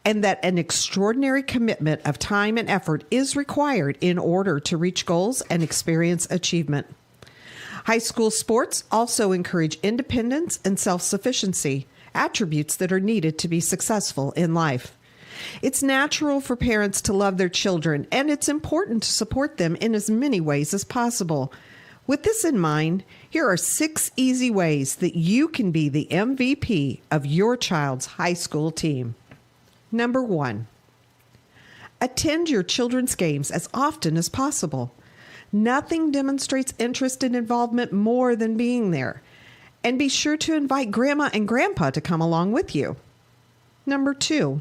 and that an extraordinary commitment of time and effort is required in order to reach goals and experience achievement. High school sports also encourage independence and self-sufficiency, attributes that are needed to be successful in life. It's natural for parents to love their children, and it's important to support them in as many ways as possible. With this in mind, here are 6 easy ways that you can be the MVP of your child's high school team. Number 1, attend your children's games as often as possible. Nothing demonstrates interest and involvement more than being there. And be sure to invite Grandma and Grandpa to come along with you. Number 2,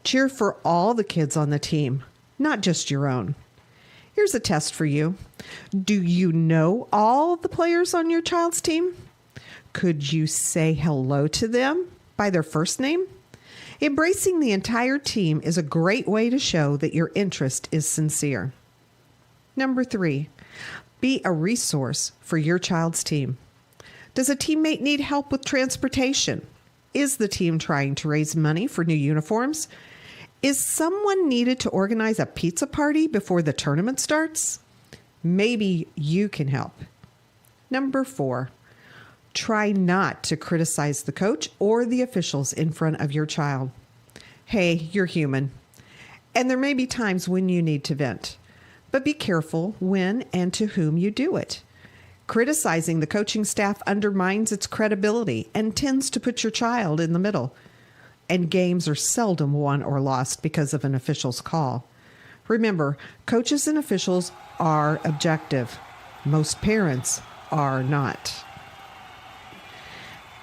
cheer for all the kids on the team, not just your own. Here's a test for you. Do you know all the players on your child's team? Could you say hello to them by their first name? Embracing the entire team is a great way to show that your interest is sincere. Number 3, be a resource for your child's team. Does a teammate need help with transportation? Is the team trying to raise money for new uniforms? Is someone needed to organize a pizza party before the tournament starts? Maybe you can help. Number 4, try not to criticize the coach or the officials in front of your child. Hey, you're human, and there may be times when you need to vent, but be careful when and to whom you do it. Criticizing the coaching staff undermines its credibility and tends to put your child in the middle. And games are seldom won or lost because of an official's call. Remember, coaches and officials are objective. Most parents are not.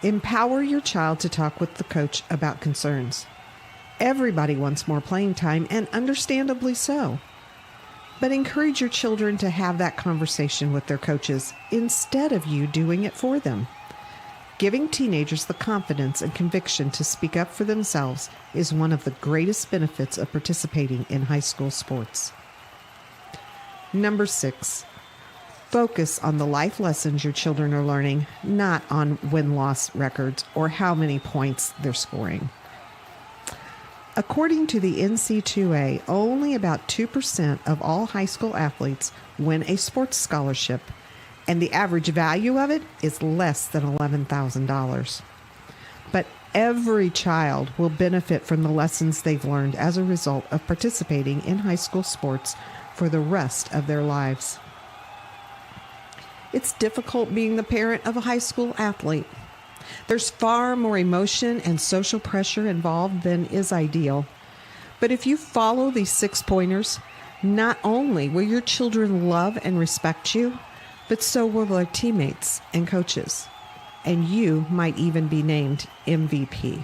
Empower your child to talk with the coach about concerns. Everybody wants more playing time, and understandably so. But encourage your children to have that conversation with their coaches instead of you doing it for them. Giving teenagers the confidence and conviction to speak up for themselves is one of the greatest benefits of participating in high school sports. Number 6, focus on the life lessons your children are learning, not on win-loss records or how many points they're scoring. According to the NC2A, only about 2% of all high school athletes win a sports scholarship, and the average value of it is less than $11,000. But every child will benefit from the lessons they've learned as a result of participating in high school sports for the rest of their lives. It's difficult being the parent of a high school athlete. There's far more emotion and social pressure involved than is ideal. But if you follow these 6 pointers, not only will your children love and respect you, but so will their teammates and coaches. And you might even be named MVP.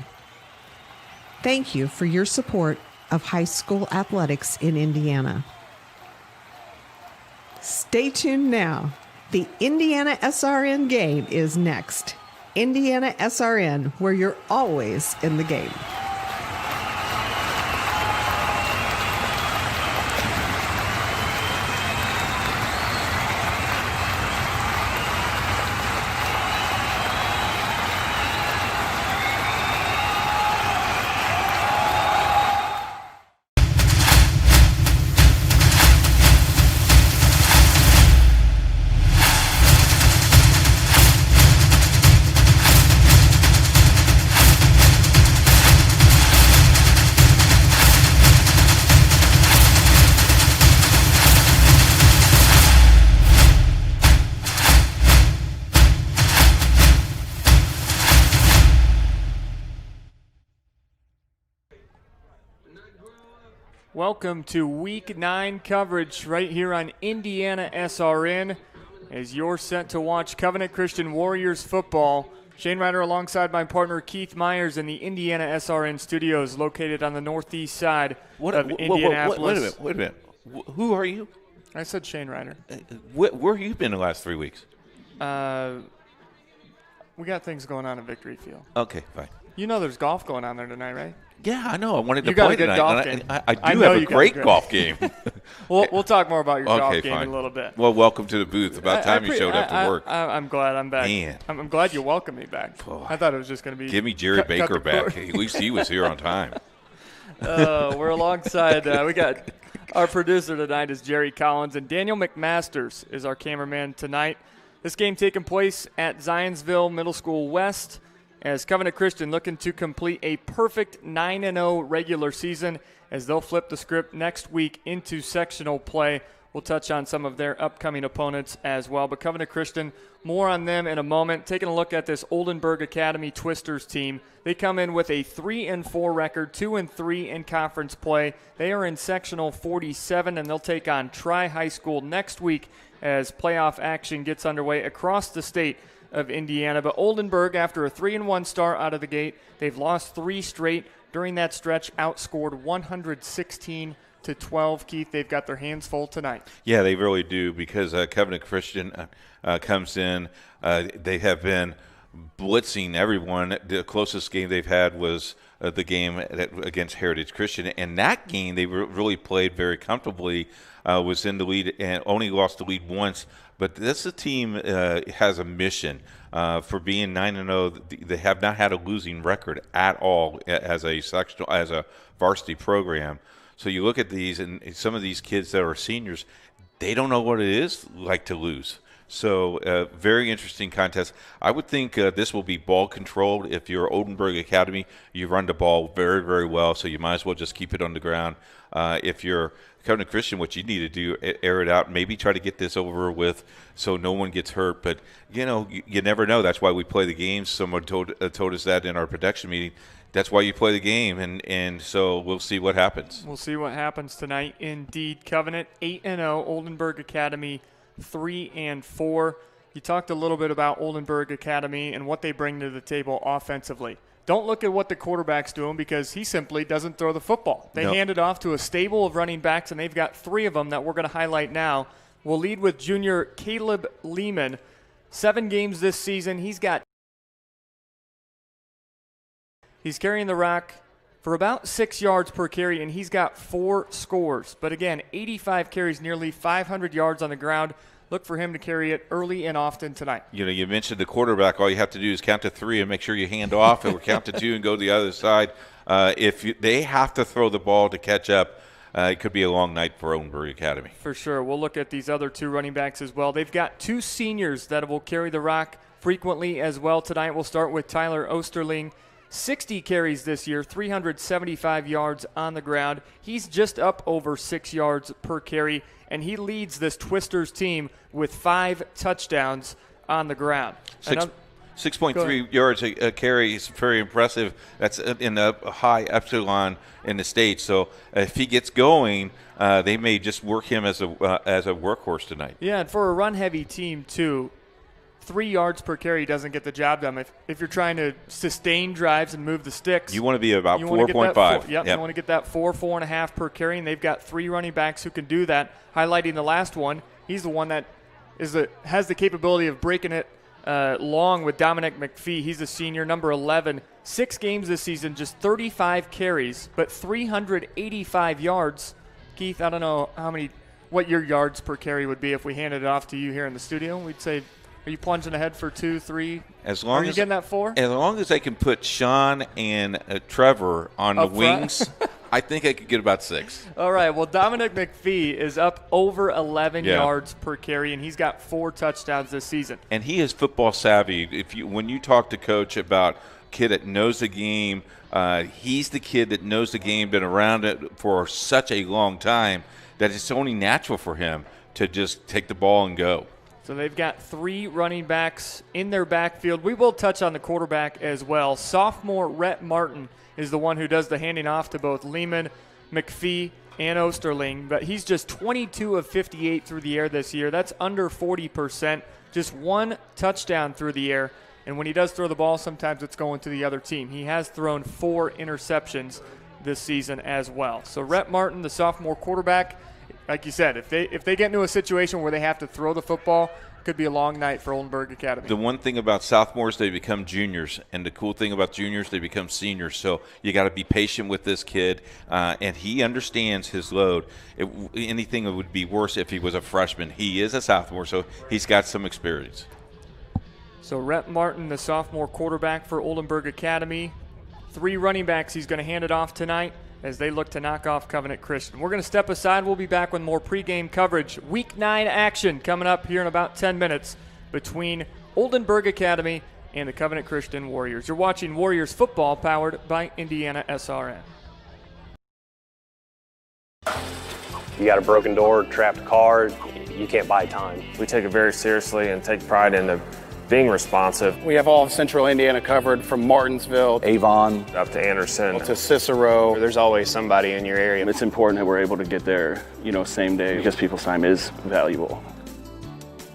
Thank you for your support of high school athletics in Indiana. Stay tuned now. The Indiana SRN game is next. Indiana SRN, where you're always in the game. Welcome to Week 9 coverage right here on Indiana SRN as you're set to watch Covenant Christian Warriors football. Shane Ryder alongside my partner Keith Myers in the Indiana SRN studios located on the northeast side of Indianapolis. Wait a minute. Who are you? I said Shane Ryder. Where have you been the last 3 weeks? We got things going on at Victory Field. Okay, fine. You know there's golf going on there tonight, right? Yeah, I know. I wanted to You got play a good tonight. golf and game. I do have a great golf game. We'll talk more about your golf game fine. in a little bit. Well, welcome to the booth. About time you showed up to work. I'm glad I'm back. Man. I'm glad you welcomed me back. Oh, I thought it was just going to be. Give me Jerry Baker the back. cord. At least he was here on time. We're alongside, we got our producer tonight is Jerry Collins, and Daniel McMasters is our cameraman tonight. This game taking place at Zionsville Middle School West as Covenant Christian looking to complete a perfect 9-0 regular season as they'll flip the script next week into sectional play. We'll touch on some of their upcoming opponents as well. But Covenant Christian, more on them in a moment. Taking a look at this Oldenburg Academy Twisters team. They come in with a 3-4 record, 2-3 in conference play. They are in sectional 47, and they'll take on Tri-High School next week as playoff action gets underway across the state of Indiana. But Oldenburg, after a 3-1 start out of the gate, they've lost 3 straight. During that stretch, outscored 116-12. Keith, they've got their hands full tonight. Yeah, they really do, because Covenant Christian comes in. They have been blitzing everyone. The closest game they've had was the game against Heritage Christian, and that game they really played very comfortably, was in the lead and only lost the lead once. But this team has a mission. For being 9-0, they have not had a losing record at all as a varsity program. So you look at these, and some of these kids that are seniors, they don't know what it is like to lose. So very interesting contest. I would think this will be ball controlled. If you're Oldenburg Academy, you run the ball very, very well, so you might as well just keep it on the ground. If you're Covenant Christian, what you need to do, air it out, maybe try to get this over with so no one gets hurt. But, you never know. That's why we play the games. Someone told us that in our production meeting. That's why you play the game, and so we'll see what happens. We'll see what happens tonight. Indeed, Covenant 8-0, Oldenburg Academy 3-4. You talked a little bit about Oldenburg Academy and what they bring to the table offensively. Don't look at what the quarterback's doing, because he simply doesn't throw the football. They hand it off to a stable of running backs, and they've got 3 of them that we're going to highlight now. We'll lead with junior Caleb Lehman. 7 games this season. He's carrying the rock for about 6 yards per carry, and he's got 4 scores. But again, 85 carries, nearly 500 yards on the ground. Look for him to carry it early and often tonight. You mentioned the quarterback. All you have to do is count to 3 and make sure you hand off, or count to 2 and go to the other side. They have to throw the ball to catch up, it could be a long night for Oldenburg Academy. For sure. We'll look at these other 2 running backs as well. They've got 2 seniors that will carry the rock frequently as well tonight. We'll start with Tyler Osterling. 60 carries this year, 375 yards on the ground. He's just up over 6 yards per carry, and he leads this Twisters team with 5 touchdowns on the ground. 6.3 yards a carry is very impressive. That's in the high epsilon in the state. So if he gets going, they may just work him as a workhorse tonight. Yeah, and for a run-heavy team, too, 3 yards per carry doesn't get the job done. If you're trying to sustain drives and move the sticks, you want to be about 4.5. Yep, you want to get that 4.5 per carry, and they've got 3 running backs who can do that. Highlighting the last one, he's the one that has the capability of breaking it long with Dominic McPhee. He's a senior, number 11. 6 games this season, just 35 carries, but 385 yards. Keith, I don't know what your yards per carry would be if we handed it off to you here in the studio. We'd say, are you plunging ahead for 2, 3? Are you getting that 4? As long as I can put Sean and Trevor on the wings, I think I could get about 6. All right. Well, Dominic McPhee is up over 11 yards per carry, and he's got 4 touchdowns this season. And he is football savvy. When you talk to Coach about a kid that knows the game, he's the kid that knows the game, been around it for such a long time that it's only natural for him to just take the ball and go. So they've got 3 running backs in their backfield. We will touch on the quarterback as well. Sophomore Rhett Martin is the one who does the handing off to both Lehman, McPhee, and Osterling. But he's just 22 of 58 through the air this year. That's under 40%. Just 1 touchdown through the air. And when he does throw the ball, sometimes it's going to the other team. He has thrown 4 interceptions this season as well. So Rhett Martin, the sophomore quarterback, like you said, if they get into a situation where they have to throw the football, it could be a long night for Oldenburg Academy. The one thing about sophomores, they become juniors, and the cool thing about juniors, they become seniors. So you got to be patient with this kid, and he understands his load. Anything would be worse if he was a freshman. He is a sophomore, so he's got some experience. So Rhett Martin, the sophomore quarterback for Oldenburg Academy. 3 running backs he's going to hand it off tonight. as they look to knock off Covenant Christian. We're going to step aside. We'll be back with more pregame coverage. Week 9 action coming up here in about 10 minutes between Oldenburg Academy and the Covenant Christian Warriors. You're watching Warriors football powered by Indiana SRN. You got a broken door, trapped car, you can't buy time. We take it very seriously and take pride in being responsive. We have all of Central Indiana covered from Martinsville, Avon, Up to Anderson. to Cicero. There's always somebody in your area. It's important that we're able to get there, same day because people's time is valuable.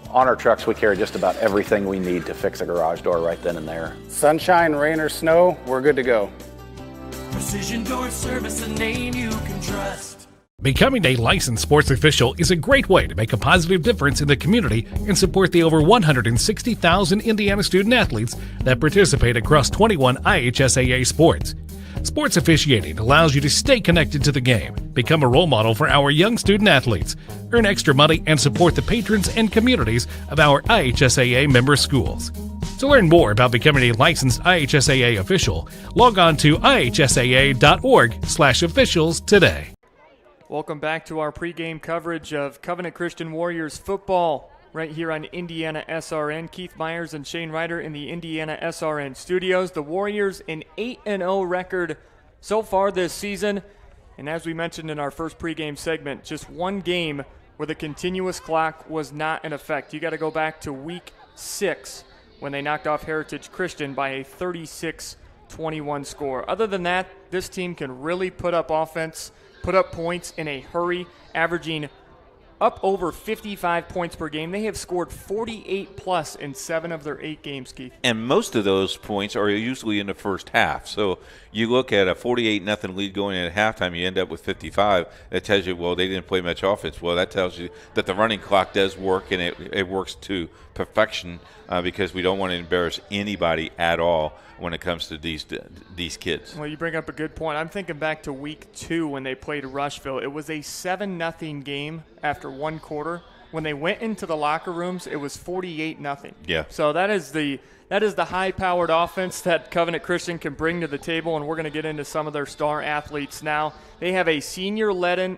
On our trucks, we carry just about everything we need to fix a garage door right then and there. Sunshine, rain, or snow, we're good to go. Precision Door Service, a name you can trust. Becoming a licensed sports official is a great way to make a positive difference in the community and support the over 160,000 Indiana student athletes that participate across 21 IHSAA sports. Sports officiating allows you to stay connected to the game, become a role model for our young student athletes, earn extra money, and support the patrons and communities of our IHSAA member schools. To learn more about becoming a licensed IHSAA official, log on to ihsaa.org/officials today. Welcome back to our pregame coverage of Covenant Christian Warriors football right here on Indiana SRN. Keith Myers and Shane Ryder in the Indiana SRN studios. The Warriors an 8-0 record so far this season. And as we mentioned in our first pregame segment, just one game where the continuous clock was not in effect. You got to go back to week 6 when they knocked off Heritage Christian by a 36-21 score. Other than that, this team can really put up offense, put up points in a hurry, averaging up over 55 points per game. They have scored 48-plus in 7 of their 8 games, Keith. And most of those points are usually in the first half. So you look at a 48-0 lead going in at halftime, you end up with 55. That tells you, well, they didn't play much offense. Well, that tells you that the running clock does work, and it works to perfection because we don't want to embarrass anybody at all when it comes to these kids. Well, you bring up a good point. I'm thinking back to week 2 when they played Rushville. It was a 7-0 game after one quarter. When they went into the locker rooms, it was 48-0. Yeah. So that is the high-powered offense that Covenant Christian can bring to the table, and we're going to get into some of their star athletes now. They have a senior-laden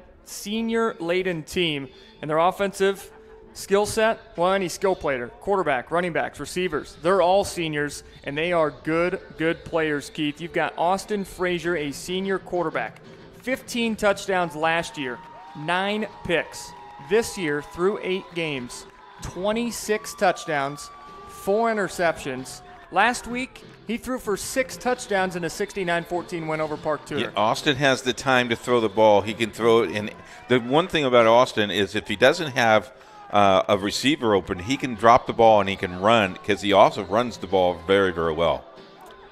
team, and their offensive skill set, well, any skill player, quarterback, running backs, receivers, they're all seniors, and they are good players, Keith. You've got Austin Frazier, a senior quarterback, 15 touchdowns last year, 9 picks. This year, through 8 games, 26 touchdowns, 4 interceptions. Last week, he threw for 6 touchdowns in a 69-14 win over Park Tudor. Yeah, Austin has the time to throw the ball. He can throw it in. The one thing about Austin is if he doesn't have a receiver open, he can drop the ball and he can run because he also runs the ball very, very well.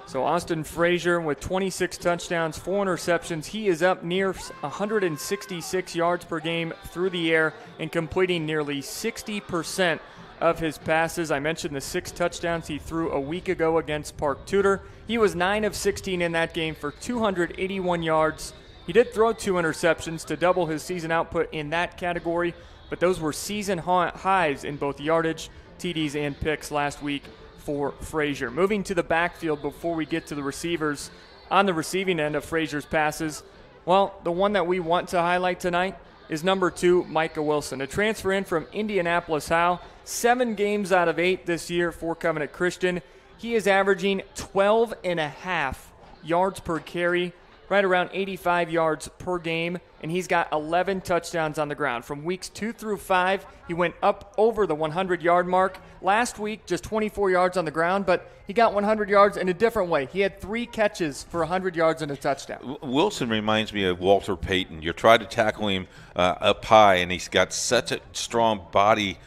So Austin Frazier with 26 touchdowns, 4 interceptions. He is up near 166 yards per game through the air and completing nearly 60% of his passes. I mentioned the 6 touchdowns he threw a week ago against Park Tudor. He was 9 of 16 in that game for 281 yards. He did throw 2 interceptions to double his season output in that category, but those were season highs in both yardage, TDs, and picks last week for Frazier. Moving to the backfield before we get to the receivers, on the receiving end of Frazier's passes, well, the one that we want to highlight tonight is number 2, Micah Wilson, a transfer in from Indianapolis Howe, 7 games out of 8 this year for Covenant Christian. He is averaging 12.5 yards per carry, right around 85 yards per game, and he's got 11 touchdowns on the ground. From weeks 2 through 5, he went up over the 100-yard mark. Last week, just 24 yards on the ground, but he got 100 yards in a different way. He had 3 catches for 100 yards and a touchdown. Wilson reminds me of Walter Payton. You try to tackle him up high, and he's got such a strong body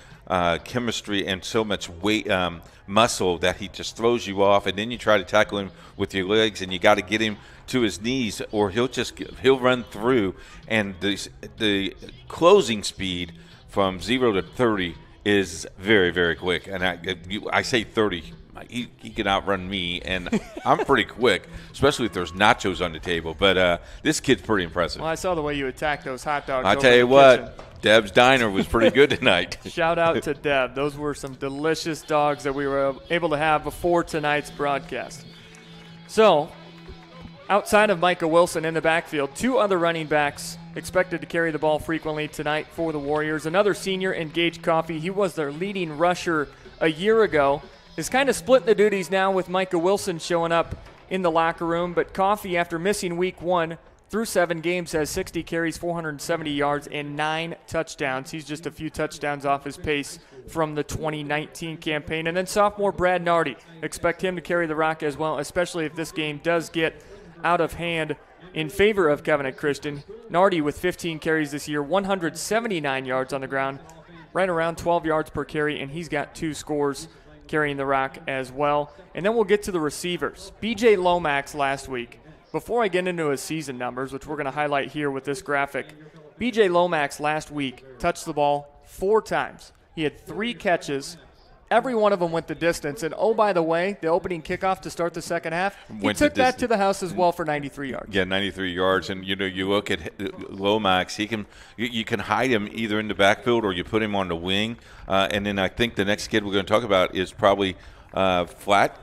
chemistry and so much weight, muscle that he just throws you off, and then you try to tackle him with your legs, and you got to get him to his knees, or he'll run through. And the closing speed from 0 to 30 is very, very quick. And I say 30. He can outrun me, and I'm pretty quick, especially if there's nachos on the table. But this kid's pretty impressive. Well, I saw the way you attacked those hot dogs. I tell you what, Deb's Diner was pretty good tonight. Shout out to Deb. Those were some delicious dogs that we were able to have before tonight's broadcast. So, outside of Micah Wilson in the backfield, 2 other running backs expected to carry the ball frequently tonight for the Warriors. Another senior in Gage Coffey. He was their leading rusher a year ago. Is kind of splitting the duties now with Micah Wilson showing up in the locker room. But Coffey, after missing week 1 through 7 games, has 60 carries, 470 yards, and 9 touchdowns. He's just a few touchdowns off his pace from the 2019 campaign. And then sophomore Brad Nardi. Expect him to carry the rock as well, especially if this game does get out of hand in favor of Covenant Christian. Nardi with 15 carries this year, 179 yards on the ground, right around 12 yards per carry, and he's got 2 scores carrying the rock as well. And then we'll get to the receivers. BJ Lomax last week. Before I get into his season numbers, which we're going to highlight here with this graphic, BJ Lomax last week touched the ball 4 times. He had 3 catches. Every one of them went the distance. And, oh, by the way, the opening kickoff to start the second half, he took that to the house as well for 93 yards. Yeah, 93 yards. And, you look at Lomax, you can hide him either in the backfield or you put him on the wing. And then I think the next kid we're going to talk about is probably Flatt.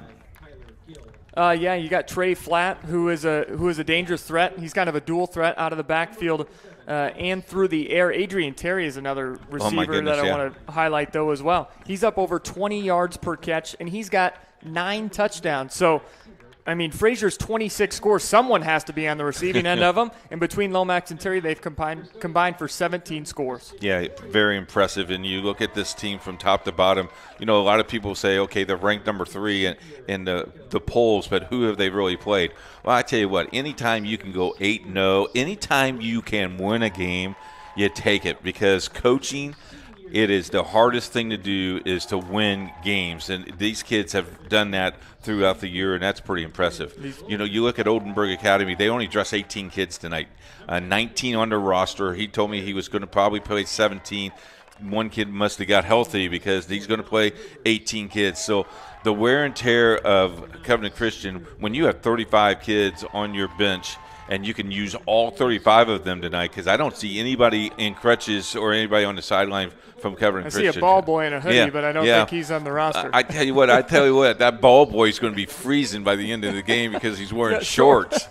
Yeah, you got Trey Flatt, who is a dangerous threat. He's kind of a dual threat out of the backfield and through the air. Adrian Terry is another receiver that I want to highlight, though, as well. He's up over 20 yards per catch, and he's got 9 touchdowns. So, I mean, Frazier's 26 scores. Someone has to be on the receiving end of them. And between Lomax and Terry, they've combined for 17 scores. Yeah, very impressive. And you look at this team from top to bottom. A lot of people say, okay, they're ranked number 3 in the polls, but who have they really played? Well, I tell you what, anytime you can go 8-0, anytime you can win a game, you take it, because coaching – it is the hardest thing to do is to win games, and these kids have done that throughout the year, and that's pretty impressive. You look at Oldenburg Academy, they only dress 18 kids tonight, 19 on their roster. He told me he was going to probably play 17. One kid must have got healthy because he's going to play 18 kids. So the wear and tear of Covenant Christian, when you have 35 kids on your bench, and you can use all 35 of them tonight, because I don't see anybody in crutches or anybody on the sideline from Covenant Christian. I see a ball boy in a hoodie, but I don't think he's on the roster. I tell you what, that ball boy is going to be freezing by the end of the game because he's wearing shorts.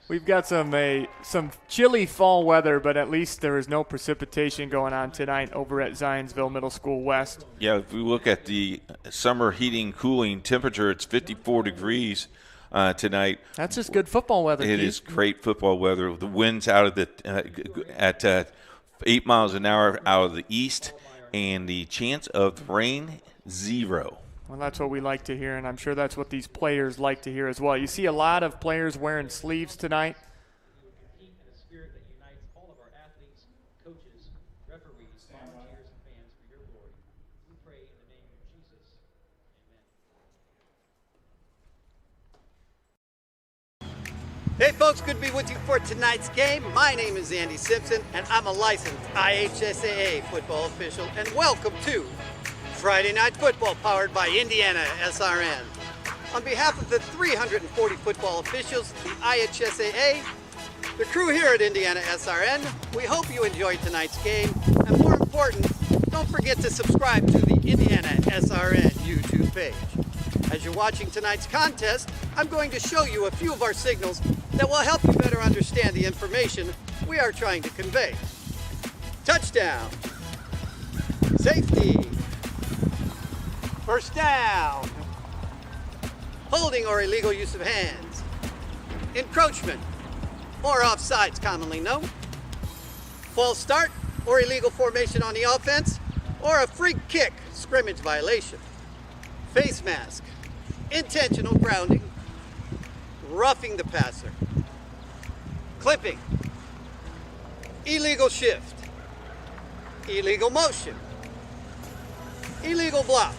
We've got some chilly fall weather, but at least there is no precipitation going on tonight over at Zionsville Middle School West. Yeah, if we look at the summer heating, cooling temperature, it's 54 degrees. Tonight. That's just good football weather. It is great football weather. The winds out of at 8 miles an hour out of the east, and the chance of rain, 0. Well, that's what we like to hear, and I'm sure that's what these players like to hear as well. You see a lot of players wearing sleeves tonight. Hey folks, good to be with you for tonight's game. My name is Andy Simpson, and I'm a licensed IHSAA football official, and welcome to Friday Night Football, powered by Indiana SRN. On behalf of the 340 football officials, the IHSAA, the crew here at Indiana SRN, we hope you enjoyed tonight's game, and more important, don't forget to subscribe to the Indiana SRN YouTube page. As you're watching tonight's contest, I'm going to show you a few of our signals that will help you better understand the information we are trying to convey. Touchdown. Safety. First down. Holding or illegal use of hands. Encroachment, or offsides commonly known. False start or illegal formation on the offense, or a free kick, scrimmage violation. Face mask. Intentional grounding, roughing the passer, clipping, illegal shift, illegal motion, illegal block,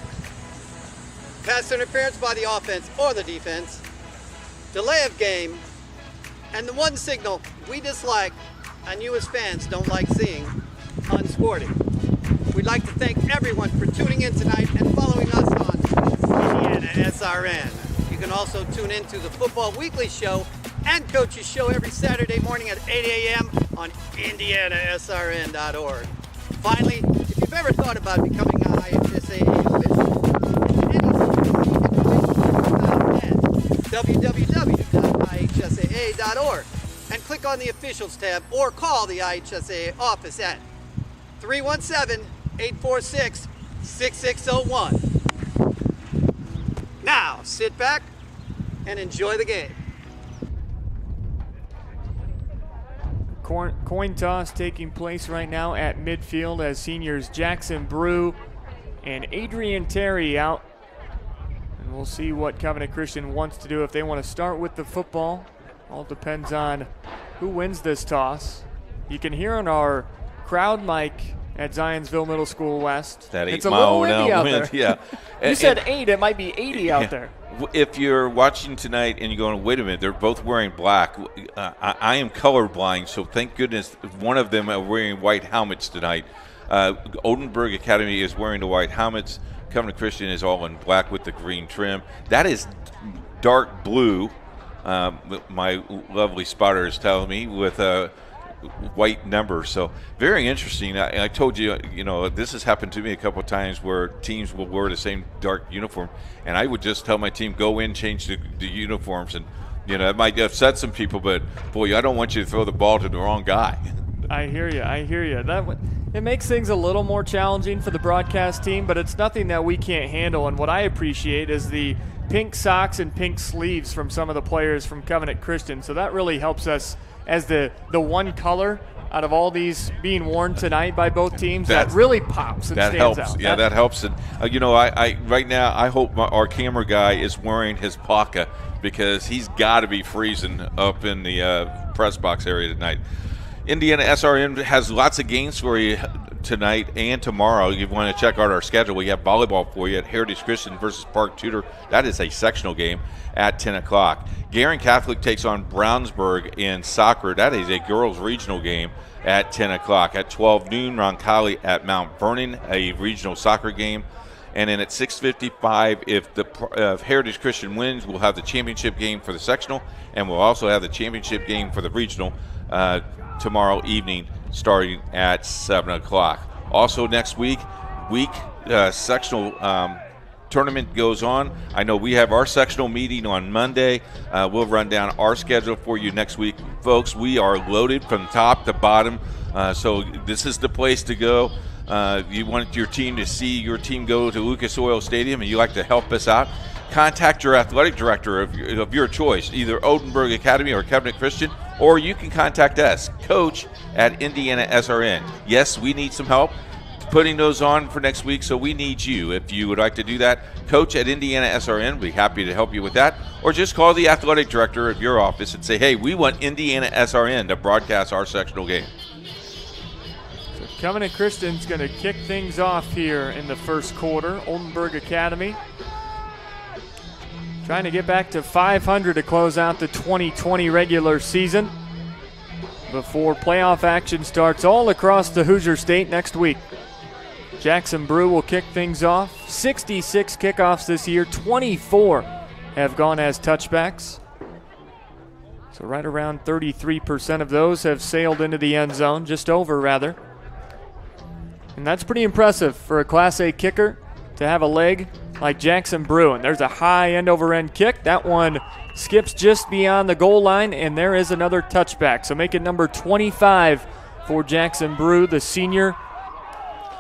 pass interference by the offense or the defense, delay of game, and the one signal we dislike and you as fans don't like seeing, unsporting. We'd like to thank everyone for tuning in tonight and following us on Indiana SRN. You can also tune in to the Football Weekly Show and Coach's Show every Saturday morning at 8 a.m. on IndianaSRN.org. Finally, if you've ever thought about becoming an IHSAA official, www.ihsaa.org and click on the Officials tab or call the IHSAA office at 317-846-6601. Now, sit back and enjoy the game. Coin toss taking place right now at midfield as seniors Jackson Brew and Adrian Terry out. And we'll see what Covenant Christian wants to do, if they want to start with the football. All depends on who wins this toss. You can hear on our crowd mic at Zionsville Middle School West. That 8 it's a mile little windy out wind, there. yeah. You said 8, it might be 80 out there. If you're watching tonight and you're going, wait a minute, they're both wearing black. I am colorblind, so thank goodness one of them are wearing white helmets tonight. Oldenburg Academy is wearing the white helmets. Covenant Christian is all in black with the green trim. That is dark blue, my lovely spotter is telling me, with white numbers. So very interesting. I told you, this has happened to me a couple of times where teams will wear the same dark uniform, and I would just tell my team, go in, change the uniforms, and it might upset some people, but boy, I don't want you to throw the ball to the wrong guy. I hear you. It makes things a little more challenging for the broadcast team, but it's nothing that we can't handle. And what I appreciate is the pink socks and pink sleeves from some of the players from Covenant Christian. So that really helps us as the one color out of all these being worn tonight by both teams. That really pops and stands out. Yeah, that helps. And I right now I hope our camera guy is wearing his parka, because he's got to be freezing up in the press box area tonight. Indiana SRN has lots of games for you tonight and tomorrow. You want to check out our schedule. We have volleyball for you at Heritage Christian versus Park Tudor. That is a sectional game at 10 o'clock. Guerin Catholic takes on Brownsburg in soccer. That is a girls' regional game at 10 o'clock. At 12 noon, Roncalli at Mount Vernon, a regional soccer game. And then at 6:55, if Heritage Christian wins, we'll have the championship game for the sectional, and we'll also have the championship game for the regional tomorrow evening starting at 7 o'clock. Also next week, sectional tournament goes on. I know we have our sectional meeting on Monday. We'll run down our schedule for you next week. Folks, we are loaded from top to bottom, so this is the place to go. You want your team to see your team go to Lucas Oil Stadium and you like to help us out, contact your athletic director of your choice, either Oldenburg Academy or Covenant Christian, or you can contact us, Coach at Indiana SRN. Yes, we need some help putting those on for next week, so we need you. If you would like to do that, Coach at Indiana SRN, we'll be happy to help you with that. Or just call the athletic director of your office and say, hey, we want Indiana SRN to broadcast our sectional game. So Covenant Christian's going to kick things off here in the first quarter. Oldenburg Academy trying to get back to 500 to close out the 2020 regular season before playoff action starts all across the Hoosier State next week. Jackson Brew will kick things off. 66 kickoffs this year, 24 have gone as touchbacks. So right around 33% of those have sailed into the end zone, just over rather. And that's pretty impressive for a Class A kicker to have a leg like Jackson Brew. And there's a high end-over-end kick. That one skips just beyond the goal line, and there is another touchback. So make it number 25 for Jackson Brew, the senior.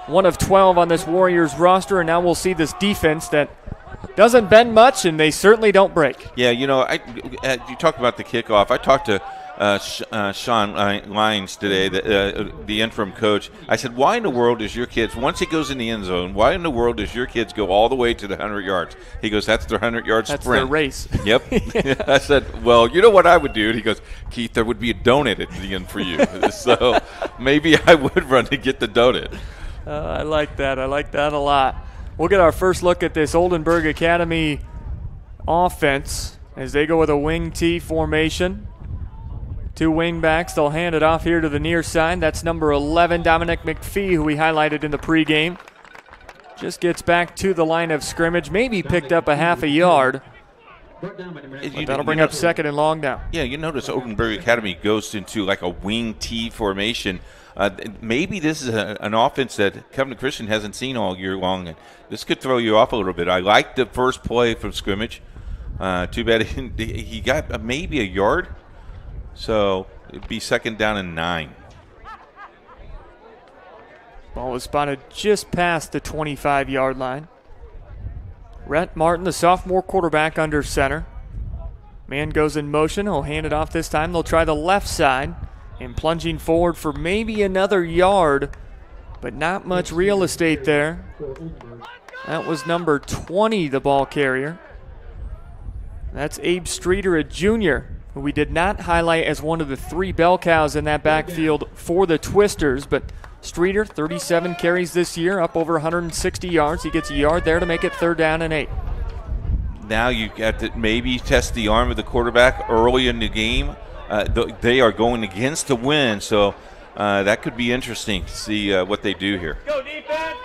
One of 12 on this Warriors roster, and now we'll see this defense that doesn't bend much, and they certainly don't break. Yeah, you talked about the kickoff. I talked to Sean Lyons today, the interim coach. I said, why in the world does your kids, once he goes in the end zone, why in the world does your kids go all the way to the 100 yards? He goes, that's their 100-yard sprint. That's their race. Yep. I said, well, you know what I would do? And he goes, Keith, there would be a donut at the end for you. So maybe I would run to get the donut. I like that. I like that a lot. We'll get our first look at this Oldenburg Academy offense as they go with a wing T formation. Two wing backs. They'll hand it off here to the near side. That's number 11, Dominic McPhee, who we highlighted in the pregame. Just gets back to the line of scrimmage. Maybe picked up a half a yard. But that'll bring up second and long now. Yeah, you notice Oldenburg Academy goes into like a wing T formation. Maybe this is an offense that Covenant Christian hasn't seen all year long. And this could throw you off a little bit. I like the first play from scrimmage. Too bad he got maybe a yard. So it'd be 2nd down and 9. Ball was spotted just past the 25-yard line. Rhett Martin, the sophomore quarterback, under center. Man goes in motion. He'll hand it off this time. They'll try the left side. And plunging forward for maybe another yard, but not much real estate there. That was number 20, the ball carrier. That's Abe Streeter, a junior, who we did not highlight as one of the 3 bell cows in that backfield for the Twisters, but Streeter, 37 carries this year, up over 160 yards. He gets a yard there to make it 3rd down and 8. Now you got to maybe test the arm of the quarterback early in the game. They are going against the wind, so that could be interesting to see what they do here. Go defense.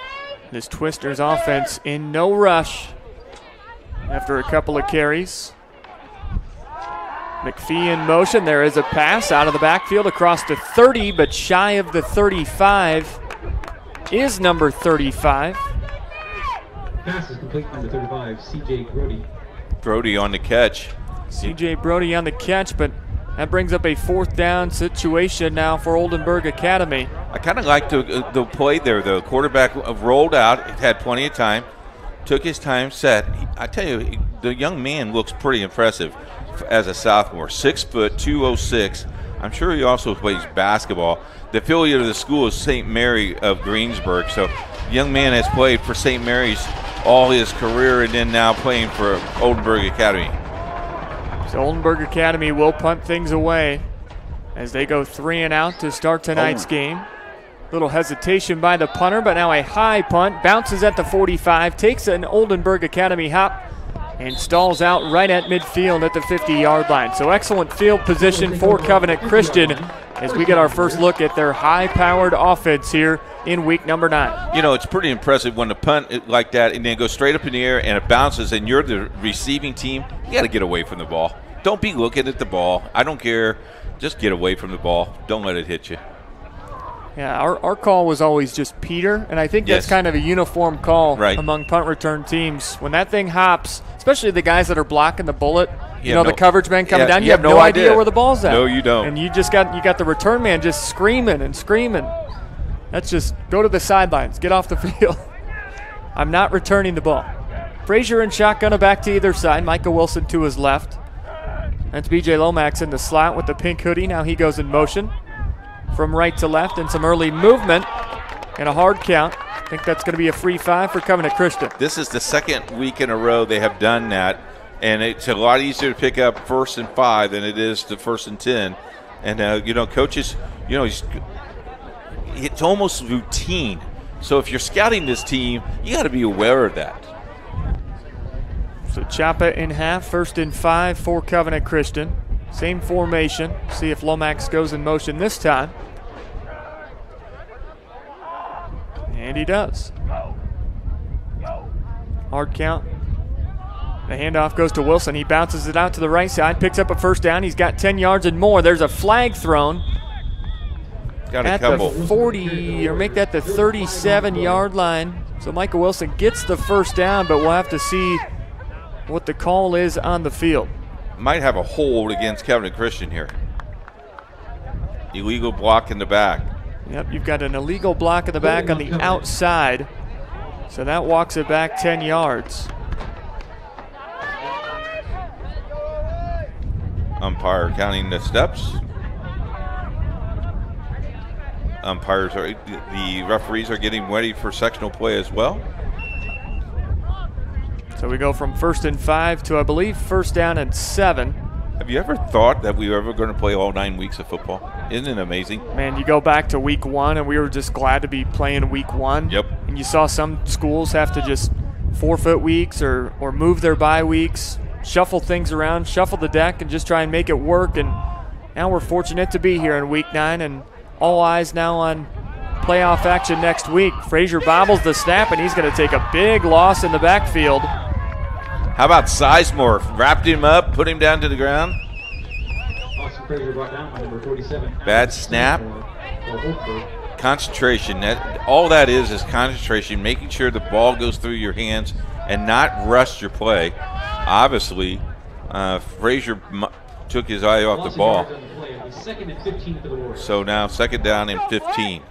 This Twisters offense in no rush after a couple of carries. McPhee in motion. There is a pass out of the backfield across the 30, but shy of the 35 is number 35. Pass is complete, number 35, C.J. Brody. Brody on the catch. C.J. Brody on the catch, but that brings up a 4th down situation now for Oldenburg Academy. I kind of like the play there, though. Quarterback rolled out, had plenty of time, took his time, set. I tell you, the young man looks pretty impressive as a sophomore. 6 foot, 206. I'm sure he also plays basketball. The affiliate of the school is St. Mary of Greensburg. So the young man has played for St. Mary's all his career and then now playing for Oldenburg Academy. So Oldenburg Academy will punt things away as they go 3 and out to start tonight's game. Little hesitation by the punter, but now a high punt. Bounces at the 45, takes an Oldenburg Academy hop, and stalls out right at midfield at the 50-yard line. So excellent field position for Covenant Christian as we get our first look at their high-powered offense here in week number 9. You know, it's pretty impressive when the punt like that and then goes straight up in the air and it bounces and you're the receiving team. You got to get away from the ball. Don't be looking at the ball. I don't care. Just get away from the ball. Don't let it hit you. Yeah, our call was always just Peter, and I think that's kind of a uniform call among punt return teams. When that thing hops, especially the guys that are blocking the bullet, the coverage man coming down, you have no idea where the ball's at. No, you don't. And you got the return man just screaming and screaming. That's just go to the sidelines, get off the field. I'm not returning the ball. Frazier and shotgun back to either side. Micah Wilson to his left. That's B.J. Lomax in the slot with the pink hoodie. Now he goes in motion from right to left, and some early movement and a hard count. I think that's going to be a free 5 for Covenant Christian. This is the 2nd week in a row they have done that, and it's a lot easier to pick up 1st and 5 than it is the 1st and 10. And, coaches, it's almost routine. So if you're scouting this team, you got to be aware of that. So chop it in half, 1st and 5 for Covenant Christian. Same formation. See if Lomax goes in motion this time. And he does. Hard count. The handoff goes to Wilson. He bounces it out to the right side, picks up a 1st down. He's got 10 yards and more. There's a flag thrown at the 40, or make that the 37-yard line. So Micah Wilson gets the 1st down, but we'll have to see what the call is on the field. Might have a hold against Covenant Christian here. Illegal block in the back. Yep, you've got an illegal block in the back on the outside. So that walks it back 10 yards. Umpire counting the steps. The referees are getting ready for sectional play as well. So we go from 1st and 5 to, I believe, 1st down and 7. Have you ever thought that we were ever going to play all 9 weeks of football? Isn't it amazing? Man, you go back to week 1, and we were just glad to be playing week 1. Yep. And you saw some schools have to just forfeit weeks or move their bye weeks, shuffle things around, shuffle the deck, and just try and make it work. And now we're fortunate to be here in week 9, and all eyes now on playoff action next week. Frazier bobbles the snap, and he's going to take a big loss in the backfield. How about Sizemore? Wrapped him up, put him down to the ground. Bad snap. Concentration. All that is concentration, making sure the ball goes through your hands and not rush your play. Obviously, Frazier took his eye off the ball. Second and 15 for the Warriors. So now 2nd down and 15.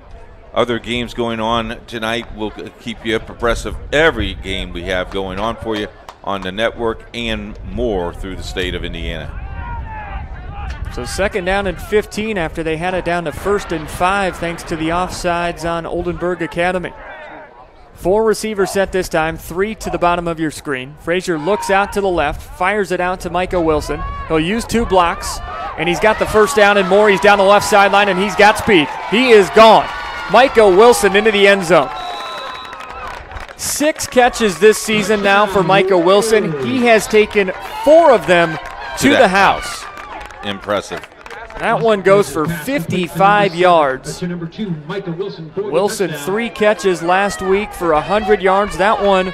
Other games going on tonight. We'll keep you abreast of every game we have going on for you on the network and more through the state of Indiana. So 2nd down and 15 after they had it down to 1st and 5 thanks to the offsides on Oldenburg Academy. 4 receivers set this time, 3 to the bottom of your screen. Frazier looks out to the left, fires it out to Micah Wilson. He'll use 2 blocks, and he's got the 1st down and more. He's down the left sideline, and he's got speed. He is gone. Micah Wilson into the end zone. 6 catches this season now for Micah Wilson. He has taken 4 of them to the house. Impressive. That one goes for 55 yards. Number 2, Micah Wilson. Wilson 3 catches last week for 100 yards. That one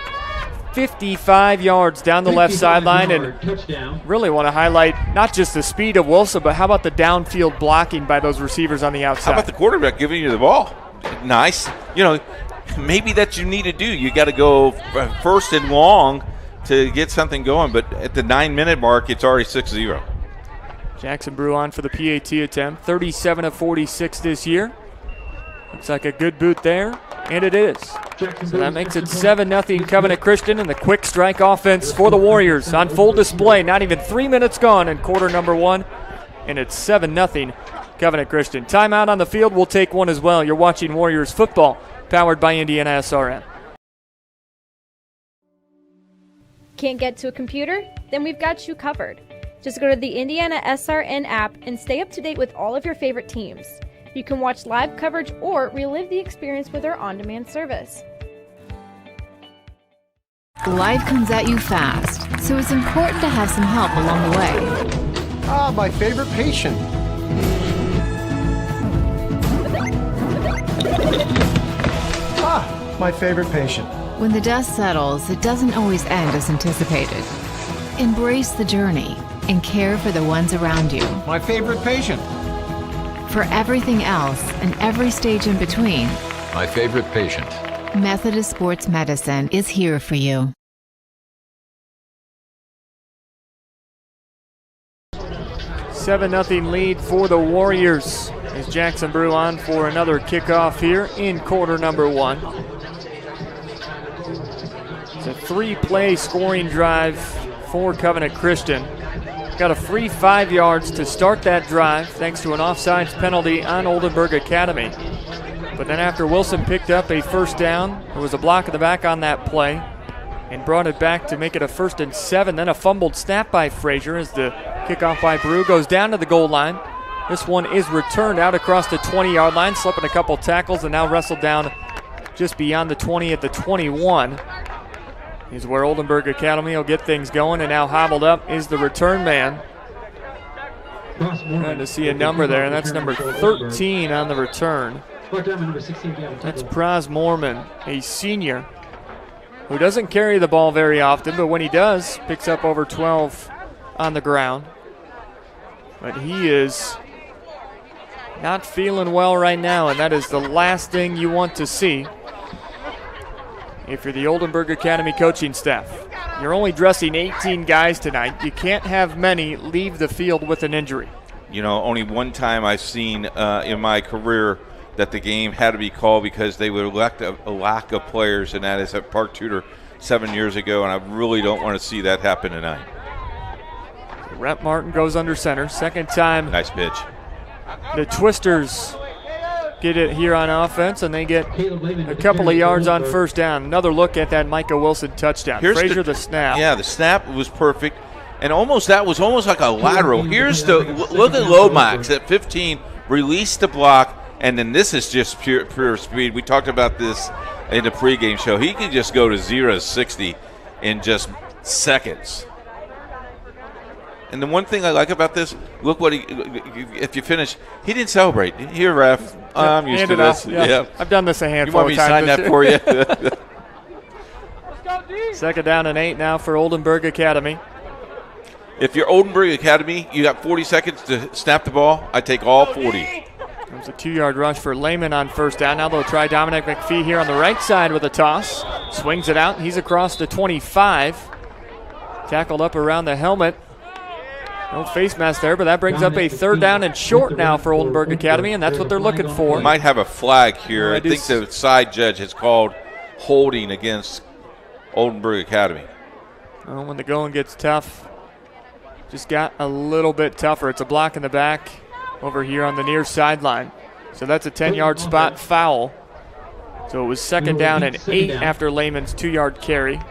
55 yards down the left sideline. And really want to highlight not just the speed of Wilson, but how about the downfield blocking by those receivers on the outside? How about the quarterback giving you the ball? Nice. You know, maybe that you need to do. You got to go 1st and long to get something going. But at the 9-minute mark, it's already 6-0. Jackson Brew on for the PAT attempt. 37 of 46 this year. Looks like a good boot there, and it is. So that makes it 7-0 Covenant Christian, and the quick strike offense for the Warriors on full display. Not even 3 minutes gone in quarter number 1, and it's 7-0 Covenant Christian. Timeout on the field. We'll take one as well. You're watching Warriors football, powered by Indiana SRN. Can't get to a computer? Then we've got you covered. Just go to the Indiana SRN app and stay up to date with all of your favorite teams. You can watch live coverage or relive the experience with our on-demand service. Life comes at you fast, so it's important to have some help along the way. Ah, my favorite patient. Ah, my favorite patient. When the dust settles, it doesn't always end as anticipated. Embrace the journey and care for the ones around you. My favorite patient. For everything else and every stage in between, my favorite patient. Methodist Sports Medicine is here for you. $7-0 lead for the Warriors as Jackson Brew on for another kickoff here in quarter number 1. It's a 3-play scoring drive for Covenant Christian. Got a free 5 yards to start that drive thanks to an offsides penalty on Oldenburg Academy. But then after Wilson picked up a 1st down, there was a block in the back on that play and brought it back to make it a 1st and 7. Then a fumbled snap by Frazier as the kickoff by Brew goes down to the goal line. This one is returned out across the 20-yard line, slipping a couple tackles and now wrestled down just beyond the 20 at the 21. Is where Oldenburg Academy will get things going, and now hobbled up is the return man. Trying to see a number there, and that's number 13 on the return. That's Praz Mormon, a senior who doesn't carry the ball very often, but when he does, picks up over 12 on the ground. But he is not feeling well right now, and that is the last thing you want to see if you're the Oldenburg Academy coaching staff. You're only dressing 18 guys tonight. You can't have many leave the field with an injury. You know, only one time I've seen in my career that the game had to be called because they would elect a lack of players, and that is at Park Tudor 7 years ago, and I really don't want to see that happen tonight. Rhett Martin goes under center. 2nd time. Nice pitch. The Twisters get it here on offense, and they get a couple of yards on 1st down. Another look at that Micah Wilson touchdown. Frazier the snap. Yeah, the snap was perfect, and that was almost like a lateral. Here's the look at Lomax at 15, released the block, and then this is just pure speed. We talked about this in the pregame show. He could just go to 0-60 in just seconds. And the one thing I like about this, look what if you finish, he didn't celebrate. Here, ref, I'm used to this. Yeah. I've done this a handful of times. You want me to sign that for you? 2nd down and 8 now for Oldenburg Academy. If you're Oldenburg Academy, you got 40 seconds to snap the ball. I take all 40. There's a 2-yard rush for Lehman on 1st down. Now they'll try Dominic McPhee here on the right side with a toss. Swings it out. He's across the 25. Tackled up around the helmet No face mask there, but that brings up a 3rd down and short now for Oldenburg Academy, and that's what they're looking for. Might have a flag here. I think the side judge has called holding against Oldenburg Academy. Well, when the going gets tough, just got a little bit tougher. It's a block in the back over here on the near sideline. So that's a 10-yard spot foul. So it was 2nd down and 8 after Lehman's 2-yard carry.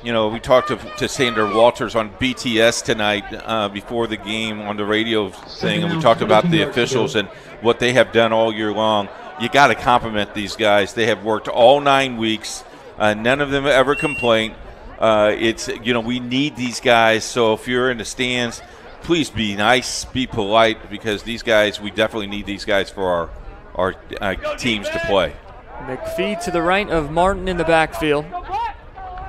You know, we talked to Sandra Walters on BTS tonight before the game on the radio thing, and we talked about the officials and what they have done all year long. You got to compliment these guys. They have worked all 9 weeks. None of them ever complain. We need these guys. So if you're in the stands, please be nice, be polite, because these guys, we definitely need these guys for our teams to play. McPhee to the right of Martin in the backfield.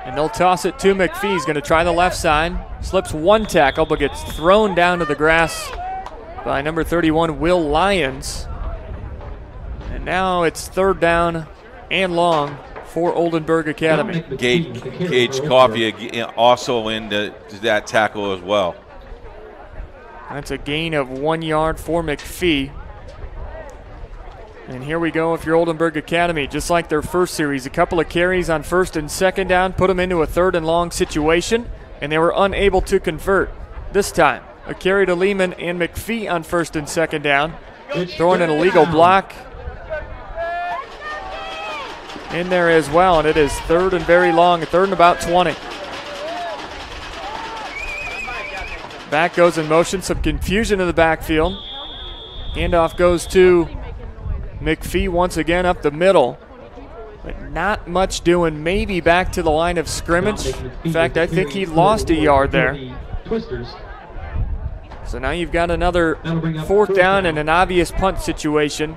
And they'll toss it to McPhee. He's going to try the left side. Slips one tackle, but gets thrown down to the grass by number 31, Will Lyons. And now it's 3rd down and long for Oldenburg Academy. Gage Coffey also into that tackle as well. That's a gain of 1 yard for McPhee. And here we go if you're Oldenburg Academy. Just like their first series, a couple of carries on 1st and 2nd down, put them into a 3rd and long situation, and they were unable to convert. This time, a carry to Lehman and McPhee on 1st and 2nd down. Throwing an illegal block in there as well, and it is 3rd and very long, 3rd and about 20. Back goes in motion, some confusion in the backfield. Handoff goes to McPhee once again up the middle, but not much doing. Maybe back to the line of scrimmage. In fact, I think he lost a yard there. So now you've got another 4th down and an obvious punt situation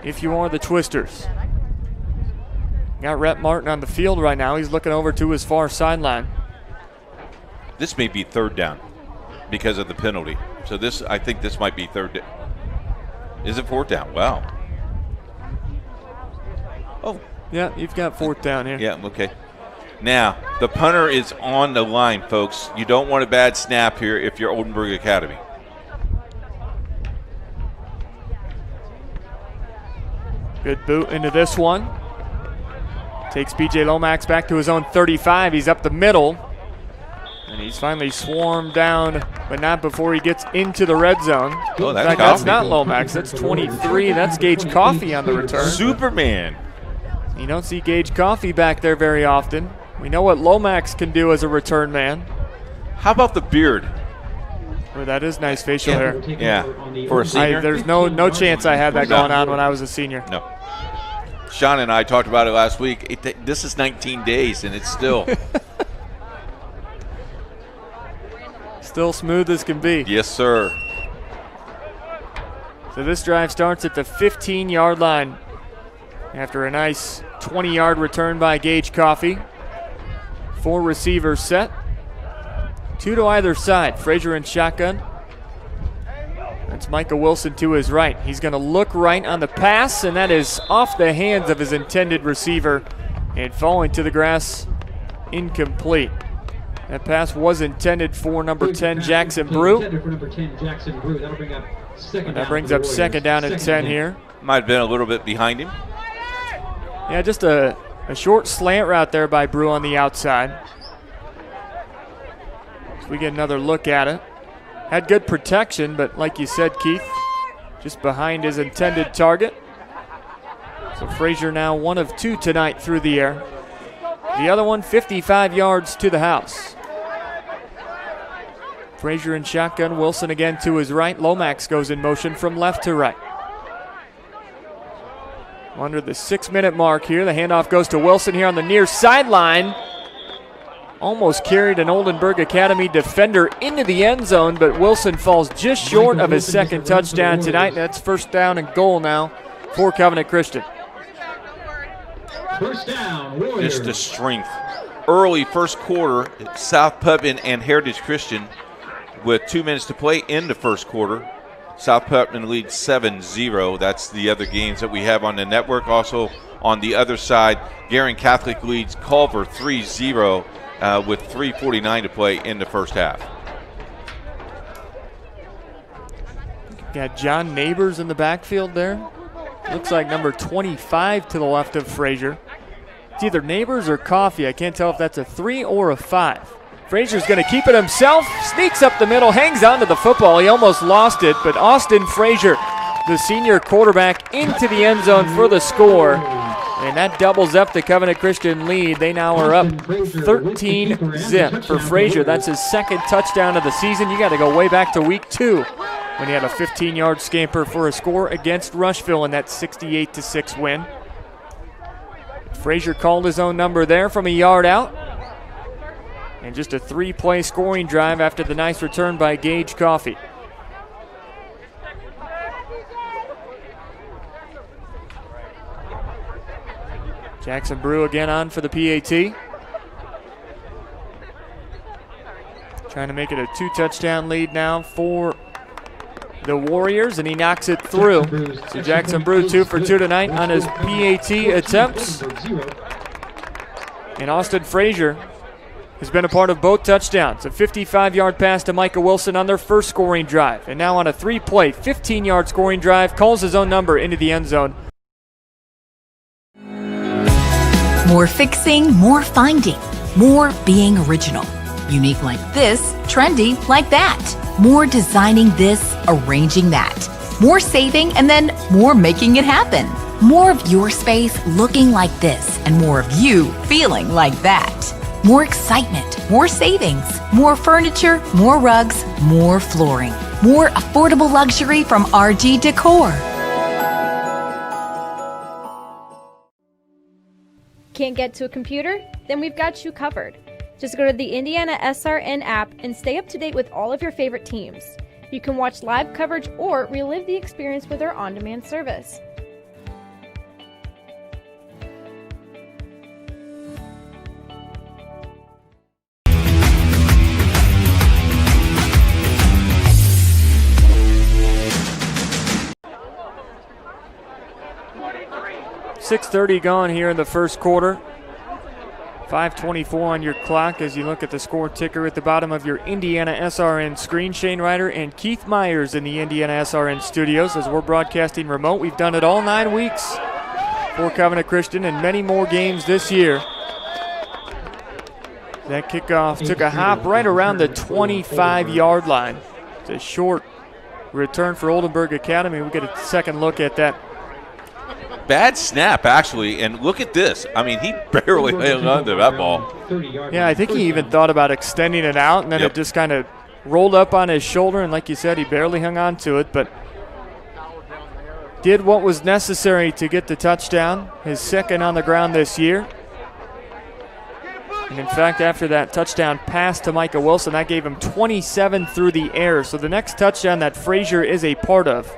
if you are the Twisters. Got Rhett Martin on the field right now. He's looking over to his far sideline. This may be 3rd down because of the penalty. So I think this might be 3rd down. Is it 4th down? Wow. Oh. Yeah, you've got 4th down here. Yeah, okay. Now, the punter is on the line, folks. You don't want a bad snap here if you're Oldenburg Academy. Good boot into this one. Takes B.J. Lomax back to his own 35. He's up the middle. And he's finally swarmed down, but not before he gets into the red zone. Oh, that's in fact, that's not Lomax. That's 23. That's Gage Coffey on the return. Superman. You don't see Gage Coffey back there very often. We know what Lomax can do as a return man. How about the beard? Oh, that is nice facial hair. Yeah, for a senior? There's no chance I had that going on when I was a senior. No. Sean and I talked about it last week. This is 19 days, and it's still... Still smooth as can be. Yes, sir. So this drive starts at the 15-yard line after a nice 20-yard return by Gage Coffey. 4 receivers set. 2 to either side. Frazier in shotgun. That's Micah Wilson to his right. He's going to look right on the pass, and that is off the hands of his intended receiver and falling to the grass, incomplete. That pass was intended for number 10, Jackson Brew. That brings up 2nd down and 10 here. Might have been a little bit behind him. Yeah, just a short slant route there by Brew on the outside. So we get another look at it. Had good protection, but like you said, Keith, just behind his intended target. So Frazier now 1 of 2 tonight through the air. The other one 55 yards to the house. Frazier in shotgun, Wilson again to his right. Lomax goes in motion from left to right. Under the 6-minute mark here, the handoff goes to Wilson here on the near sideline. Almost carried an Oldenburg Academy defender into the end zone, but Wilson falls just short of his 2nd touchdown tonight. That's 1st down and goal now for Covenant Christian. 1st down, Warriors. Just the strength. Early 1st quarter, South Putnam and Heritage Christian with 2 minutes to play in the 1st quarter. South Putnam leads 7-0. That's the other games that we have on the network. Also on the other side, Guerin Catholic leads Culver 3-0 with 3:49 to play in the 1st half. Got John Neighbors in the backfield there. Looks like number 25 to the left of Frazier. It's either Neighbors or Coffee. I can't tell if that's a 3 or a 5. Frazier's going to keep it himself, sneaks up the middle, hangs on to the football. He almost lost it, but Austin Frazier, the senior quarterback, into the end zone for the score. And that doubles up the Covenant Christian lead. They now are up 13-zip for Frazier. That's his second touchdown of the season. You got to go way back to week 2 when he had a 15-yard scamper for a score against Rushville in that 68-6 win. Frazier called his own number there from a yard out. And just a 3-play scoring drive after the nice return by Gage Coffey. Jackson Brew again on for the PAT. Trying to make it a 2-touchdown lead now for the Warriors, and he knocks it through. So Jackson Brew 2 for 2 tonight on his PAT attempts. And Austin Frazier has been a part of both touchdowns. A 55-yard pass to Micah Wilson on their first scoring drive. And now on a 3-play, 15-yard scoring drive, calls his own number into the end zone. More fixing, more finding, more being original. Unique like this, trendy like that. More designing this, arranging that. More saving, and then more making it happen. More of your space looking like this, and more of you feeling like that. More excitement, more savings, more furniture, more rugs, more flooring. More affordable luxury from RG Decor. Can't get to a computer? Then we've got you covered. Just go to the Indiana SRN app and stay up to date with all of your favorite teams. You can watch live coverage or relive the experience with our on-demand service. .6:30 gone here in the first quarter. 5:24 on your clock as you look at the score ticker at the bottom of your Indiana SRN screen. Shane Ryder and Keith Myers in the Indiana SRN studios as we're broadcasting remote. We've done it all 9 weeks for Covenant Christian and many more games this year. That kickoff took a hop right around the 25-yard line. It's a short return for Oldenburg Academy. We get a second look at that. Bad snap, actually, and look at this. I mean, he barely held on to that ball. Yeah, I think he even thought about extending it out, and then it just kind of rolled up on his shoulder, and like you said, he barely hung on to it, but did what was necessary to get the touchdown, his second on the ground this year. And in fact, after that touchdown pass to Micah Wilson, that gave him 27 through the air. So the next touchdown that Frazier is a part of,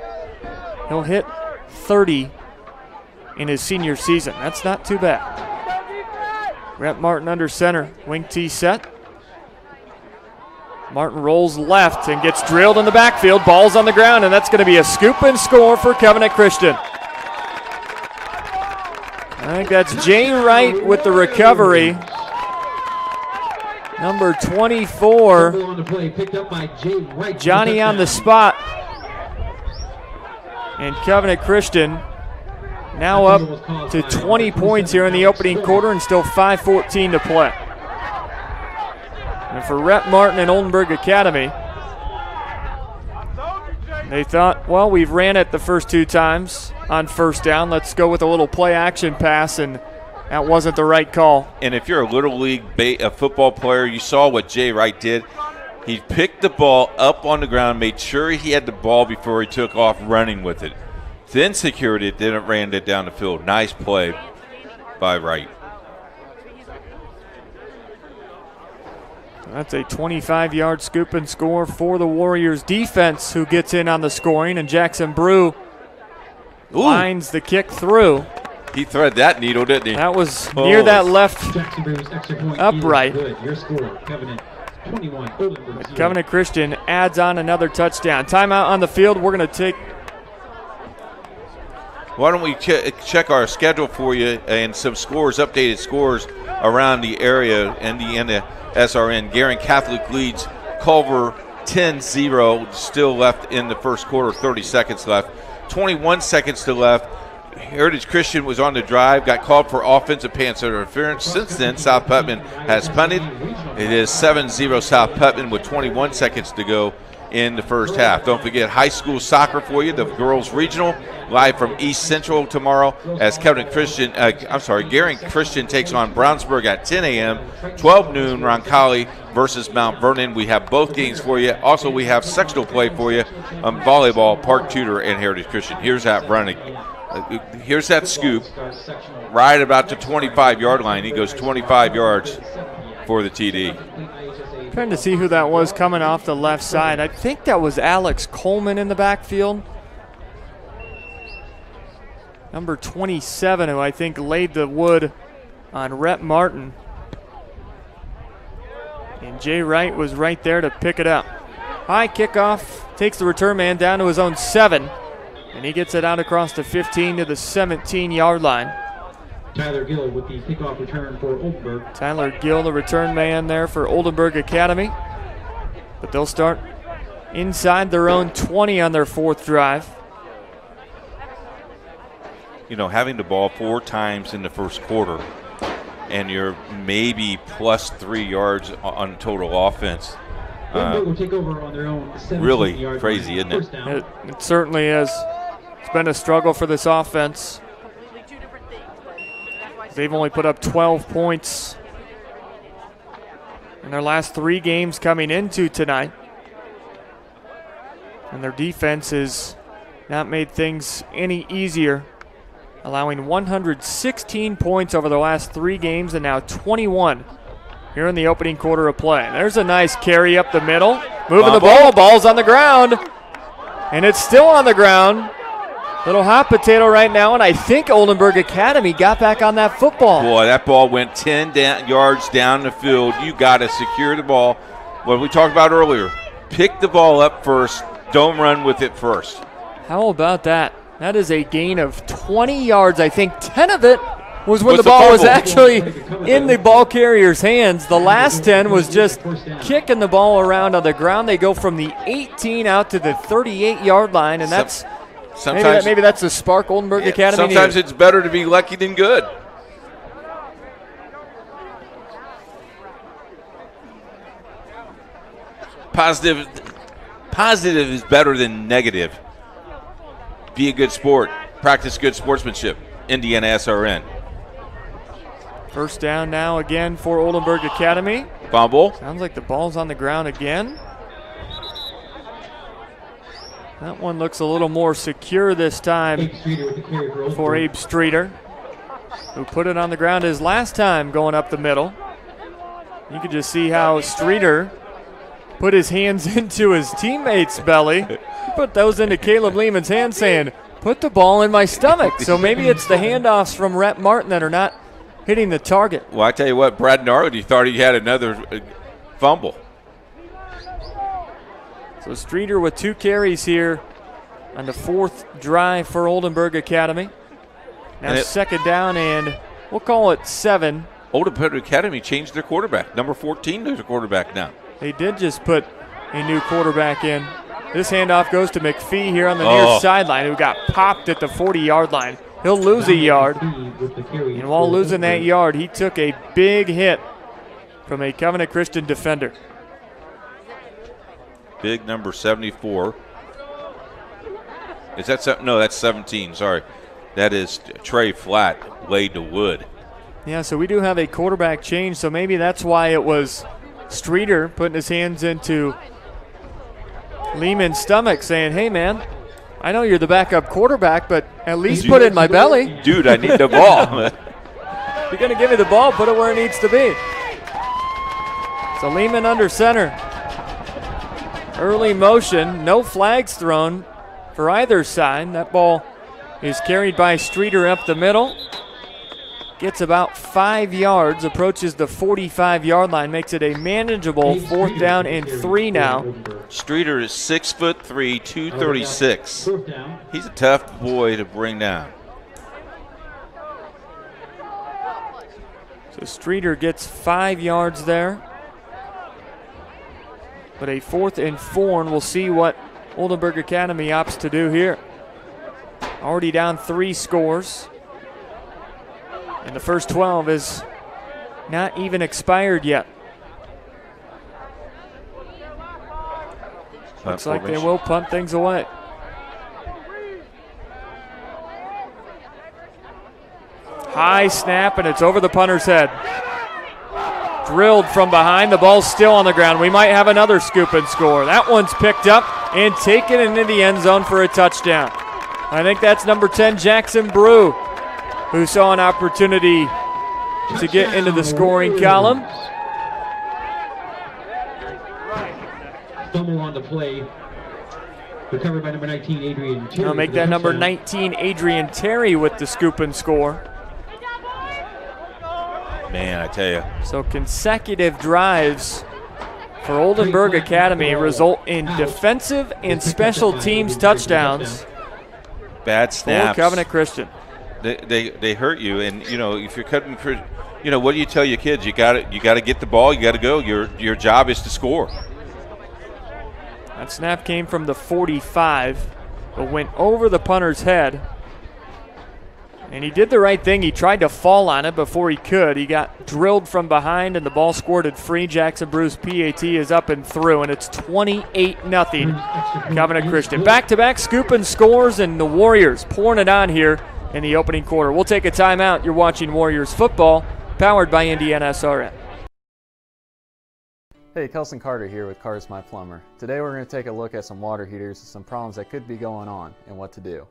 he'll hit 30 in his senior season. That's not too bad. Rhett Martin under center. Wing T set. Martin rolls left and gets drilled in the backfield. Ball's on the ground, and that's going to be a scoop and score for Covenant Christian. I think that's Jay Wright with the recovery. Number 24. Johnny on the spot. And Covenant Christian now up to 20 points here in the opening quarter and still 5:14 to play. And for Rhett Martin and Oldenburg Academy, they thought, well, we've ran it the first 2 times on first down. Let's go with a little play action pass, and that wasn't the right call. And if you're a Little League football player, you saw what Jay Wright did. He picked the ball up on the ground, made sure he had the ball before he took off running with it. Then secured it, then ran it down the field. Nice play by Wright. That's a 25-yard scoop and score for the Warriors defense, who gets in on the scoring, and Jackson Brew lines the kick through. He threaded that needle, didn't he? That was near that left upright. But Covenant Christian adds on another touchdown. Timeout on the field. We're going to take. Why don't we check our schedule for you and some scores, updated scores around the area, Indiana SRN. Guerin Catholic leads Culver 10-0 still left in the first quarter, 30 seconds left. 21 seconds to left. Heritage Christian was on the drive, got called for offensive pass interference. Since then, South Putnam has punted. It is 7-0 South Putnam with 21 seconds to go in the first half. Don't forget high school soccer for you, the girls regional, live from East Central tomorrow as Garing Christian takes on Brownsburg at 10 a.m., 12 noon, Roncalli versus Mount Vernon. We have both games for you. Also, we have sectional play for you on volleyball, Park Tudor and Heritage Christian. Here's that running. Here's that scoop right about the 25-yard line. He goes 25 yards for the TD. Trying to see who that was coming off the left side. I think that was Alex Coleman in the backfield. Number 27, who I think laid the wood on Rhett Martin. And Jay Wright was right there to pick it up. High kickoff, takes the return man down to his own 7. And he gets it out across the 15 to the 17-yard line. Tyler Gill with the kickoff return for Oldenburg. Tyler Gill, the return man there for Oldenburg Academy. But they'll start inside their own 20 on their fourth drive. You know, having the ball 4 times in the first quarter and you're maybe plus 3 yards on total offense. Will take over on their own Really crazy, isn't it? It certainly is. It's been a struggle for this offense. They've only put up 12 points in their last 3 games coming into tonight. And their defense has not made things any easier, allowing 116 points over the last 3 games and now 21 here in the opening quarter of play. There's a nice carry up the middle. Moving the ball. Ball's on the ground. And it's still on the ground. Little hot potato right now, and I think Oldenburg Academy got back on that football. Boy, that ball went 10 yards down the field. You got to secure the ball. What we talked about earlier, pick the ball up first. Don't run with it first. How about that? That is a gain of 20 yards. I think 10 of it was when the ball was actually in the ball carrier's hands. The last 10 was just kicking the ball around on the ground. They go from the 18 out to the 38-yard line, and that's maybe that's a spark Oldenburg Academy sometimes needed. It's better to be lucky than good. Positive is better than negative. Be a good sport. Practice good sportsmanship. Indiana SRN. First down now again for Oldenburg Academy. Fumble. Sounds like the ball's on the ground again. That one looks a little more secure this time for Abe Streeter, who put it on the ground his last time going up the middle. You can just see how Streeter put his hands into his teammate's belly. He put those into Caleb Lehman's hands saying, put the ball in my stomach. So maybe it's the handoffs from Rhett Martin that are not hitting the target. Well, I tell you what, Brad Narwood, thought he had another fumble. So Streeter with 2 carries here on the 4th drive for Oldenburg Academy. Now second down and we'll call it 7. Oldenburg Academy changed their quarterback. Number 14 is their quarterback now. They did just put a new quarterback in. This handoff goes to McPhee here on the near sideline, who got popped at the 40-yard line. He'll lose a yard. And while losing that yard, he took a big hit from a Covenant Christian defender. Big number 74. Is that no? That's 17. Sorry, that is Trey Flatt laid to wood. Yeah, so we do have a quarterback change. So maybe that's why it was Streeter putting his hands into Lehman's stomach, saying, "Hey, man, I know you're the backup quarterback, but at least put it in my belly, dude. I need the ball. If you're gonna give me the ball, put it where it needs to be." So Lehman under center. Early motion, no flags thrown for either side. That ball is carried by Streeter up the middle. Gets about 5 yards, approaches the 45-yard line, makes it a manageable 4th down and 3 now. Streeter is 6'3", 236. He's a tough boy to bring down. So Streeter gets 5 yards there. But a 4th and 4, and we'll see what Oldenburg Academy opts to do here. Already down 3 scores. And the first 12 is not even expired yet. Looks like they will punt things away. High snap, and it's over the punter's head. Drilled from behind. The ball's still on the ground. We might have another scoop and score. That one's picked up and taken into the end zone for a touchdown. I think that's number 10, Jackson Brew, who saw an opportunity to get into the scoring column. Fumble on the play. Recovered by number 19, Adrian Terry. I'll make that number 19, Adrian Terry, with the scoop and score. Man, I tell you. So consecutive drives for Oldenburg Academy result in defensive and special teams touchdowns. Bad snaps. For Covenant Christian. They hurt you, and if you're cutting, what do you tell your kids? You got to get the ball. You got to go. Your job is to score. That snap came from the 45, but went over the punter's head. And he did the right thing. He tried to fall on it before he could. He got drilled from behind, and the ball squirted free. Jackson Brew's PAT is up and through, and it's 28-0 Covenant Christian. Back-to-back scoop and scores, and the Warriors pouring it on here in the opening quarter. We'll take a timeout. You're watching Warriors football, powered by Indiana SRN. Hey, Kelson Carter here with Carter's My Plumber. Today we're going to take a look at some water heaters and some problems that could be going on and what to do.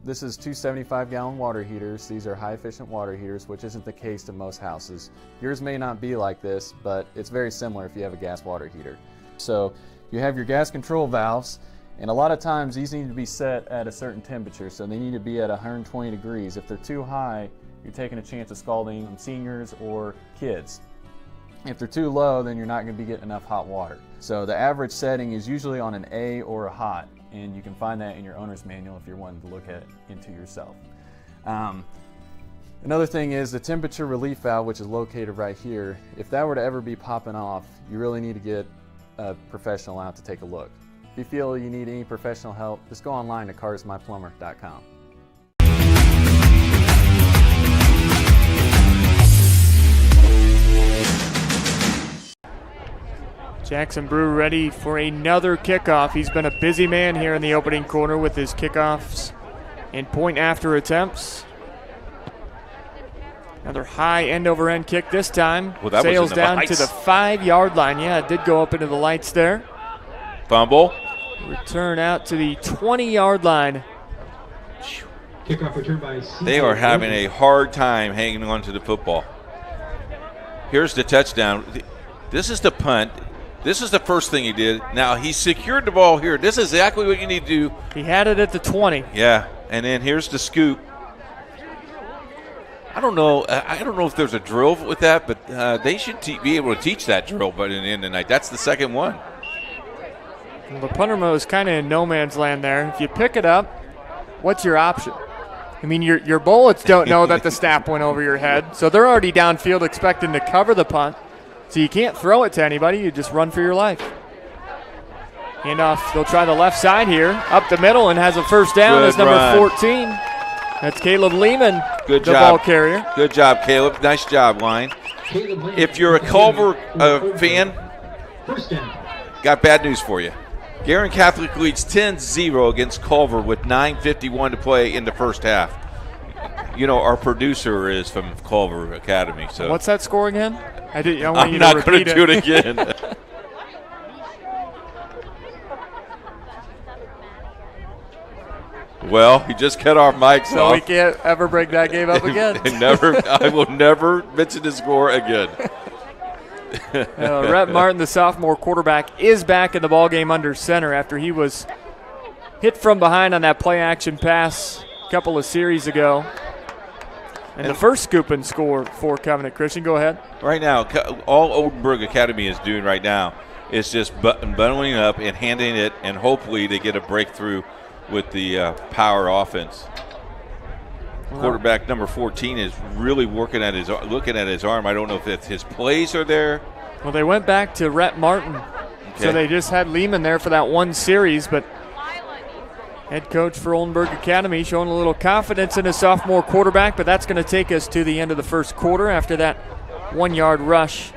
This is 2 75-gallon water heaters. These are high-efficient water heaters, which isn't the case to most houses. Yours may not be like this, but it's very similar if you have a gas water heater. So you have your gas control valves, and a lot of times these need to be set at a certain temperature, so they need to be at 120 degrees. If they're too high, you're taking a chance of scalding seniors or kids. If they're too low, then you're not going to be getting enough hot water. So the average setting is usually on an A or a hot, and you can find that in your owner's manual if you're wanting to look at into yourself. Another thing is the temperature relief valve, which is located right here. If that were to ever be popping off, you really need to get a professional out to take a look. If you feel you need any professional help, just go online to carsmyplumber.com. Jackson Brew ready for another kickoff. He's been a busy man here in the opening quarter with his kickoffs and point after attempts. Another high end-over-end kick this time. Well, sails down to the 5-yard line. Yeah, it did go up into the lights there. Fumble. Return out to the 20-yard line. Kickoff return by They are having a hard time hanging on to the football. Here's the touchdown. This is the punt. This is the first thing he did. Now he secured the ball here. This is exactly what you need to do. He had it at the 20. Yeah, and then here's the scoop. I don't know if there's a drill with that, but they should be able to teach that drill by the end of the night. That's the second one. Well, the punter is kind of in no man's land there. If you pick it up, what's your option? I mean, your bullets don't know that the snap went over your head, so they're already downfield expecting to cover the punt. So you can't throw it to anybody. You just run for your life. Handoff. They'll try the left side here. Up the middle and has a first down as number 14. That's Caleb Lehman, Good the job. ball carrier. Good job, Caleb. Nice job, line. If you're a Culver fan, got bad news for you. Garin Catholic leads 10-0 against Culver with 9:51 to play in the first half. You know, our producer is from Culver Academy. So what's that score again? I'm not going to do it again. Well, he just cut our mics so off. We can't ever bring that game up again. I will never mention the score again. Rhett Martin, the sophomore quarterback, is back in the ballgame under center after he was hit from behind on that play-action pass a couple of series ago. And the first scoop and score for Covenant Christian. Go ahead. Right now, all Oldenburg Academy is doing right now is just bundling up and handing it, and hopefully they get a breakthrough with the power offense. Quarterback number 14 is really looking at his arm. I don't know if his plays are there. Well, they went back to Rhett Martin Okay. So they just had Lehman there for that one series, but head coach for Oldenburg Academy showing a little confidence in his sophomore quarterback, but that's going to take us to the end of the first quarter after that 1-yard rush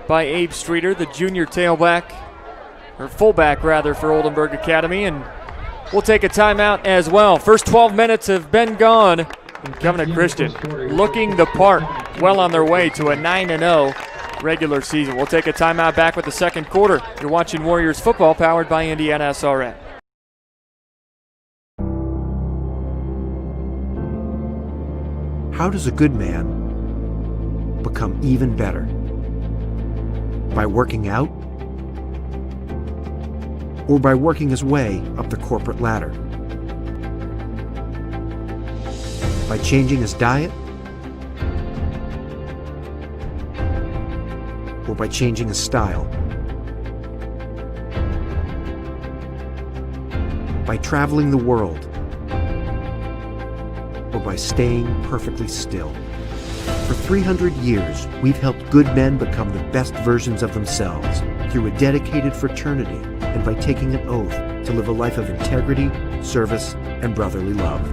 by Abe Streeter, the junior tailback, or fullback rather, for Oldenburg Academy, and we'll take a timeout as well. First 12 minutes have been gone, and Covenant Christian looking the part, well on their way to a 9-0 regular season. We'll take a timeout, back with the second quarter. You're watching Warriors football, powered by Indiana SRN. How does a good man become even better? By working out? Or by working his way up the corporate ladder? By changing his diet? Or by changing his style? By traveling the world? Or by staying perfectly still? For 300 years, we've helped good men become the best versions of themselves through a dedicated fraternity and by taking an oath to live a life of integrity, service, and brotherly love.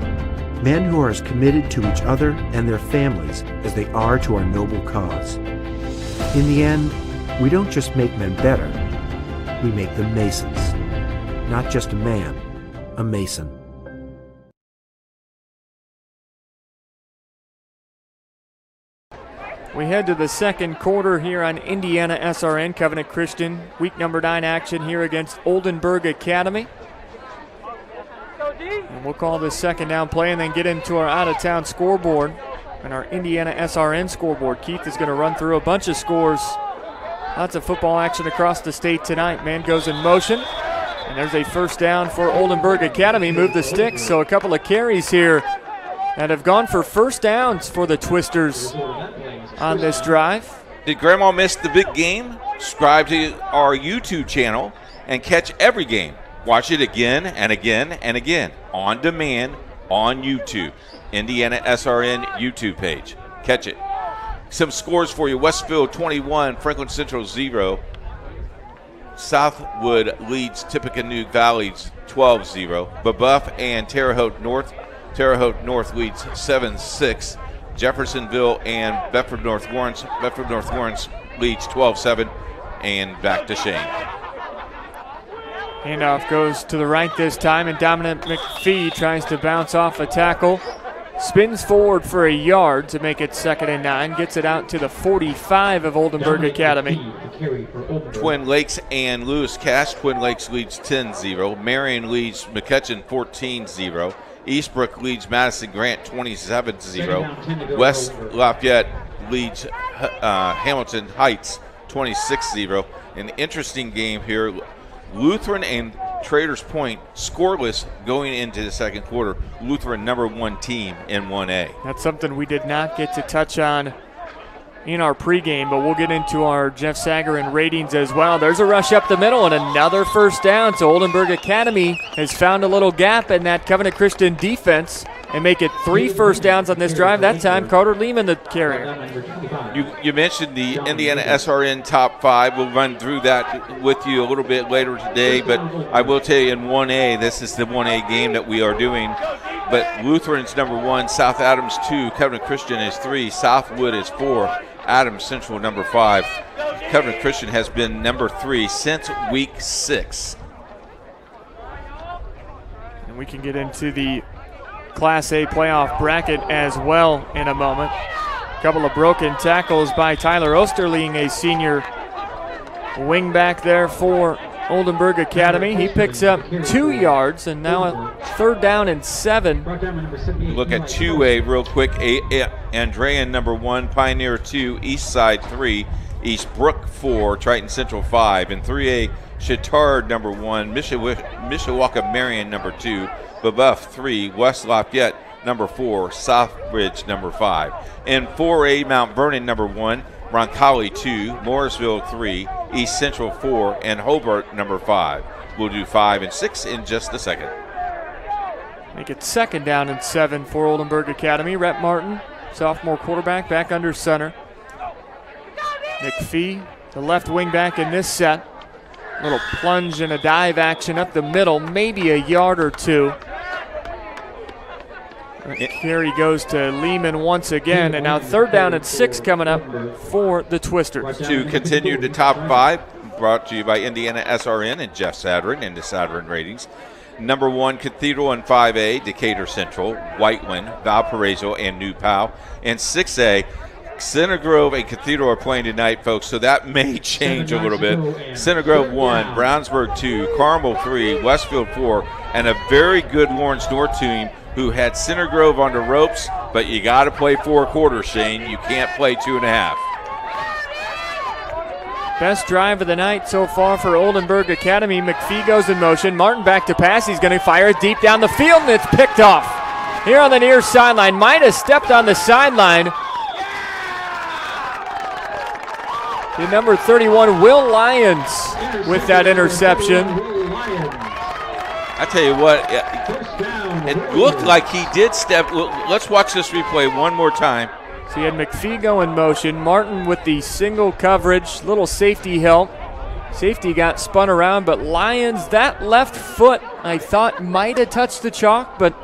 Men who are as committed to each other and their families as they are to our noble cause. In the end, we don't just make men better, we make them Masons. Not just a man, a Mason. We head to the second quarter here on Indiana SRN. Covenant Christian, week number 9 action here against Oldenburg Academy. And we'll call this second down play and then get into our out-of-town scoreboard and our Indiana SRN scoreboard. Keith is going to run through a bunch of scores. Lots of football action across the state tonight. Man goes in motion, and there's a first down for Oldenburg Academy. Move the sticks, so a couple of carries here that have gone for first downs for the Twisters on this drive. Did Grandma miss the big game? Subscribe to our YouTube channel and catch every game. Watch it again and again and again on demand on YouTube. Indiana SRN YouTube page. Catch it. Some scores for you. Westfield 21, Franklin Central 0. Southwood leads Tippecanoe Valley 12-0. Babuff and Terre Haute North. Terre Haute North leads 7-6. Jeffersonville and Bedford North Lawrence. Bedford North Lawrence leads 12-7. And back to Shane. Handoff goes to the right this time, and Dominic McPhee tries to bounce off a tackle. Spins forward for a yard to make it 2nd and 9. Gets it out to the 45 of Oldenburg Academy. Twin Lakes and Lewis Cass. Twin Lakes leads 10-0. Marion leads McCutcheon 14-0. Eastbrook leads Madison Grant 27-0. West Lafayette leads Hamilton Heights 26-0. An interesting game here. Lutheran and Traders Point scoreless going into the second quarter. Lutheran #1 team in 1A. That's something we did not get to touch on in our pregame, but we'll get into our Jeff Sagarin ratings as well. There's a rush up the middle and another first down. So Oldenburg Academy has found a little gap in that Covenant Christian defense and make it 3 first downs on this drive. That time, Carter Lehman, the carrier. You mentioned the Indiana SRN top 5. We'll run through that with you a little bit later today, but I will tell you in 1A, this is the 1A game that we are doing. But Lutheran's #1, South Adams 2, Covenant Christian is 3, Southwood is 4, Adams Central #5. Covenant Christian has been #3 since week 6. And we can get into the Class A playoff bracket as well in a moment. A couple of broken tackles by Tyler Osterling, a senior wingback there for Oldenburg Academy. He picks up 2 yards and now a 3rd down and 7. Look at 2A real quick. Andrean #1, Pioneer 2, Eastside 3, Eastbrook 4, Triton Central 5. In 3A, Chittard #1, Mishawaka Marion #2, Babuff 3, West Lafayette #4, Southbridge #5. In 4A, Mount Vernon #1, Roncalli 2, Morrisville 3, East Central 4, and Hobart #5. We'll do 5 and 6 in just a second. Make it 2nd down and 7 for Oldenburg Academy. Rhett Martin, sophomore quarterback, back under center. McPhee, the left wing back in this set. Little plunge and a dive action up the middle, maybe a yard or two. Carry goes to Lehman once again, and now 3rd down and 6 coming up for the Twisters. To continue the top 5, brought to you by Indiana SRN and Jeff Sadrin and the Sadrin ratings. Number 1, Cathedral in 5A, Decatur Central, Whiteland, Valparaiso, and New Pal. And 6A, Center Grove and Cathedral are playing tonight, folks, so that may change a little bit. Center Grove 1, Brownsburg 2, Carmel 3, Westfield 4, and a very good Lawrence North team who had Center Grove on the ropes, but you got to play 4 quarters, Shane. You can't play 2.5. Best drive of the night so far for Oldenburg Academy. McPhee goes in motion. Martin back to pass. He's going to fire it deep down the field, and it's picked off. Here on the near sideline. Might have stepped on the sideline. The number 31, Will Lyons, with that interception. I tell you what, it looked like he did step. Let's watch this replay one more time. So you had McPhee go in motion. Martin with the single coverage, little safety help. Safety got spun around, but Lyons, that left foot, I thought might have touched the chalk, but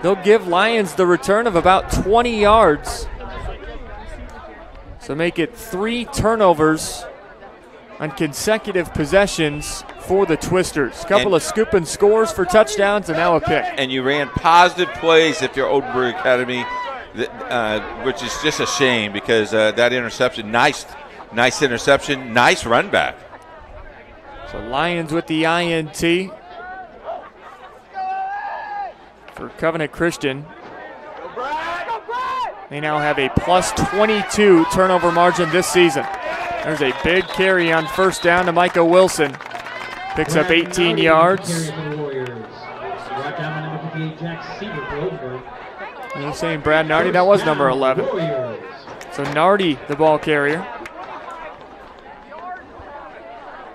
they'll give Lyons the return of about 20 yards. So make it 3 turnovers on consecutive possessions for the Twisters. Couple of scoop and scores for touchdowns, and now a pick. And you ran positive plays if you're Oldenburg Academy, which is just a shame because that interception, nice interception, nice run back. So Lions with the INT for Covenant Christian. They now have a plus 22 turnover margin this season. There's a big carry on 1st down to Micah Wilson. Picks up 18 yards. You're saying Brad Nardi, that was number 11. So Nardi, the ball carrier,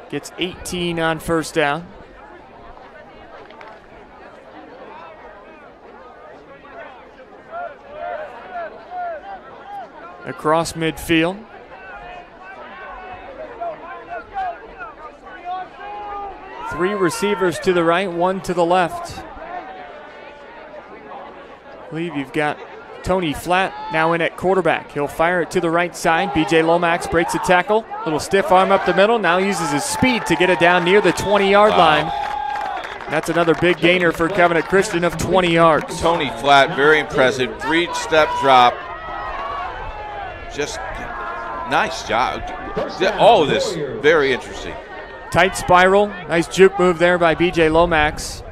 gets 18 on 1st down. Across midfield. Three receivers to the right, 1 to the left. I believe you've got Tony Flatt now in at quarterback. He'll fire it to the right side. BJ Lomax breaks a tackle. Little stiff arm up the middle. Now uses his speed to get it down near the 20-yard line. That's another big gainer for Covenant Christian of 20 yards. Tony Flatt, very impressive. 3-step drop. Just nice job. All of this, very interesting. Tight spiral. Nice juke move there by BJ Lomax.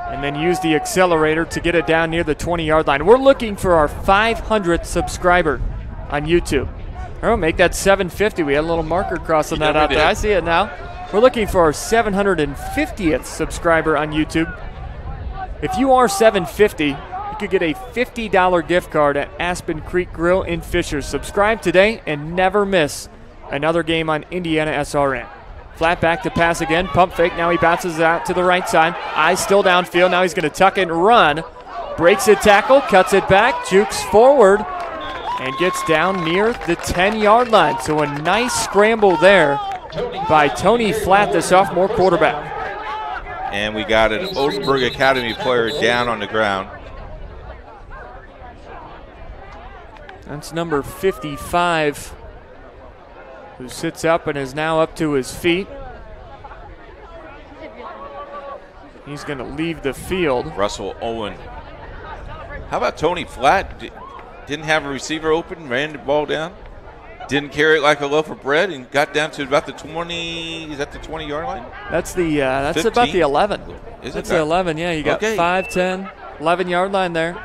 And then use the accelerator to get it down near the 20-yard line. We're looking for our 500th subscriber on YouTube. All right, make that 750. We had a little marker crossing that out there. I see it now. We're looking for our 750th subscriber on YouTube. If you are 750, you could get a $50 gift card at Aspen Creek Grill in Fishers. Subscribe today and never miss another game on Indiana SRN. Flat back to pass again. Pump fake. Now he bounces it out to the right side. Eyes still downfield. Now he's going to tuck it and run. Breaks a tackle. Cuts it back. Jukes forward. And gets down near the 10-yard line. So a nice scramble there by Tony Flatt, the sophomore quarterback. And we got an Oldenburg Academy player down on the ground. That's number 55. Who sits up and is now up to his feet. He's going to leave the field. Russell Owen. How about Tony Flatt? Didn't have a receiver open, ran the ball down. Didn't carry it like a loaf of bread and got down to about the 20. Is that the 20-yard line? That's the that's about the 11. Is that's it the 11, yeah. You got 5, 10, 11-yard line there.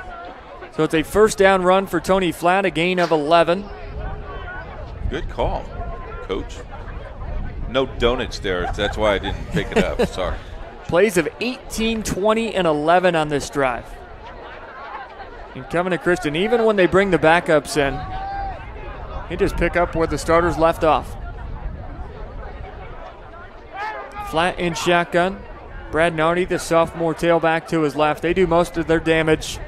So it's a 1st down run for Tony Flatt, a gain of 11. Good call, Coach. No donuts there. That's why I didn't pick it up. Sorry. Plays of 18, 20, and 11 on this drive. And Covenant Christian, even when they bring the backups in, they just pick up where the starters left off. Flat in shotgun. Brad Nardi, the sophomore tailback, to his left. They do most of their damage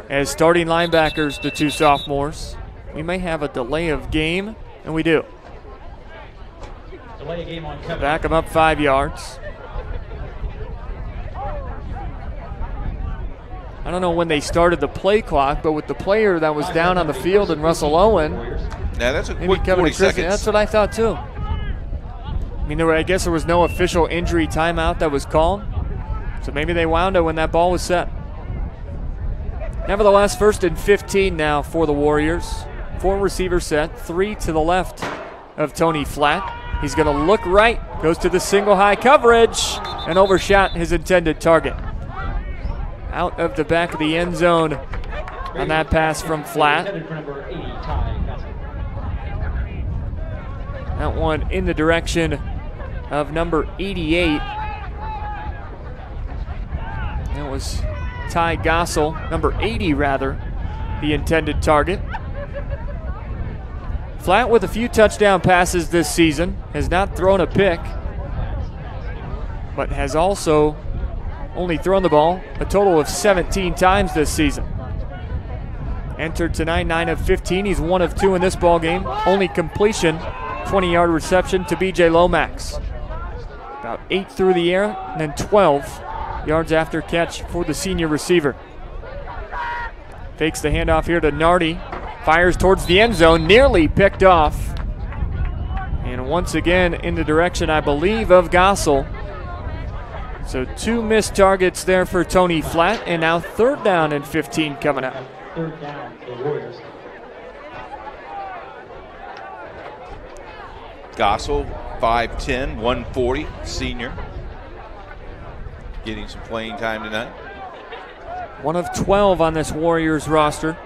as starting linebackers, the two sophomores. We may have a delay of game, and we do. Delay a game on Covenant. Back him up 5 yards. I don't know when they started the play clock, but with the player that was down on the field and Russell Owen, yeah, that's a quick 40 seconds. That's what I thought too. I mean, I guess there was no official injury timeout that was called, so maybe they wound it when that ball was set. Nevertheless, 1st and 15 now for the Warriors. 4 receiver set, 3 to the left of Tony Flatt. He's going to look right, goes to the single high coverage, and overshot his intended target. Out of the back of the end zone on that pass from Flatt. That one in the direction of number 88. That was Ty Gossel, number 80 rather, the intended target. Flatt with a few touchdown passes this season, has not thrown a pick, but has also only thrown the ball a total of 17 times this season. Entered tonight 9 of 15. He's 1 of 2 in this ball game. Only completion, 20-yard reception to B.J. Lomax. About 8 through the air and then 12 yards after catch for the senior receiver. Fakes the handoff here to Nardi. Fires towards the end zone, nearly picked off. And once again in the direction, I believe, of Gossel. So 2 missed targets there for Tony Flatt, and now 3rd down and 15 coming up. 3rd down for the Warriors. Gossel, 5'10", 140, senior. Getting some playing time tonight. 1 of 12 on this Warriors roster.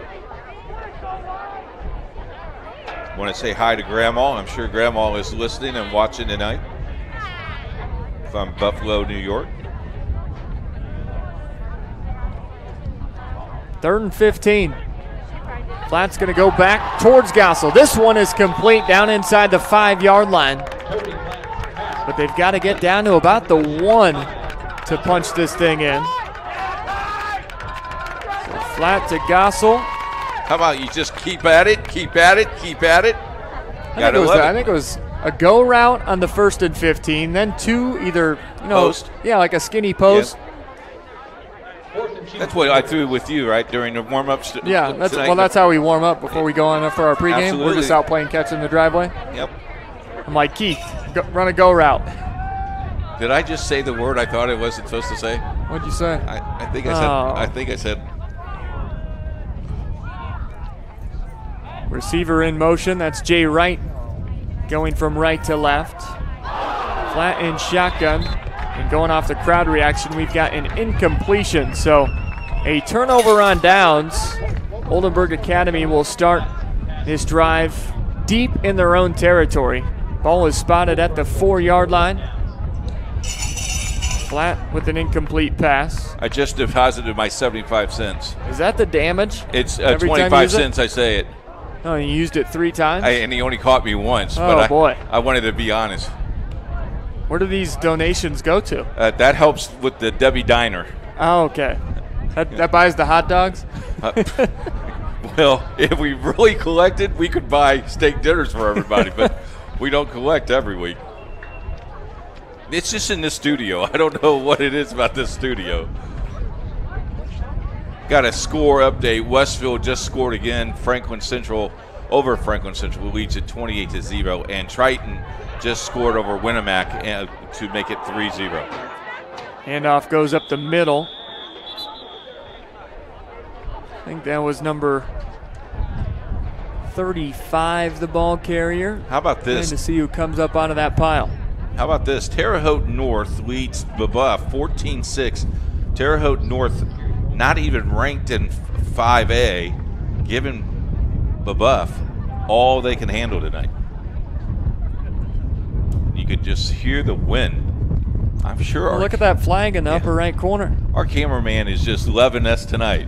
Want to say hi to Grandma. I'm sure Grandma is listening and watching tonight from Buffalo, New York. 3rd and 15. Flatt's going to go back towards Gossel. This one is complete down inside the 5-yard line. But they've got to get down to about the 1 to punch this thing in. So Flatt to Gossel. How about you just keep at it, keep at it, keep at it? I think it was a go route on the 1st and 15, then 2 either, post. Yeah, like a skinny post. Yeah. That's what I threw with you, right, during the warm-ups? Yeah, that's how we warm up before we go on for our pregame. Absolutely. We're just out playing catch in the driveway. Yep. I'm like, Keith, run a go route. Did I just say the word I thought I wasn't supposed to say? What'd you say? I think I said. Receiver in motion. That's Jay Wright going from right to left. Flatt in shotgun. And going off the crowd reaction, we've got an incompletion. So a turnover on downs. Oldenburg Academy will start this drive deep in their own territory. Ball is spotted at the 4-yard line. Flatt with an incomplete pass. I just deposited my 75 cents. Is that the damage? It's 25 cents, I say it. Oh, you used it 3 times? And he only caught me once. Oh, boy. I wanted to be honest. Where do these donations go to? That helps with the Debbie Diner. Oh, okay. That buys the hot dogs? Well, if we really collected, we could buy steak dinners for everybody, but we don't collect every week. It's just in the studio. I don't know what it is about this studio. Got a score update. Westfield just scored again. Franklin Central leads at 28-0, and Triton just scored over Winnemac to make it 3-0. Handoff goes up the middle. I think that was number 35, the ball carrier. How about this? Trying to see who comes up onto that pile. How about this? Terre Haute North leads Babeuf 14-6. Terre Haute North not even ranked in 5A, giving Babeuf all they can handle tonight. You could just hear the wind. I'm sure. Look at that flag in the upper right corner. Our cameraman is just loving us tonight.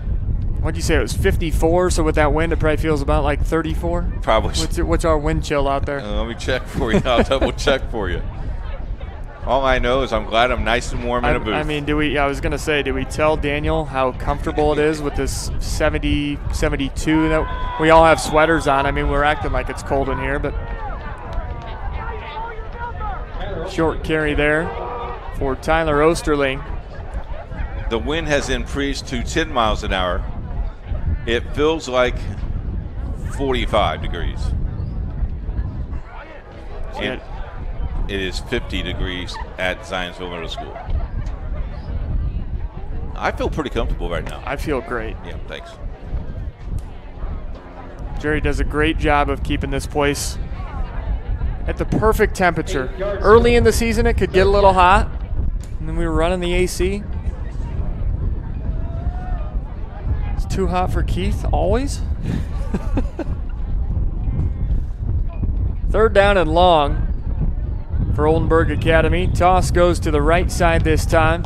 What'd you say? It was 54, so with that wind, it probably feels about like 34? Probably. What's our wind chill out there? Let me check for you. I'll double check for you. All I know is I'm glad I'm nice and warm in a booth. I mean, I was going to say, do we tell Daniel how comfortable it is with this 70, 72? That we all have sweaters on. I mean, we're acting like it's cold in here, but Short carry there for Tyler Osterling. The wind has increased to 10 miles an hour. It feels like 45 degrees. And it is 50 degrees at Zionsville Middle School. I feel pretty comfortable right now. I feel great. Yeah, thanks. Jerry does a great job of keeping this place at the perfect temperature. Early in the season, it could get a little hot, and then we were running the AC. It's too hot for Keith, always. Third down and long for Oldenburg Academy. Toss goes to the right side this time.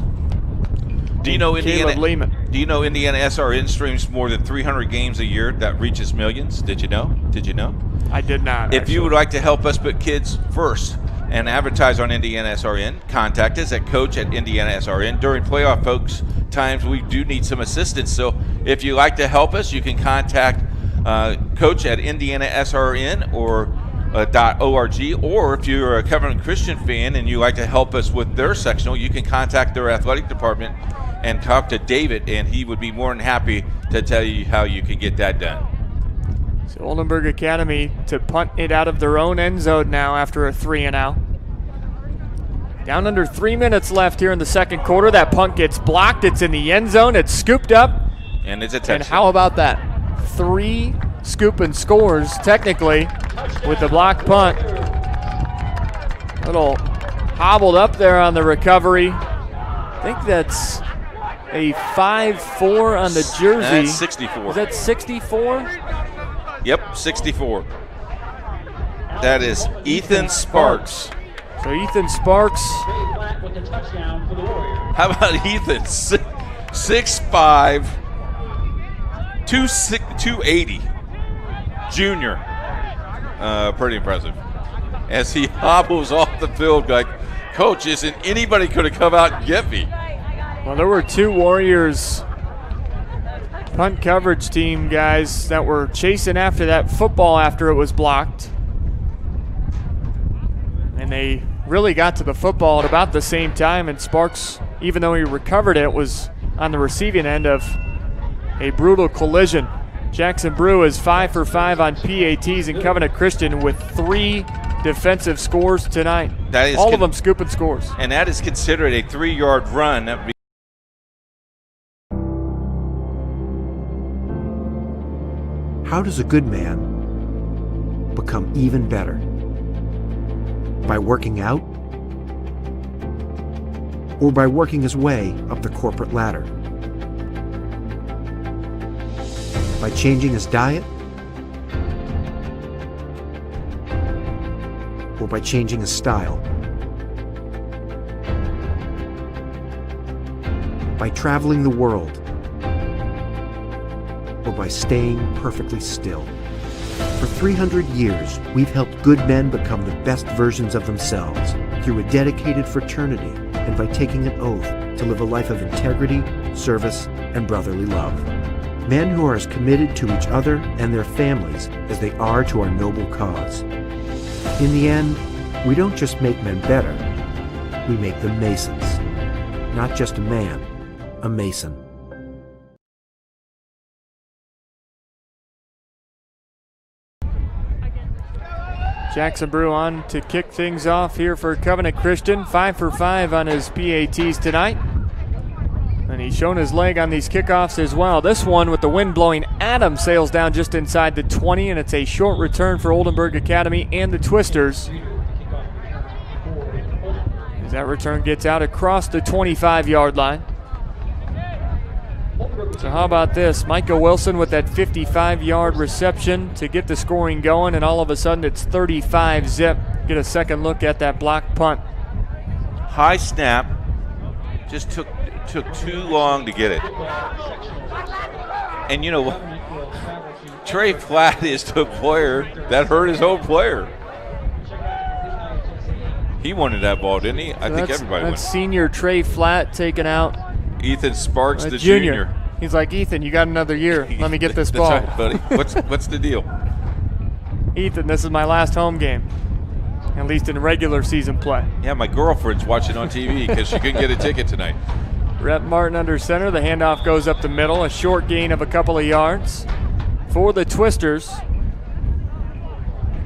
Do you know Caleb Lehman. Do you know Indiana SRN streams more than 300 games a year that reaches millions? Did you know? I did not. If you would like to help us put kids first and advertise on Indiana SRN, contact us at coach@Indiana SRN. During playoff folks times, we do need some assistance. So if you'd like to help us, you can contact coach@Indiana SRN or .org, or if you're a Covenant Christian fan and you like to help us with their sectional, you can contact their athletic department and talk to David, and he would be more than happy to tell you how you can get that done. So Oldenburg Academy to punt it out of their own end zone now after a 3-and-out. Down under 3 minutes left here in the second quarter. That punt gets blocked. It's in the end zone. It's scooped up. And it's a touchdown. And how about that? 3 scoop and scores, technically, with the blocked punt. Little hobbled up there on the recovery. I think that's a 5-4 on the jersey. That's 64. Is that 64? Yep, 64. That is Ethan Sparks. So Ethan Sparks. How about Ethan? 6'5", 280. Junior. Pretty impressive. As he hobbles off the field like, Coach, isn't anybody could have come out and get me? Well, there were 2 Warriors punt coverage team guys that were chasing after that football after it was blocked. And they really got to the football at about the same time, and Sparks, even though he recovered it, was on the receiving end of a brutal collision. Jackson Brew is 5 for 5 on PATs, and Covenant Christian with 3 defensive scores tonight. That is all of them scooping scores. And that is considered a 3-yard run. How does a good man become even better? By working out? Or by working his way up the corporate ladder? By changing his diet? Or by changing his style? By traveling the world? Or by staying perfectly still? For 300 years, we've helped good men become the best versions of themselves through a dedicated fraternity and by taking an oath to live a life of integrity, service, and brotherly love. Men who are as committed to each other and their families as they are to our noble cause. In the end, we don't just make men better, we make them Masons. Not just a man, a Mason. Jackson Brew on to kick things off here for Covenant Christian. 5 for 5 on his PATs tonight. And he's shown his leg on these kickoffs as well. This one with the wind blowing at him sails down just inside the 20, and it's a short return for Oldenburg Academy and the Twisters. As that return gets out across the 25-yard line. So how about this? Micah Wilson with that 55-yard reception to get the scoring going, and all of a sudden it's 35-zip. Get a second look at that block punt. High snap. Just took too long to get it. And you know what? Trey Flatt is the player that hurt his own player. He wanted that ball, didn't he? I think everybody wanted. That's senior Trey Flatt taking out Ethan Sparks, the junior. He's like, Ethan, you got another year. Let me get this ball. That's right, buddy. What's the deal? Ethan, this is my last home game. at least in regular season play. Yeah, my girlfriend's watching on TV because she couldn't get a ticket tonight. Rhett Martin under center. The handoff goes up the middle. A short gain of a couple of yards for the Twisters.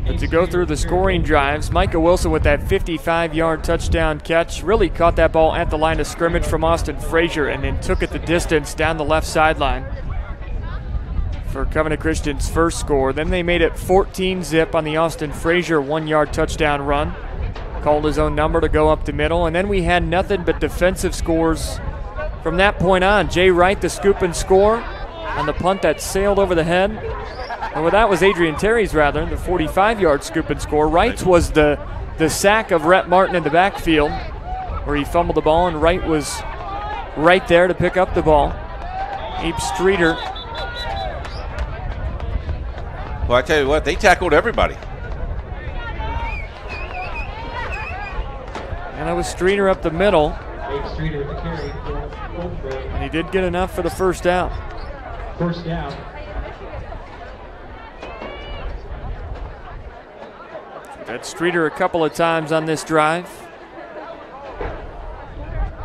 But to go through the scoring drives, Micah Wilson with that 55-yard touchdown catch really caught that ball at the line of scrimmage from Austin Frazier and then took it the distance down the left sideline for Covenant Christian's first score. Then they made it 14-zip on the Austin Frazier 1-yard touchdown run. Called his own number to go up the middle. And then we had nothing but defensive scores from that point on. Jay Wright, the scoop and score on the punt that sailed over the head. Well, that was Adrian Terry's, rather, the 45-yard scoop and score. Wright's was the sack of Rhett Martin in the backfield where he fumbled the ball, and Wright was right there to pick up the ball. Abe Streeter. Well, I tell you what, they tackled everybody. And that was Streeter up the middle. Abe Streeter with the carry for Oldenburg. And he did get enough for the first down. First down. That's Streeter a couple of times on this drive.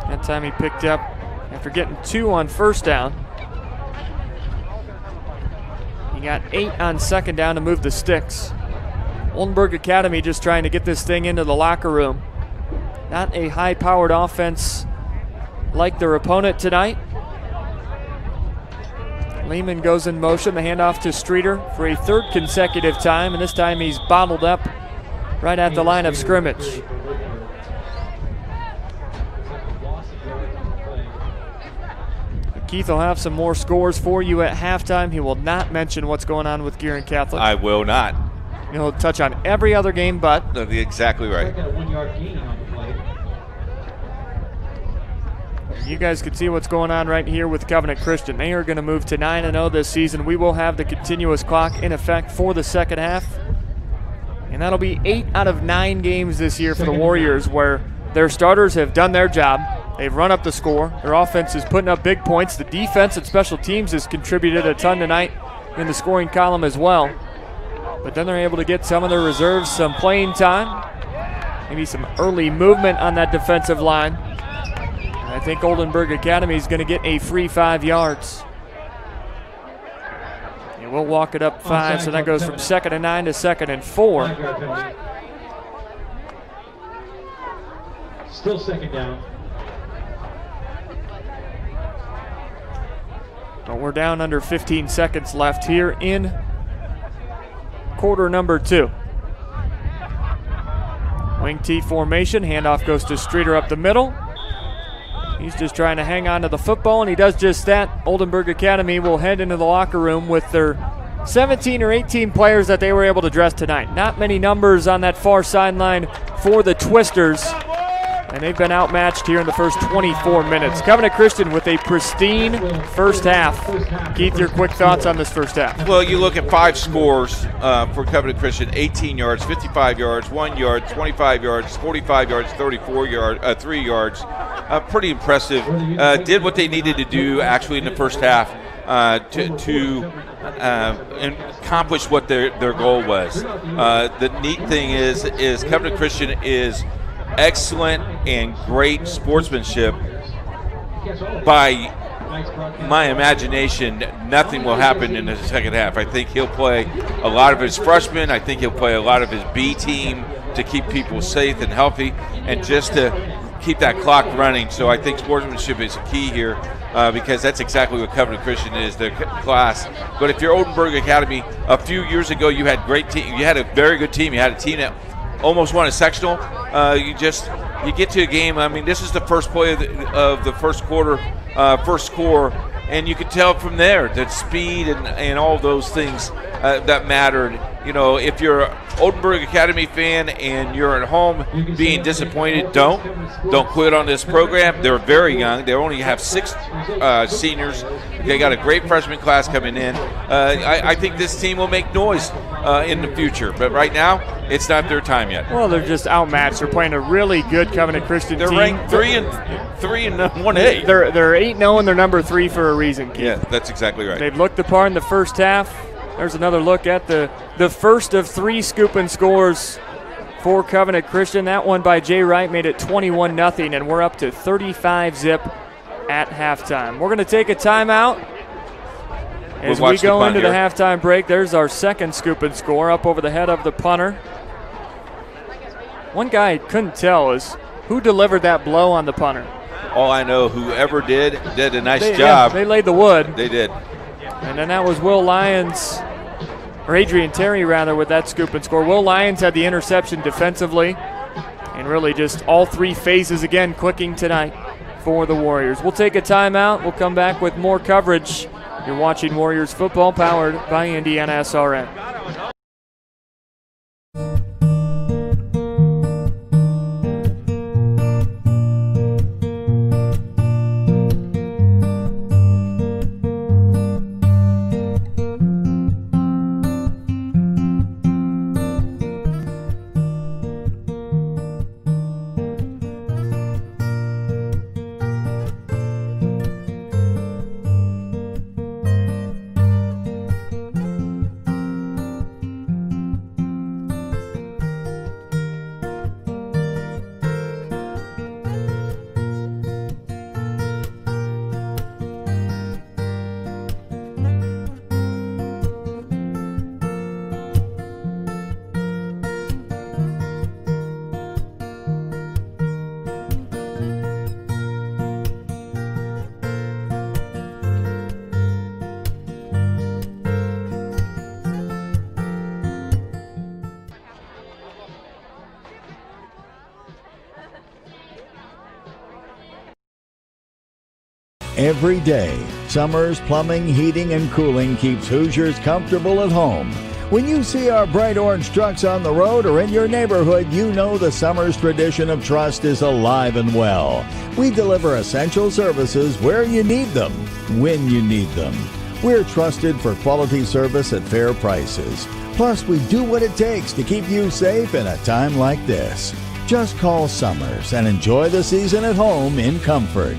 That time he picked up after getting 2 on first down. He got 8 on second down to move the sticks. Oldenburg Academy just trying to get this thing into the locker room. Not a high-powered offense like their opponent tonight. Lehman goes in motion. The handoff to Streeter for a third consecutive time, and this time he's bottled up right at the line of scrimmage. Keith will have some more scores for you at halftime. He will not mention what's going on with Gearan Catholic. I will not. He'll touch on every other game but. Exactly right. You guys can see what's going on right here with Covenant Christian. They are going to move to 9-0 this season. We will have the continuous clock in effect for the second half. And that'll be 8 out of 9 games this year for the Warriors where their starters have done their job. They've run up the score. Their offense is putting up big points. The defense and special teams has contributed a ton tonight in the scoring column as well. But then they're able to get some of their reserves some playing time. Maybe some early movement on that defensive line. And I think Oldenburg Academy is going to get a free 5 yards. We'll walk it up 5, so that goes from 2nd and 9 to 2nd and 4. Still second down. But we're down under 15 seconds left here in quarter number 2. Wing T formation, handoff goes to Streeter up the middle. He's just trying to hang on to the football, and he does just that. Oldenburg Academy will head into the locker room with their 17 or 18 players that they were able to dress tonight. Not many numbers on that far sideline for the Twisters, and they've been outmatched here in the first 24 minutes. Covenant Christian with a pristine first half. Keith, your quick thoughts on this first half? Well, you look at 5 scores for Covenant Christian: 18 yards, 55 yards, 1 yard, 25 yards, 45 yards, 34 yards, 3 yards. Pretty impressive. Did what they needed to do actually in the first half to accomplish what their goal was. The neat thing is Covenant Christian is excellent and great sportsmanship. By my imagination, nothing will happen in the second half. I think he'll play a lot of his freshmen. I think he'll play a lot of his B team to keep people safe and healthy and just to keep that clock running. So I think sportsmanship is key here because that's exactly what Covenant Christian is, their class. But if you're Oldenburg Academy, a few years ago you had great team. You had a very good team. You had a team that almost won a sectional. You get to a game. I mean, this is the first play of the first quarter, first score, and you could tell from there that speed and all those things that mattered. You know, if you're an Oldenburg Academy fan and you're at home being disappointed, don't quit on this program. They're very young. They only have 6 seniors. They got a great freshman class coming in. I think this team will make noise in the future, but right now it's not their time yet. Well, they're just outmatched. They're playing a really good Covenant Christian team. They're ranked 3 and 1A. They're 8-0 and they're number 3 for a reason, Keith. Yeah, that's exactly right. They've looked the part in the first half. There's another look at the first of 3 scoop and scores for Covenant Christian. That one by Jay Wright made it 21-0, and we're up to 35-zip at halftime. We're going to take a timeout. As we go into the halftime break, there's our second scoop and score up over the head of the punter. One guy I couldn't tell is who delivered that blow on the punter. All I know, whoever did a nice job. Yeah, they laid the wood. They did. And then that was Will Lyons, or Adrian Terry rather, with that scoop and score. Will Lyons had the interception defensively, and really just all three phases again clicking tonight for the Warriors. We'll take a timeout. We'll come back with more coverage. You're watching Warriors football, powered by Indiana SRN. Every day, Summers Plumbing, Heating, and Cooling keeps Hoosiers comfortable at home. When you see our bright orange trucks on the road or in your neighborhood, you know the Summers tradition of trust is alive and well. We deliver essential services where you need them, when you need them. We're trusted for quality service at fair prices. Plus, we do what it takes to keep you safe in a time like this. Just call Summers and enjoy the season at home in comfort.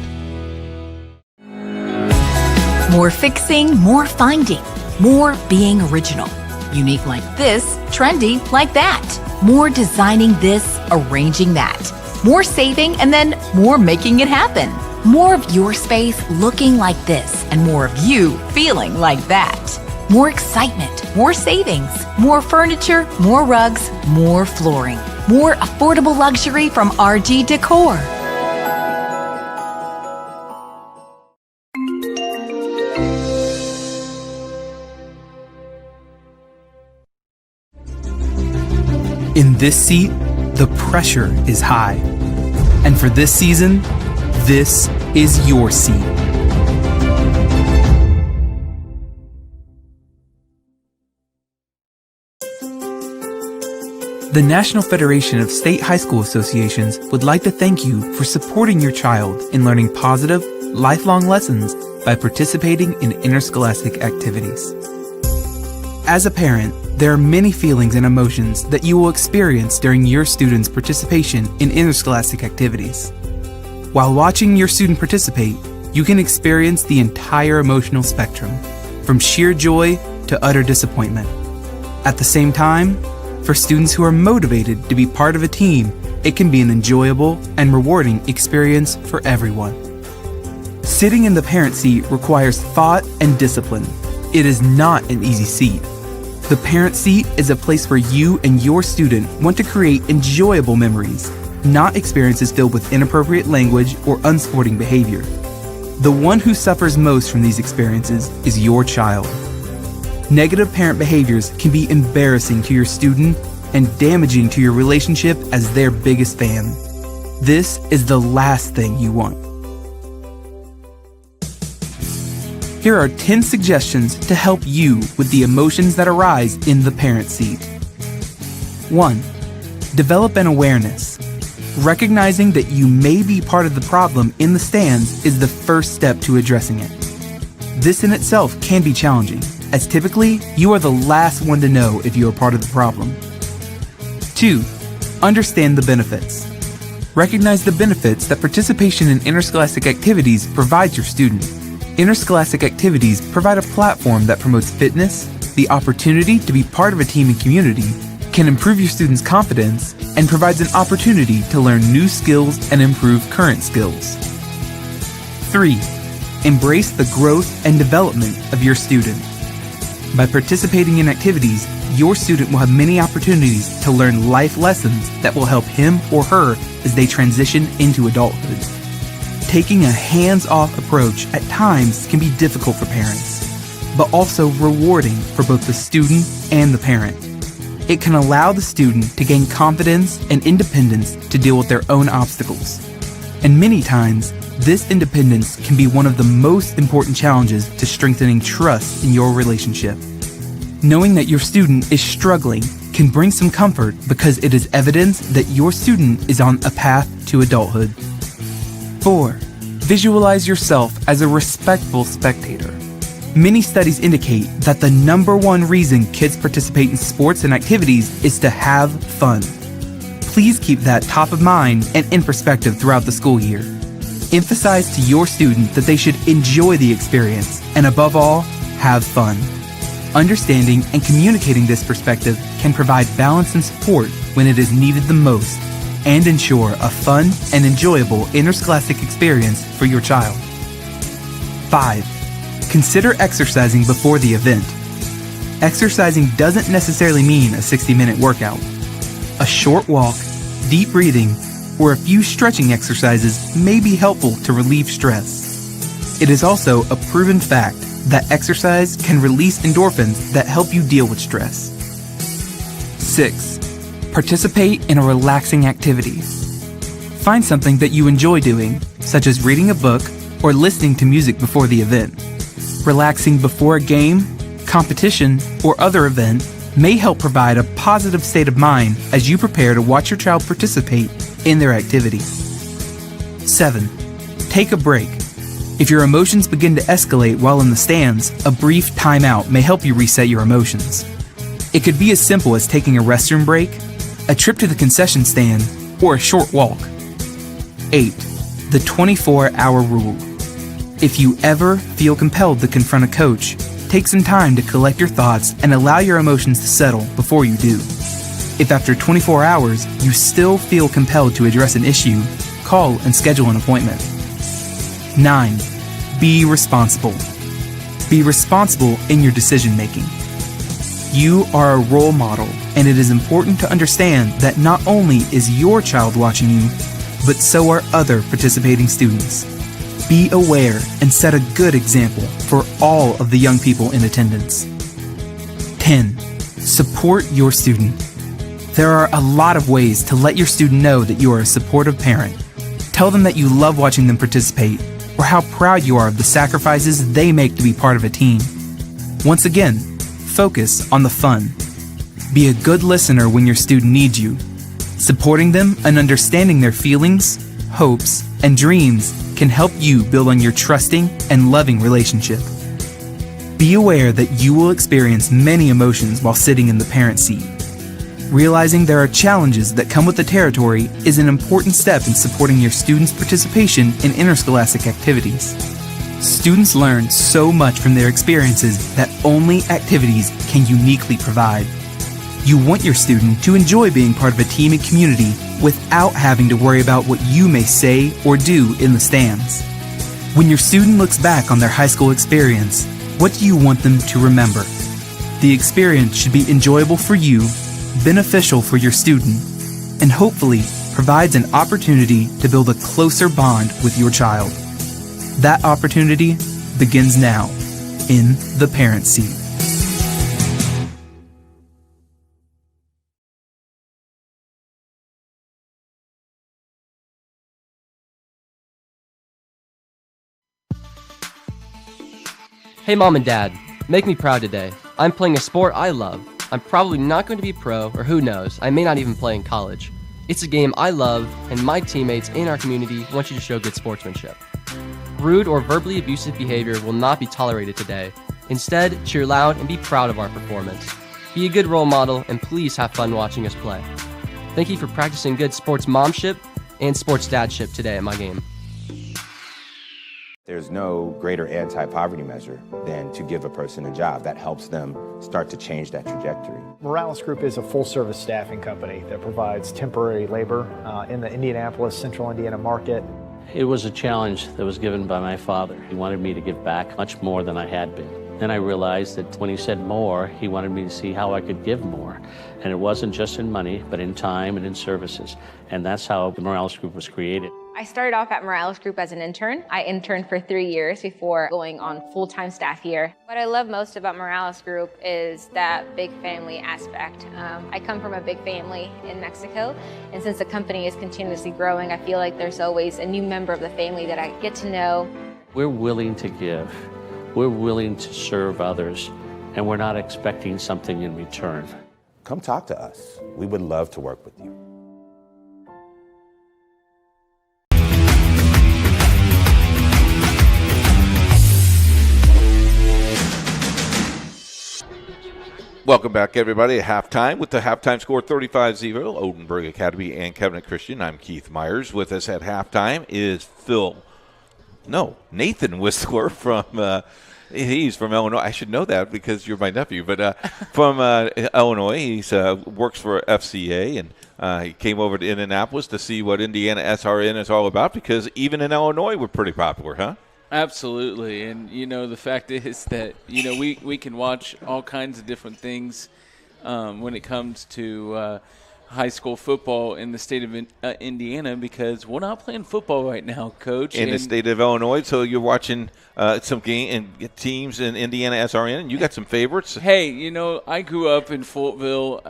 More fixing, more finding, more being original. Unique like this, trendy like that. More designing this, arranging that. More saving, and then more making it happen. More of your space looking like this, and more of you feeling like that. More excitement, more savings, more furniture, more rugs, more flooring. More affordable luxury from RG Decor. In this seat, the pressure is high. And for this season, this is your seat. The National Federation of State High School Associations would like to thank you for supporting your child in learning positive, lifelong lessons by participating in interscholastic activities. As a parent, there are many feelings and emotions that you will experience during your student's participation in interscholastic activities. While watching your student participate, you can experience the entire emotional spectrum, from sheer joy to utter disappointment. At the same time, for students who are motivated to be part of a team, it can be an enjoyable and rewarding experience for everyone. Sitting in the parent seat requires thought and discipline. It is not an easy seat. The parent seat is a place where you and your student want to create enjoyable memories, not experiences filled with inappropriate language or unsporting behavior. The one who suffers most from these experiences is your child. Negative parent behaviors can be embarrassing to your student and damaging to your relationship as their biggest fan. This is the last thing you want. Here are 10 suggestions to help you with the emotions that arise in the parent seat. 1. Develop an awareness. Recognizing that you may be part of the problem in the stands is the first step to addressing it. This in itself can be challenging, as typically you are the last one to know if you are part of the problem. 2. Understand the benefits. Recognize the benefits that participation in interscholastic activities provides your student. Interscholastic activities provide a platform that promotes fitness, the opportunity to be part of a team and community, can improve your students' confidence, and provides an opportunity to learn new skills and improve current skills. 3. Embrace the growth and development of your student. By participating in activities, your student will have many opportunities to learn life lessons that will help him or her as they transition into adulthood. Taking a hands-off approach at times can be difficult for parents, but also rewarding for both the student and the parent. It can allow the student to gain confidence and independence to deal with their own obstacles. And many times, this independence can be one of the most important challenges to strengthening trust in your relationship. Knowing that your student is struggling can bring some comfort because it is evidence that your student is on a path to adulthood. 4. Visualize yourself as a respectful spectator. Many studies indicate that the number one reason kids participate in sports and activities is to have fun. Please keep that top of mind and in perspective throughout the school year. Emphasize to your student that they should enjoy the experience and, above all, have fun. Understanding and communicating this perspective can provide balance and support when it is needed the most and ensure a fun and enjoyable interscholastic experience for your child. 5. Consider exercising before the event. Exercising doesn't necessarily mean a 60-minute workout. A short walk, deep breathing, or a few stretching exercises may be helpful to relieve stress. It is also a proven fact that exercise can release endorphins that help you deal with stress. 6. Participate in a relaxing activity. Find something that you enjoy doing, such as reading a book or listening to music before the event. Relaxing before a game, competition, or other event may help provide a positive state of mind as you prepare to watch your child participate in their activity. 7. Take a break. If your emotions begin to escalate while in the stands, a brief timeout may help you reset your emotions. It could be as simple as taking a restroom break, a trip to the concession stand, or a short walk. 8. The 24-hour rule. If you ever feel compelled to confront a coach, take some time to collect your thoughts and allow your emotions to settle before you do. If after 24 hours you still feel compelled to address an issue, call and schedule an appointment. 9. Be responsible. Be responsible in your decision making. You are a role model, and it is important to understand that not only is your child watching you, but so are other participating students. Be aware and set a good example for all of the young people in attendance. 10. Support your student. There are a lot of ways to let your student know that you are a supportive parent. Tell them that you love watching them participate, or how proud you are of the sacrifices they make to be part of a team. Once again, focus on the fun. Be a good listener when your student needs you. Supporting them and understanding their feelings, hopes, and dreams can help you build on your trusting and loving relationship. Be aware that you will experience many emotions while sitting in the parent seat. Realizing there are challenges that come with the territory is an important step in supporting your students' participation in interscholastic activities. Students learn so much from their experiences that only activities can uniquely provide. You want your student to enjoy being part of a team and community without having to worry about what you may say or do in the stands. When your student looks back on their high school experience, what do you want them to remember? The experience should be enjoyable for you, beneficial for your student, and hopefully provides an opportunity to build a closer bond with your child. That opportunity begins now in the parent seat. Hey mom and dad, make me proud today. I'm playing a sport I love. I'm probably not going to be pro, or who knows, I may not even play in college. It's a game I love, and my teammates in our community want you to show good sportsmanship. Rude or verbally abusive behavior will not be tolerated today. Instead, cheer loud and be proud of our performance. Be a good role model, and please have fun watching us play. Thank you for practicing good sports momship and sports dadship today at my game. There's no greater anti-poverty measure than to give a person a job. That helps them start to change that trajectory. Morales Group is a full-service staffing company that provides temporary labor in the Indianapolis, Central Indiana market. It was a challenge that was given by my father. He wanted me to give back much more than I had been. Then I realized that when he said more, he wanted me to see how I could give more. And it wasn't just in money, but in time and in services. And that's how the Morales Group was created. I started off at Morales Group as an intern. I interned for 3 years before going on full-time staff here. What I love most about Morales Group is that big family aspect. I come from a big family in Mexico, and since the company is continuously growing, I feel like there's always a new member of the family that I get to know. We're willing to give. We're willing to serve others, and we're not expecting something in return. Come talk to us. We would love to work with you. Welcome back, everybody, at halftime with the halftime score 35-0, Oldenburg Academy and Covenant Christian. I'm Keith Myers. With us at halftime is Nathan Whistler from, he's from Illinois. I should know that because you're my nephew, but from Illinois. He works for FCA, and he came over to Indianapolis to see what Indiana SRN is all about because even in Illinois we're pretty popular, huh? Absolutely, and the fact is that we can watch all kinds of different things when it comes to high school football in the state of Indiana because we're not playing football right now, Coach. In the state of Illinois, so you're watching some game and teams in Indiana SRN, and you got some favorites. Hey, I grew up in Fortville.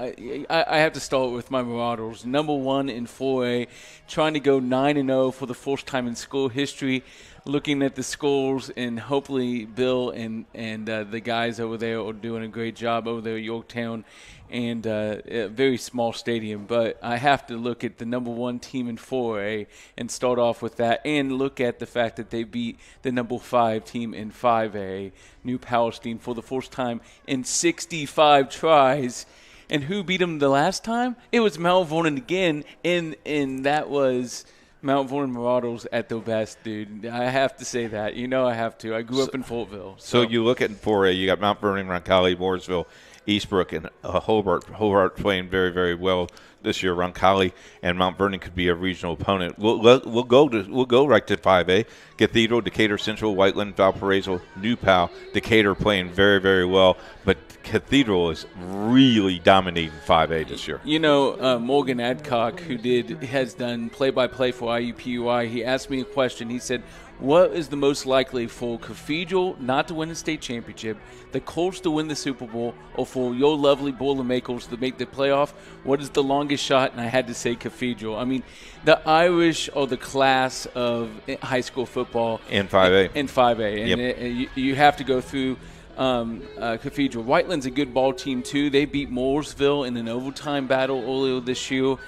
I have to start with my Marauders, #1 in 4A, trying to go 9-0 for the first time in school history. Looking at the scores, and hopefully Bill and the guys over there are doing a great job over there at Yorktown, and a very small stadium. But I have to look at the #1 team in 4A and start off with that, and look at the fact that they beat the #5 team in 5A, New Palestine, for the first time in 65 tries. And who beat them the last time? It was Mount Vernon again, and that was Mount Vernon Marauders at their best, dude. I have to say that. I have to. I grew up in Fortville. So you look at 4A, you got Mount Vernon, Roncalli, Mooresville, Eastbrook, and Hobart. Hobart playing very, very well this year. Roncalli and Mount Vernon could be a regional opponent. We'll go right to 5A. Cathedral, Decatur Central, Whiteland, Valparaiso, New Pal, Decatur playing very, very well, but Cathedral is really dominating 5A this year. Morgan Adcock, who has done play-by-play for IUPUI, he asked me a question. He said, what is the most likely for Cathedral not to win the state championship, the Colts to win the Super Bowl, or for your lovely Boilermakers to make the playoff? What is the longest shot? And I had to say Cathedral. I mean, the Irish are the class of high school football. In 5A. In 5A. And you have to go through Cathedral. Whiteland's a good ball team, too. They beat Mooresville in an overtime battle earlier this year.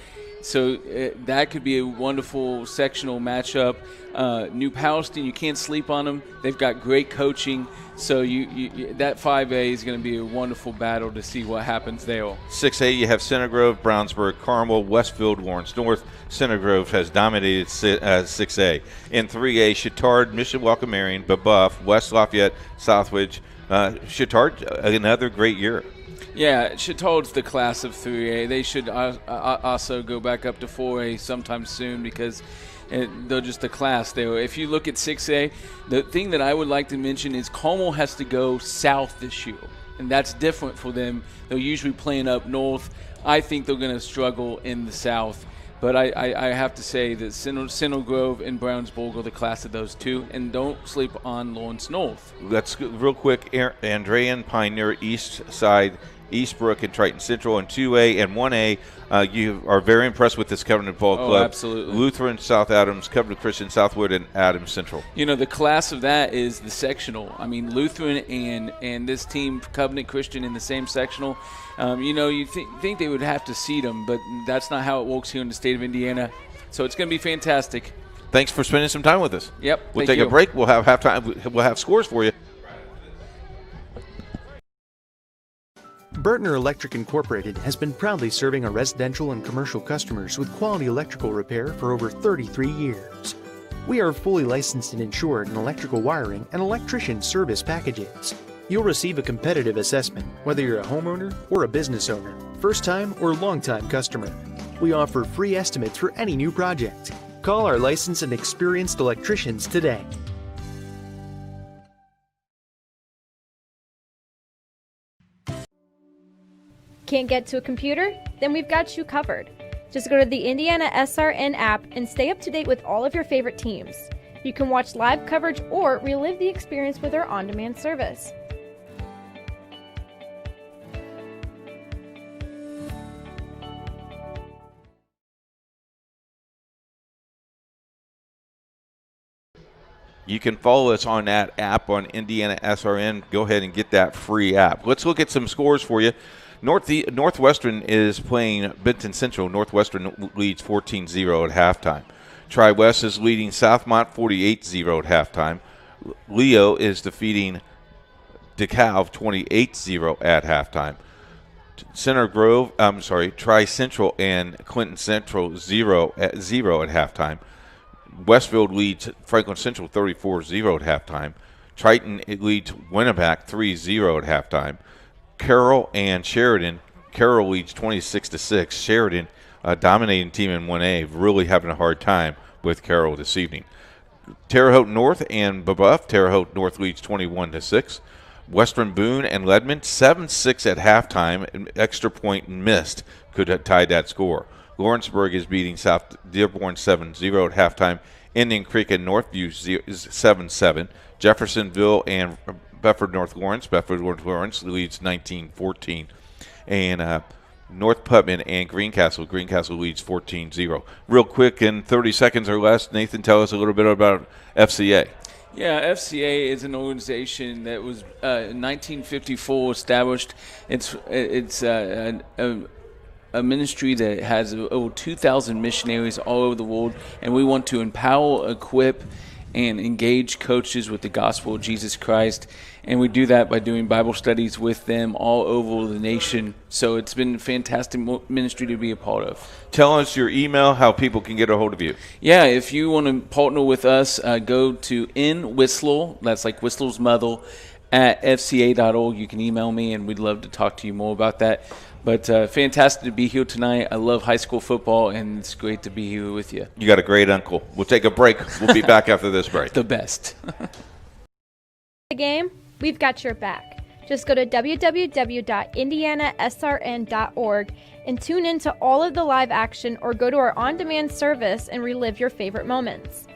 So that could be a wonderful sectional matchup. New Palestine, you can't sleep on them. They've got great coaching. So that 5A is going to be a wonderful battle to see what happens there. 6A, you have Center Grove, Brownsburg, Carmel, Westfield, Lawrence North. Center Grove has dominated 6A. In 3A, Chittard, Mishawaka, Marion, Babuff, West Lafayette, Southwich. Chittard, another great year. Yeah, Chittard's the class of 3A. They should also go back up to 4A sometime soon because they're just a class there. If you look at 6A, the thing that I would like to mention is Carmel has to go south this year, and that's different for them. They're usually playing up north. I think they're going to struggle in the south. But I have to say that Center Grove and Brownsburg are the class of those two, and don't sleep on Lawrence North. Let's go real quick. Andrean, Pioneer, East Side, Eastbrook, and Triton Central. In 2A and 1A, you are very impressed with this Covenant Ball Club. Oh, absolutely. Lutheran, South Adams, Covenant Christian, Southwood, and Adams Central. The class of that is the sectional. I mean, Lutheran and this team, Covenant Christian, in the same sectional. You think they would have to seed them, but that's not how it works here in the state of Indiana. So it's going to be fantastic. Thanks for spending some time with us. Yep. We'll take a break. We'll have halftime. We'll have scores for you. Burtner Electric Incorporated has been proudly serving our residential and commercial customers with quality electrical repair for over 33 years. We are fully licensed and insured in electrical wiring and electrician service packages. You'll receive a competitive assessment, whether you're a homeowner or a business owner, first-time or long-time customer. We offer free estimates for any new project. Call our licensed and experienced electricians today. Can't get to a computer? Then we've got you covered. Just go to the Indiana SRN app and stay up to date with all of your favorite teams. You can watch live coverage or relive the experience with our on-demand service. You can follow us on that app on Indiana SRN. Go ahead and get that free app. Let's look at some scores for you. Northwestern is playing Benton Central. Northwestern leads 14-0 at halftime. Tri-West is leading Southmont 48-0 at halftime. Leo is defeating DeKalb 28-0 at halftime. Tri-Central and Clinton Central 0 at halftime. Westfield leads Franklin Central 34-0 at halftime. Triton leads Winneback 3-0 at halftime. Carroll and Sheridan. Carroll leads 26-6. Sheridan, a dominating team in 1A, really having a hard time with Carroll this evening. Terre Haute North and Babeuf. Terre Haute North leads 21-6. Western Boone and Leadman 7-6 at halftime. An extra point missed could have tied that score. Lawrenceburg is beating South Dearborn 7-0 at halftime. Indian Creek and Northview is 7-7. Jeffersonville and Bedford North Lawrence. Bedford North Lawrence leads 19-14. And North Putnam and Greencastle. Greencastle leads 14-0. Real quick, in 30 seconds or less, Nathan, tell us a little bit about FCA. Yeah, FCA is an organization that was in 1954 established. It's a ministry that has over 2,000 missionaries all over the world, and we want to empower, equip, and engage coaches with the gospel of Jesus Christ. And we do that by doing Bible studies with them all over the nation. So it's been a fantastic ministry to be a part of. Tell us your email, how people can get a hold of you. Yeah, if you want to partner with us, go to nwhistle, that's like Whistler's mother, at fca.org. You can email me, and we'd love to talk to you more about that. But fantastic to be here tonight. I love high school football, and it's great to be here with you. You got a great uncle. We'll take a break. We'll be back after this break. The best. The game, we've got your back. Just go to www.indianasrn.org and tune in to all of the live action, or go to our on-demand service and relive your favorite moments.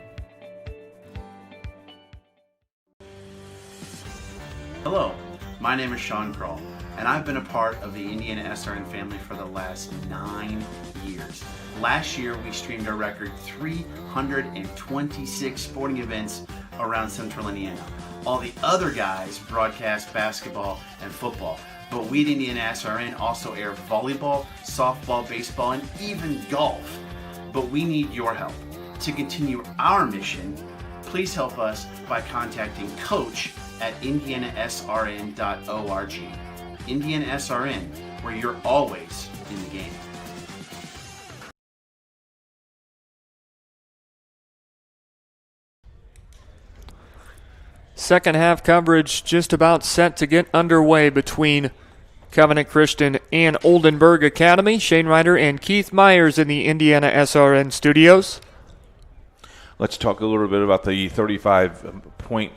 Hello, my name is Sean Kroll, and I've been a part of the Indiana SRN family for the last 9 years. Last year, we streamed a record 326 sporting events around Central Indiana. All the other guys broadcast basketball and football, but we at Indiana SRN also air volleyball, softball, baseball, and even golf. But we need your help. To continue our mission, please help us by contacting Coach at indianasrn.org. Indiana SRN, where you're always in the game. Second half coverage just about set to get underway between Covenant Christian and Oldenburg Academy. Shane Ryder and Keith Myers in the Indiana SRN studios. Let's talk a little bit about the 35-point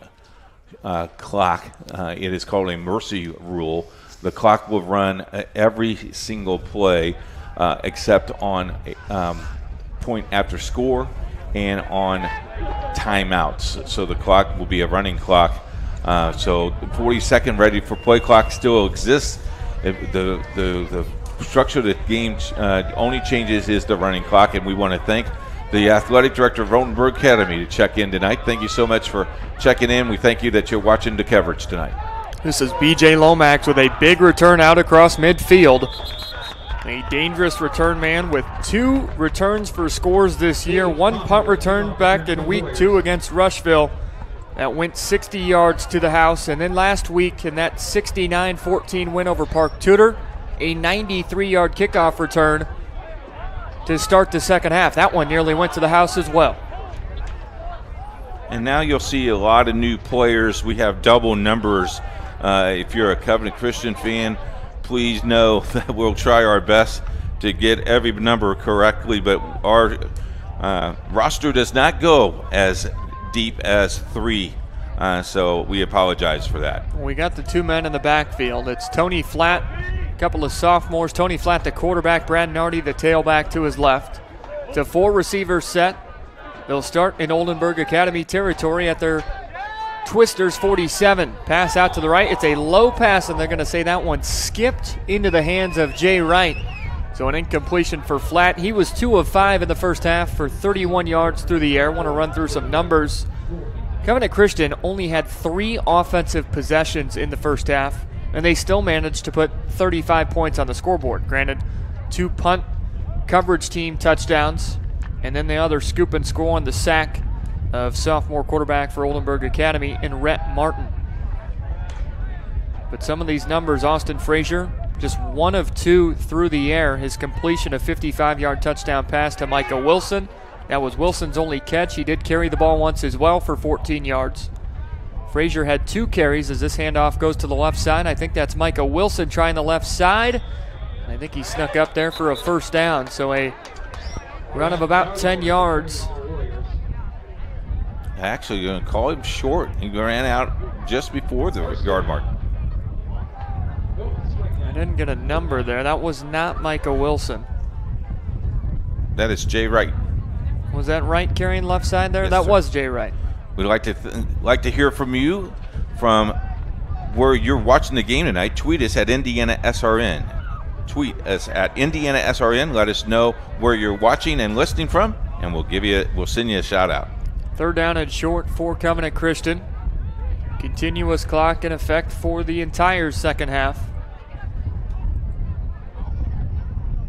clock. It is called a mercy rule. The clock will run every single play except on point after score and on timeouts. So the clock will be a running clock. So 40-second ready for play clock still exists. The structure of the game only changes is the running clock, and we want to thank the athletic director of Oldenburg Academy to check in tonight. Thank you so much for checking in. We thank you that you're watching the coverage tonight. This is B.J. Lomax with a big return out across midfield. A dangerous return man with 2 returns for scores this year. 1 punt return back in week 2 against Rushville that went 60 yards to the house. And then last week in that 69-14 win over Park Tudor, a 93-yard kickoff return to start the second half. That one nearly went to the house as well. And now you'll see a lot of new players. We have double numbers. If you're a Covenant Christian fan, please know that we'll try our best to get every number correctly, but our roster does not go as deep as 3, so we apologize for that. We got the 2 men in the backfield. It's Tony Flatt, a couple of sophomores. Tony Flatt, the quarterback, Brad Nardi, the tailback to his left. It's a 4-receiver set. They'll start in Oldenburg Academy territory at their Twisters 47. Pass out to the right. It's a low pass, and they're going to say that one skipped into the hands of Jay Wright. So an incompletion for Flatt. He was 2 of 5 in the first half for 31 yards through the air. Want to run through some numbers. Covenant Christian only had 3 offensive possessions in the first half, and they still managed to put 35 points on the scoreboard. Granted, 2 punt coverage team touchdowns, and then the other scoop and score on the sack of sophomore quarterback for Oldenburg Academy in Rhett Martin. But some of these numbers, Austin Frazier, just 1 of 2 through the air. His completion, a 55-yard touchdown pass to Micah Wilson. That was Wilson's only catch. He did carry the ball once as well for 14 yards. Frazier had 2 carries as this handoff goes to the left side. I think that's Micah Wilson trying the left side. I think he snuck up there for a first down. So a run of about 10 yards. Actually, you're going to call him short. He ran out just before the yard mark. I didn't get a number there. That was not Micah Wilson. That is Jay Wright. Was that Wright carrying left side there? Yes, that sir. was Jay Wright. We'd like to hear from you from where you're watching the game tonight. Tweet us at Indiana SRN. Tweet us at Indiana SRN. Let us know where you're watching and listening from, and we'll send you a shout out. 3rd down and short for Covenant Christian. Continuous clock in effect for the entire second half.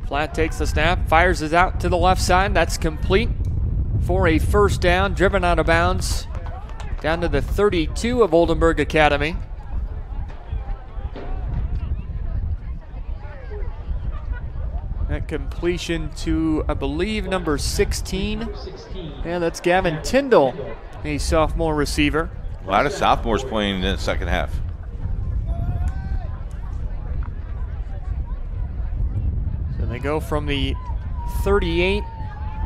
Flatt takes the snap, fires it out to the left side. That's complete for a first down, driven out of bounds down to the 32 of Oldenburg Academy. That completion to, I believe, number 16. Yeah, that's Gavin Tyndall, a sophomore receiver. A lot of sophomores playing in the second half. So they go from the 38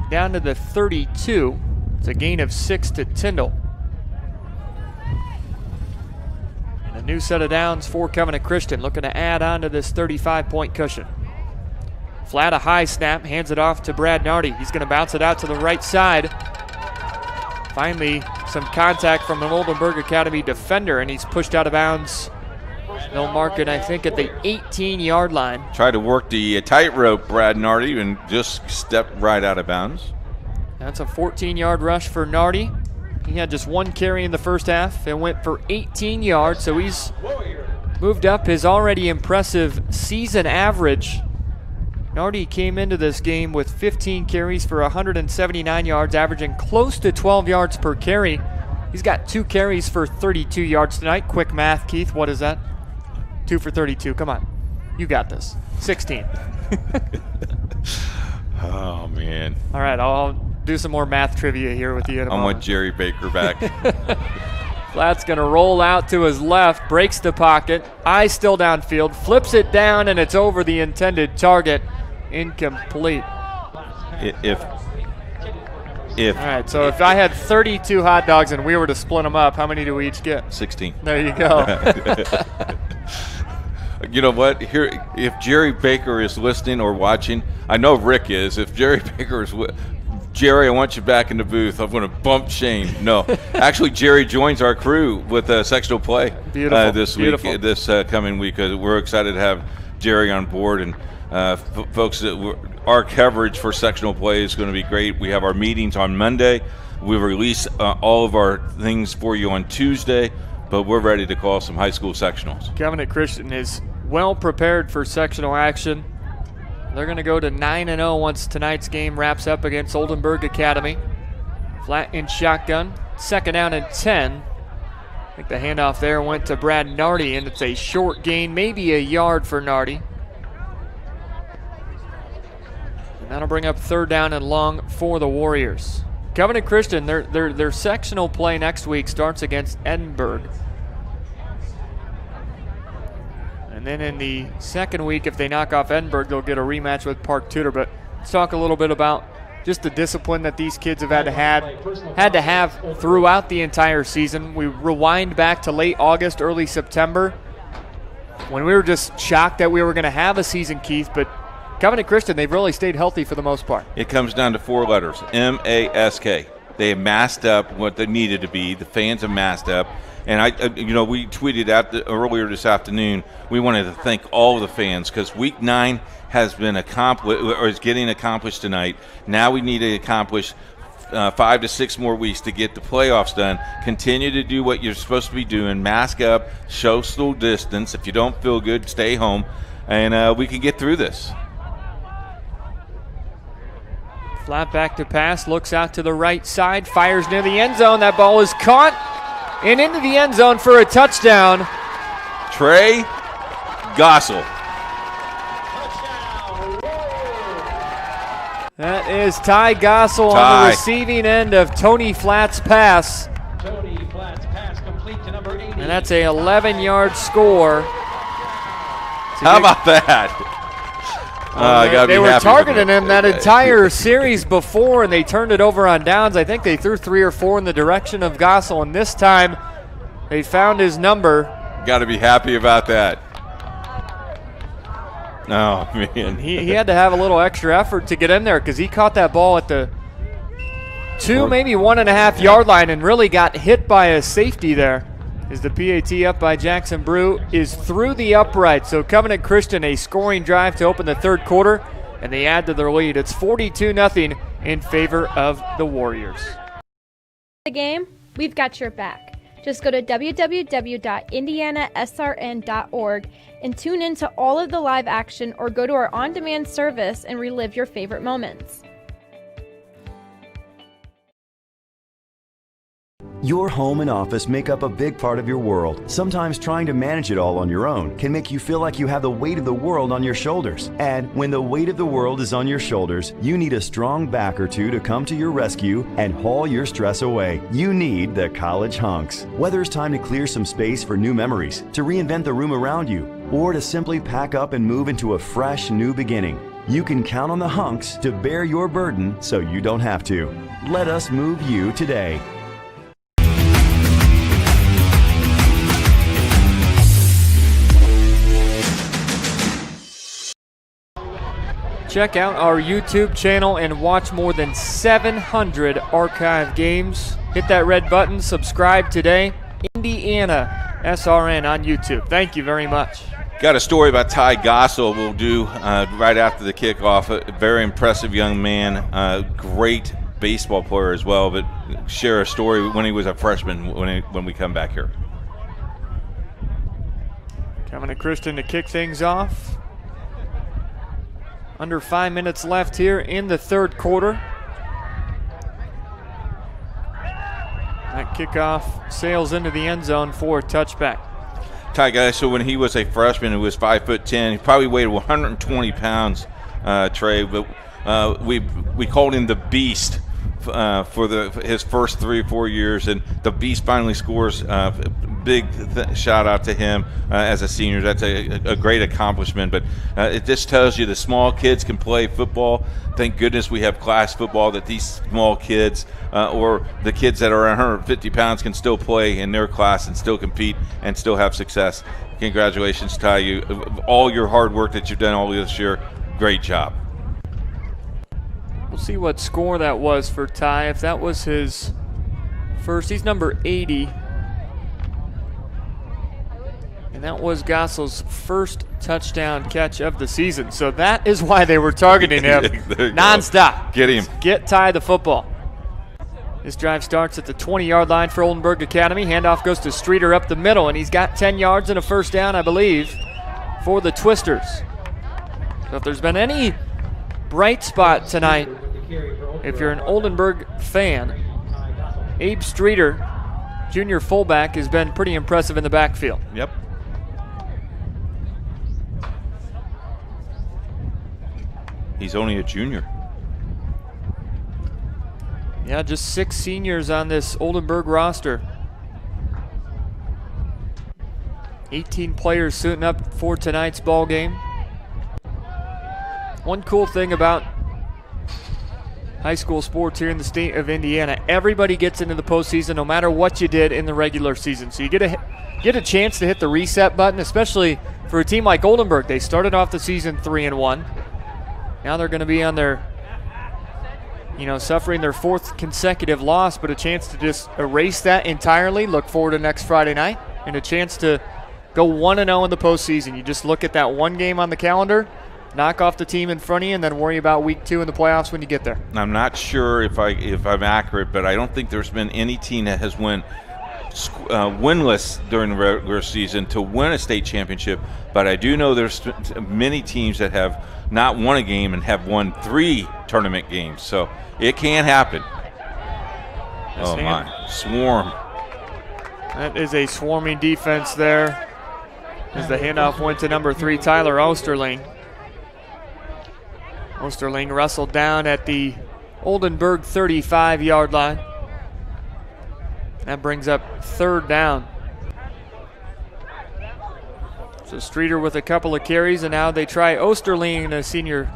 down to the 32. It's a gain of 6 to Tyndall. And a new set of downs for Covenant Christian, looking to add on to this 35-point cushion. Flatt, a high snap, hands it off to Brad Nardi. He's going to bounce it out to the right side. Finally, some contact from an Oldenburg Academy defender, and he's pushed out of bounds. They'll mark it, I think, at the 18-yard line. Tried to work the tightrope, Brad Nardi, and just stepped right out of bounds. That's a 14-yard rush for Nardi. He had just 1 carry in the first half and went for 18 yards, so he's moved up his already impressive season average. Nardi came into this game with 15 carries for 179 yards, averaging close to 12 yards per carry. He's got 2 carries for 32 yards tonight. Quick math, Keith, what is that? 2 for 32, come on. You got this. 16. Oh, man. All right, I'll do some more math trivia here with you in a moment. I want Jerry Baker back. Flatt's going to roll out to his left, breaks the pocket, eyes still downfield, flips it down, and it's over the intended target. Incomplete. If All right, so if I had 32 hot dogs and we were to split them up, how many do we each get? 16. There you go. You know what? Here, if Jerry Baker is listening or watching, I know Rick is. If Jerry Baker is, Jerry, I want you back in the booth. I'm going to bump Shane. No, actually, Jerry joins our crew with sectional play this week. This coming week. We're excited to have Jerry on board, and folks, our coverage for sectional play is going to be great. We have our meetings on Monday. We release all of our things for you on Tuesday, but we're ready to call some high school sectionals. Covenant Christian is well prepared for sectional action. They're going to go to 9-0 once tonight's game wraps up against Oldenburg Academy. Flat in shotgun, 2nd down and 10. I think the handoff there went to Brad Nardi, and it's a short gain, maybe a yard for Nardi. And that'll bring up 3rd down and long for the Warriors. Covenant Christian, their sectional play next week starts against Edinburgh. And then in the second week, if they knock off Edinburgh, they'll get a rematch with Park Tudor. But let's talk a little bit about just the discipline that these kids have had to have throughout the entire season. We rewind back to late August, early September, when we were just shocked that we were going to have a season, Keith. But Covenant Christian, they've really stayed healthy for the most part. It comes down to 4 letters, M-A-S-K. They have masked up what they needed to be. The fans have masked up. And, we tweeted out earlier this afternoon, we wanted to thank all of the fans because Week 9 has been accomplished, or is getting accomplished tonight. Now we need to accomplish 5 to 6 more weeks to get the playoffs done. Continue to do what you're supposed to be doing. Mask up, show social distance. If you don't feel good, stay home. And we can get through this. Flat back to pass, looks out to the right side, fires near the end zone. That ball is caught and into the end zone for a touchdown. Trey Gossel. That is Ty Gossel on the receiving end of Tony Flatt's pass. Tony Flatt's pass complete to number 80. And that's a 11-yard score. How about that? They were targeting him that entire series before, and they turned it over on downs. I think they threw 3 or 4 in the direction of Gossel, and this time they found his number. Got to be happy about that. Oh, man. He had to have a little extra effort to get in there because he caught that ball at the 2, maybe 1.5 yard line and really got hit by a safety there. As the PAT up by Jackson Brew is through the upright. So Covenant Christian, a scoring drive to open the third quarter, and they add to their lead. It's 42-0 in favor of the Warriors. The game, we've got your back. Just go to www.indianasrn.org and tune in to all of the live action or go to our on-demand service and relive your favorite moments. Your home and office make up a big part of your world. Sometimes trying to manage it all on your own can make you feel like you have the weight of the world on your shoulders. And when the weight of the world is on your shoulders, you need a strong back or two to come to your rescue and haul your stress away. You need the College Hunks. Whether it's time to clear some space for new memories, to reinvent the room around you, or to simply pack up and move into a fresh new beginning, you can count on the Hunks to bear your burden so you don't have to. Let us move you today. Check out our YouTube channel and watch more than 700 archive games. Hit that red button, subscribe today. Indiana SRN on YouTube. Thank you very much. Got a story about Ty Gossel we'll do right after the kickoff. A very impressive young man, great baseball player as well, but share a story when he was a freshman when we come back here. Covenant Christian to kick things off. Under 5 minutes left here in the third quarter. That kickoff sails into the end zone for a touchback. Ty Gossel, when he was a freshman, he was 5'10". He probably weighed 120 pounds, Trey. But we called him the Beast for his first 3 or 4 years, and the Beast finally scores. Big shout out to him as a senior. That's a great accomplishment. But it just tells you the small kids can play football. Thank goodness we have class football that these small kids or the kids that are 150 pounds can still play in their class and still compete and still have success. Congratulations, Ty. You all your hard work that you've done all this year. Great job. We'll see what score that was for Ty. If that was his first, he's number 80. And that was Gossel's first touchdown catch of the season. So that is why they were targeting him nonstop. Get him. Get Ty the football. This drive starts at the 20-yard line for Oldenburg Academy. Handoff goes to Streeter up the middle, and he's got 10 yards and a first down, I believe, for the Twisters. So if there's been any bright spot tonight, if you're an Oldenburg fan, Abe Streeter, junior fullback, has been pretty impressive in the backfield. Yep. He's only a junior. Yeah, just 6 seniors on this Oldenburg roster. 18 players suiting up for tonight's ball game. One cool thing about high school sports here in the state of Indiana, everybody gets into the postseason no matter what you did in the regular season. So you get a chance to hit the reset button, especially for a team like Oldenburg. They started off the season 3-1. Now they're going to be on their, suffering their 4th consecutive loss, but a chance to just erase that entirely, look forward to next Friday night, and a chance to go 1-0 in the postseason. You just look at that one game on the calendar, knock off the team in front of you, and then worry about week 2 in the playoffs when you get there. I'm not sure if I'm accurate, but I don't think there's been any team that has went winless during the regular season to win a state championship. But I do know there's many teams that have not won a game and have won 3 tournament games. So it can happen. Oh my, swarm. That is a swarming defense there as the handoff went to number 3, Tyler Osterling. Osterling wrestled down at the Oldenburg 35-yard line. That brings up 3rd down. So Streeter with a couple of carries, and now they try Osterling, a senior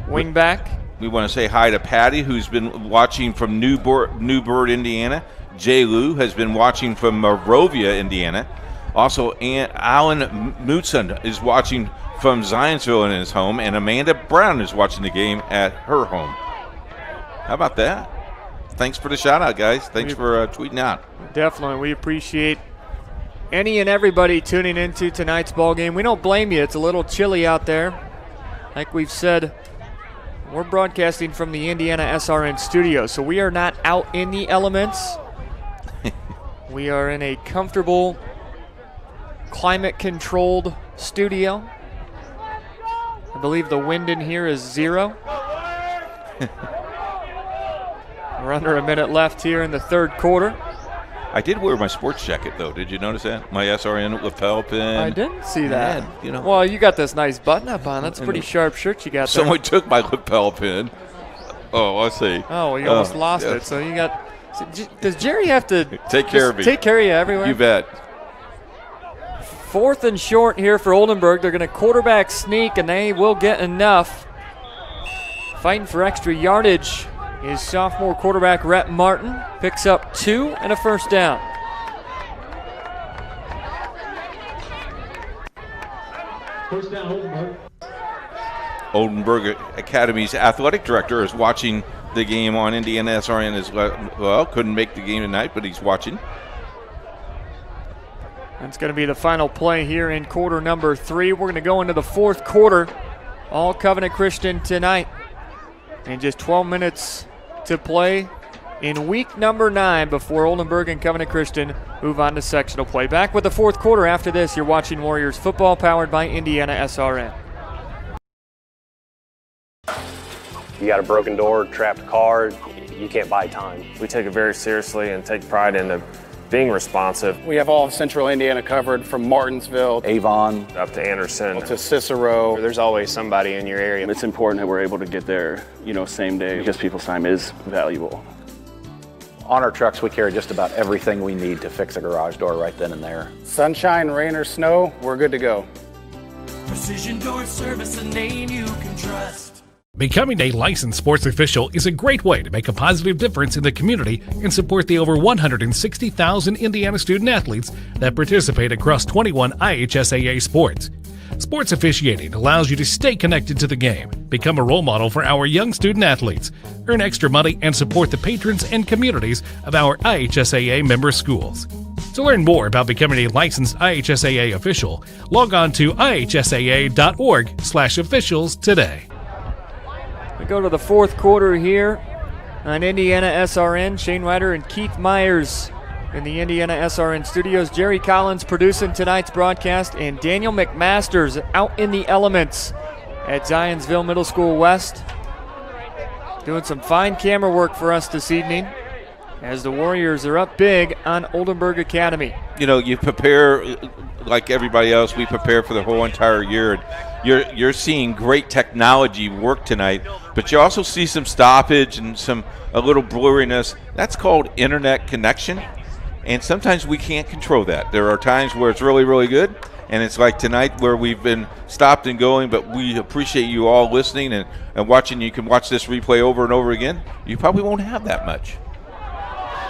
wingback. We want to say hi to Patty, who's been watching from Newburgh, Indiana. Jay Lou has been watching from Morovia, Indiana. Also, Alan Mutson is watching from Zionsville in his home, and Amanda Brown is watching the game at her home. How about that? Thanks for the shout out, guys. Thanks for tweeting out. Definitely. We appreciate any and everybody tuning into tonight's ball game. We don't blame you. It's a little chilly out there. Like we've said, we're broadcasting from the Indiana SRN studio, so we are not out in the elements. We are in a comfortable, climate-controlled studio. I believe the wind in here is 0. We're under a minute left here in the 3rd quarter. I did wear my sports jacket, though. Did you notice that? My SRN lapel pin. I didn't see that. Yeah, Well, you got this nice button-up on. That's a pretty sharp shirt you got there. Someone took my lapel pin. Oh, I see. Oh, well, you almost lost it. So you got – does Jerry have to take care of me? Take care of you everywhere? You bet. 4th and short here for Oldenburg. They're going to quarterback sneak, and they will get enough. Fighting for extra yardage is sophomore quarterback Rhett Martin. Picks up 2 and a 1st down. First down, Oldenburg. Oldenburg Academy's athletic director is watching the game on Indiana SRN as well. Couldn't make the game tonight, but he's watching. That's going to be the final play here in quarter number 3. We're going to go into the 4th quarter. All Covenant Christian tonight. And just 12 minutes to play in week number 9 before Oldenburg and Covenant Christian move on to sectional play. Back with the 4th quarter after this. You're watching Warriors football powered by Indiana SRN. You got a broken door, trapped car, you can't buy time. We take it very seriously and take pride in being responsive. We have all of Central Indiana covered from Martinsville, Avon, up to Anderson, to Cicero. There's always somebody in your area. It's important that we're able to get there, same day, because people's time is valuable. On our trucks, we carry just about everything we need to fix a garage door right then and there. Sunshine, rain, or snow, we're good to go. Precision Door Service, a name you can trust. Becoming a licensed sports official is a great way to make a positive difference in the community and support the over 160,000 Indiana student athletes that participate across 21 IHSAA sports. Sports officiating allows you to stay connected to the game, become a role model for our young student athletes, earn extra money, and support the patrons and communities of our IHSAA member schools. To learn more about becoming a licensed IHSAA official, log on to ihsaa.org/officials today. We go to the 4th quarter here on Indiana SRN. Shane Ryder and Keith Myers in the Indiana SRN studios. Jerry Collins producing tonight's broadcast, and Daniel McMasters out in the elements at Zionsville Middle School West. Doing some fine camera work for us this evening as the Warriors are up big on Oldenburg Academy. you prepare like everybody else. We prepare for the whole entire year. You're seeing great technology work tonight, but you also see some stoppage and a little blurriness. That's called internet connection, and sometimes we can't control that. There are times where it's really, really good, and it's like tonight where we've been stopped and going, but we appreciate you all listening and watching. You can watch this replay over and over again. You probably won't have that much.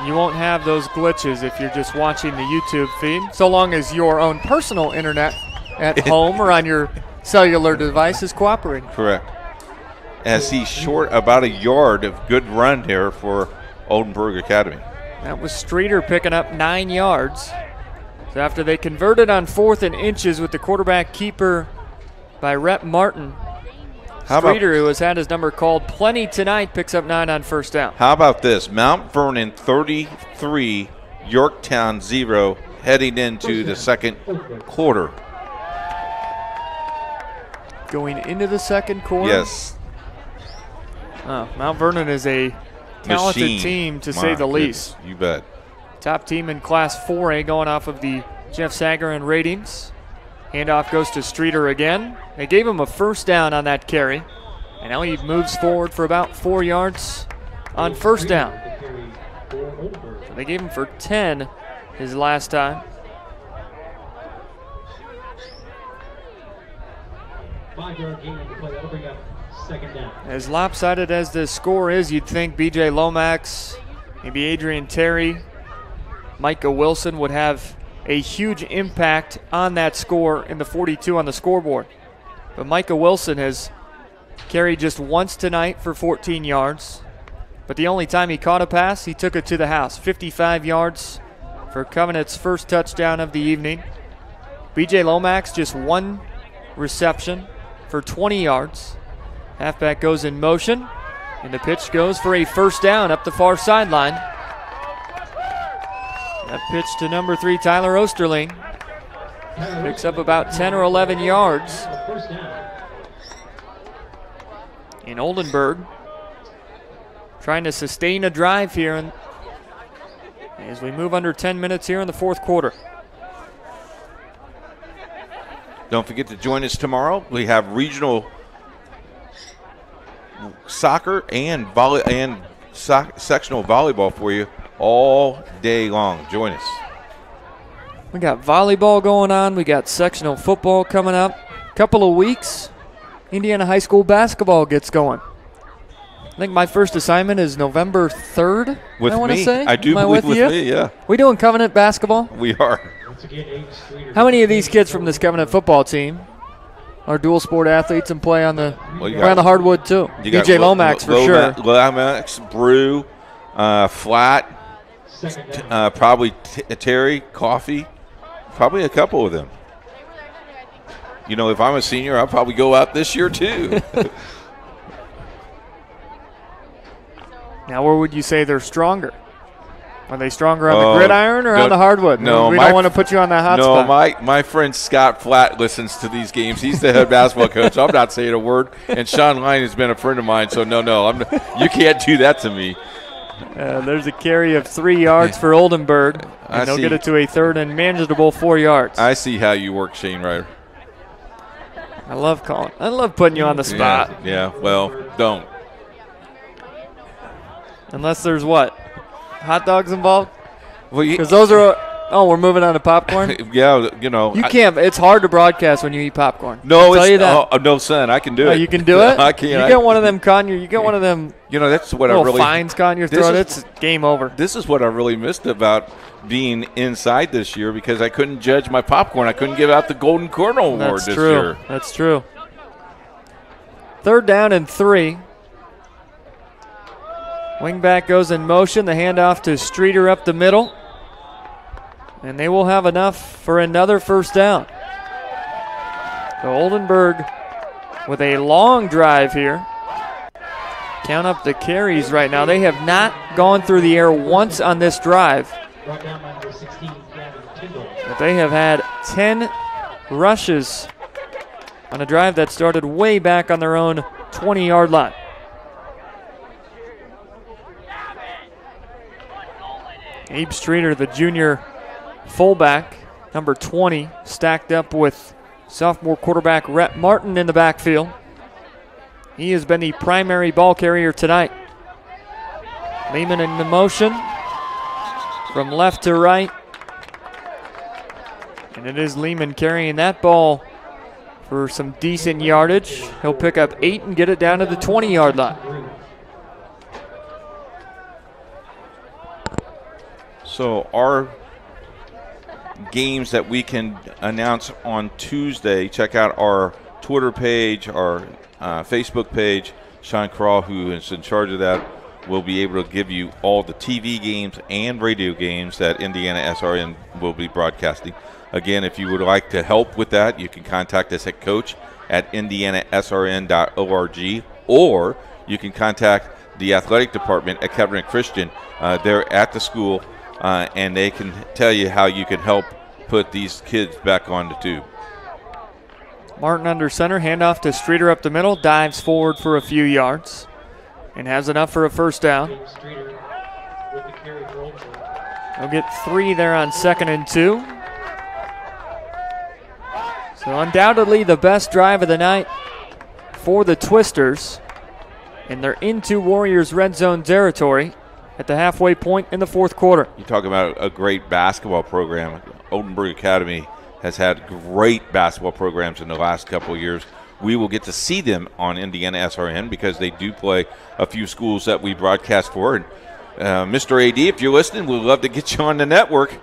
You won't have those glitches if you're just watching the YouTube feed, so long as your own personal internet at home or on your cellular device is cooperating. Correct. As he's short about a yard of good run here for Oldenburg Academy. That was Streeter picking up 9 yards. So after they converted on 4th and inches with the quarterback keeper by Rhett Martin, Streeter, who has had his number called plenty tonight, picks up 9 on first down. How about this? Mount Vernon 33, Yorktown 0, heading into the second quarter. Going into the second quarter? Yes. Mount Vernon is a talented team, to say the least. You bet. Top team in Class 4A going off of the Jeff Sagarin ratings. Handoff goes to Streeter again. They gave him a first down on that carry. And now he moves forward for about 4 yards on first down. So they gave him for 10 his last time. 5-yard gain on the play. That'll bring up second down. As lopsided as this score is, you'd think B.J. Lomax, maybe Adrian Terry, Micah Wilson would have a huge impact on that score in the 42 on the scoreboard. But Micah Wilson has carried just once tonight for 14 yards. But the only time he caught a pass, he took it to the house. 55 yards for Covenant's first touchdown of the evening. B.J. Lomax just 1 reception for 20 yards. Halfback goes in motion, and the pitch goes for a first down up the far sideline. That pitch to number 3, Tyler Osterling. Picks up about 10 or 11 yards. In Oldenburg, trying to sustain a drive here as we move under 10 minutes here in the fourth quarter. Don't forget to join us tomorrow. We have regional soccer and sectional volleyball for you all day long. Join us. We got volleyball going on. We got sectional football coming up. Couple of weeks, Indiana High School basketball gets going. I think my first assignment is November 3rd, with I want to me. say. I do believe with me, yeah. We doing Covenant basketball? We are. How many of these kids from this Covenant football team are dual sport athletes and play on the around the hardwood too? DJ Lomax for sure. Lomax, Brew, Flat, probably Terry, Coffee, probably a couple of them. You know, if I'm a senior, I'll probably go out this year too. Now, where would you say they're stronger? Are they stronger on the gridiron or on the hardwood? No, we don't want to put you on that hot spot. No, my friend Scott Flatt listens to these games. He's the head basketball coach. I'm not saying a word. And Sean Line has been a friend of mine, so no, you can't do that to me. There's a carry of 3 yards for Oldenburg, and they'll get it to a third and manageable 4 yards. I see how you work, Shane Ryder. I love putting you on the spot. Yeah, well, don't. Unless there's what? Hot dogs involved? Well, because those are. Oh, we're moving on to popcorn. Yeah, you know. You can't. It's hard to broadcast when you eat popcorn. No, I'll tell you that. Oh, no, son, I can do it. You can do it. I can. You get one of them caught. You get one of them. You know, that's what little I really. Fines caught in your throat. It's game over. This is what I really missed about being inside this year, because I couldn't judge my popcorn. I couldn't give out the Golden Kernel Award this year. That's true. 3rd down and 3. Wingback goes in motion. The handoff to Streeter up the middle. And they will have enough for another first down. So Oldenburg with a long drive here. Count up the carries right now. They have not gone through the air once on this drive. But they have had 10 rushes on a drive that started way back on their own 20-yard line. Abe Streeter, the junior fullback, number 20, stacked up with sophomore quarterback Rhett Martin in the backfield. He has been the primary ball carrier tonight. Lehman in the motion from left to right. And it is Lehman carrying that ball for some decent yardage. He'll pick up 8 and get it down to the 20-yard line. So our games that we can announce on Tuesday, check out our Twitter page, our Facebook page. Sean Crawl, who is in charge of that, will be able to give you all the TV games and radio games that Indiana SRN will be broadcasting. Again, if you would like to help with that, you can contact us at coach@indianasrn.org, or you can contact the athletic department at Covenant Christian. They're at the school, and they can tell you how you can help put these kids back on the tube. Martin under center, handoff to Streeter up the middle, dives forward for a few yards, and has enough for a first down. He'll get 3 there on 2nd and 2. So undoubtedly the best drive of the night for the Twisters, and they're into Warriors red zone territory at the halfway point in the 4th quarter. You talk about a great basketball program. Oldenburg Academy has had great basketball programs in the last couple of years. We will get to see them on Indiana SRN because they do play a few schools that we broadcast for. And Mr. AD, if you're listening, we'd love to get you on the network.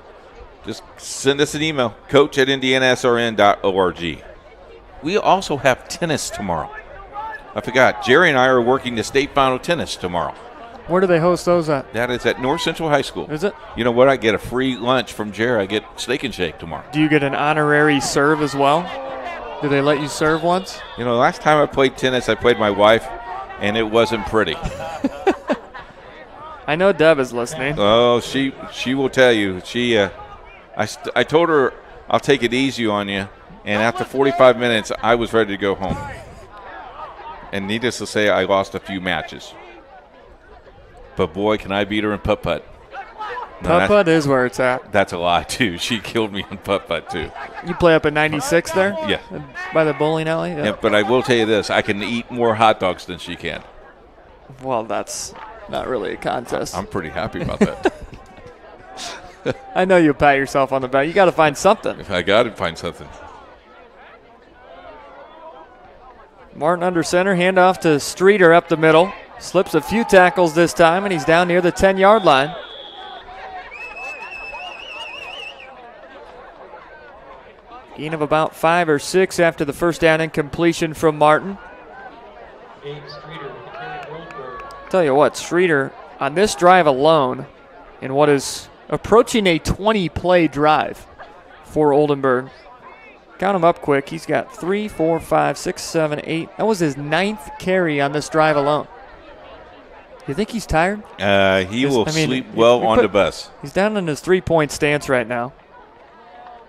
Just send us an email, coach@indianasrn.org. We also have tennis tomorrow. I forgot. Jerry and I are working the state final tennis tomorrow. Where do they host those at? That is at North Central High School. Is it? You know what? I get a free lunch from Jerry. I get Steak and Shake tomorrow. Do you get an honorary serve as well? Do they let you serve once? You know, last time I played tennis, I played my wife, and it wasn't pretty. I know Deb is listening. Oh, she will tell you. I told her I'll take it easy on you, and after 45 minutes, I was ready to go home. And needless to say, I lost a few matches. But boy, can I beat her in putt-putt. Putt-putt is where it's at. That's a lie, too. She killed me in putt-putt, too. You play up at 96 there? Yeah. By the bowling alley? Yeah, but I will tell you this. I can eat more hot dogs than she can. Well, that's not really a contest. I'm pretty happy about that. I know you pat yourself on the back. You got to find something. I got to find something. Martin under center, handoff to Streeter up the middle. Slips a few tackles this time, and he's down near the 10-yard line. Gain of about 5 or 6 after the first down incompletion from Martin. Tell you what, Streeter on this drive alone, in what is approaching a 20-play drive for Oldenburg. Count him up quick. He's got 3, 4, 5, 6, 7, 8. That was his 9th carry on this drive alone. You think he's tired? He will sleep well on the bus. He's down in his 3-point stance right now.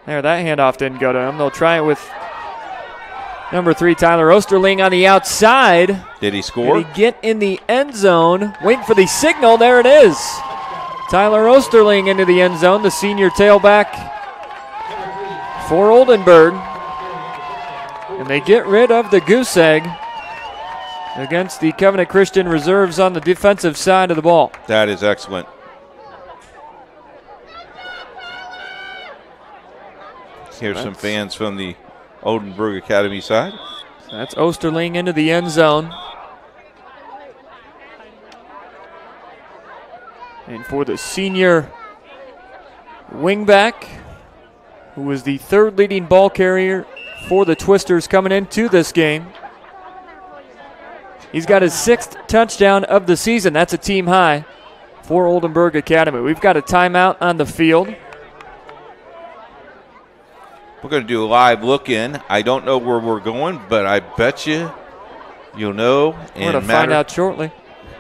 There, that handoff didn't go to him. They'll try it with number 3, Tyler Osterling on the outside. Did he score? Did he get in the end zone? Waiting for the signal. There it is. Tyler Osterling into the end zone, the senior tailback for Oldenburg. And they get rid of the goose egg against the Covenant Christian reserves on the defensive side of the ball. That is excellent. Here's some fans from the Oldenburg Academy side. That's Osterling into the end zone. And for the senior wingback, who was the 3rd leading ball carrier for the Twisters coming into this game, he's got his 6th touchdown of the season. That's a team high for Oldenburg Academy. We've got a timeout on the field. We're going to do a live look-in. I don't know where we're going, but I bet you'll know. We're going to find out shortly.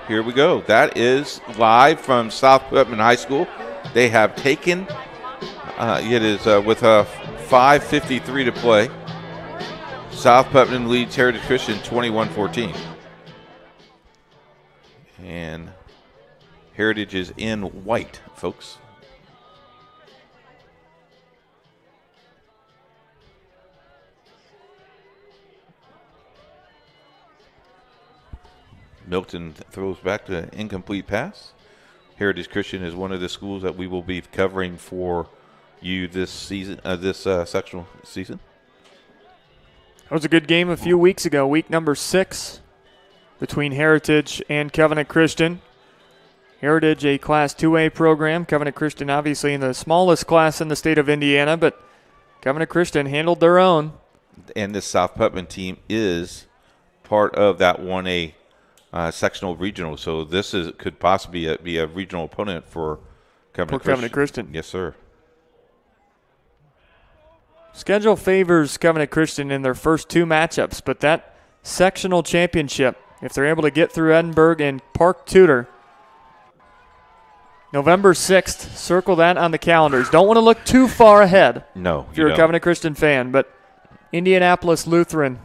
Here we go. That is live from South Putnam High School. They have taken, it is with 5:53 to play. South Putnam leads Heritage Christian 21-14. And Heritage is in white, folks. Milton throws back to incomplete pass. Heritage Christian is one of the schools that we will be covering for you this season, sectional season. That was a good game a few weeks ago, week number 6, between Heritage and Covenant Christian. Heritage, a Class 2A program. Covenant Christian, obviously, in the smallest class in the state of Indiana, but Covenant Christian handled their own. And this South Putnam team is part of that 1A sectional regional, so this could possibly be a regional opponent for Covenant Christian. Yes, sir. Schedule favors Covenant Christian in their first 2 matchups, but that sectional championship, if they're able to get through Edinburgh and Park Tudor, November 6th, circle that on the calendars. Don't want to look too far ahead. No, if you're a Covenant Christian fan, but Indianapolis Lutheran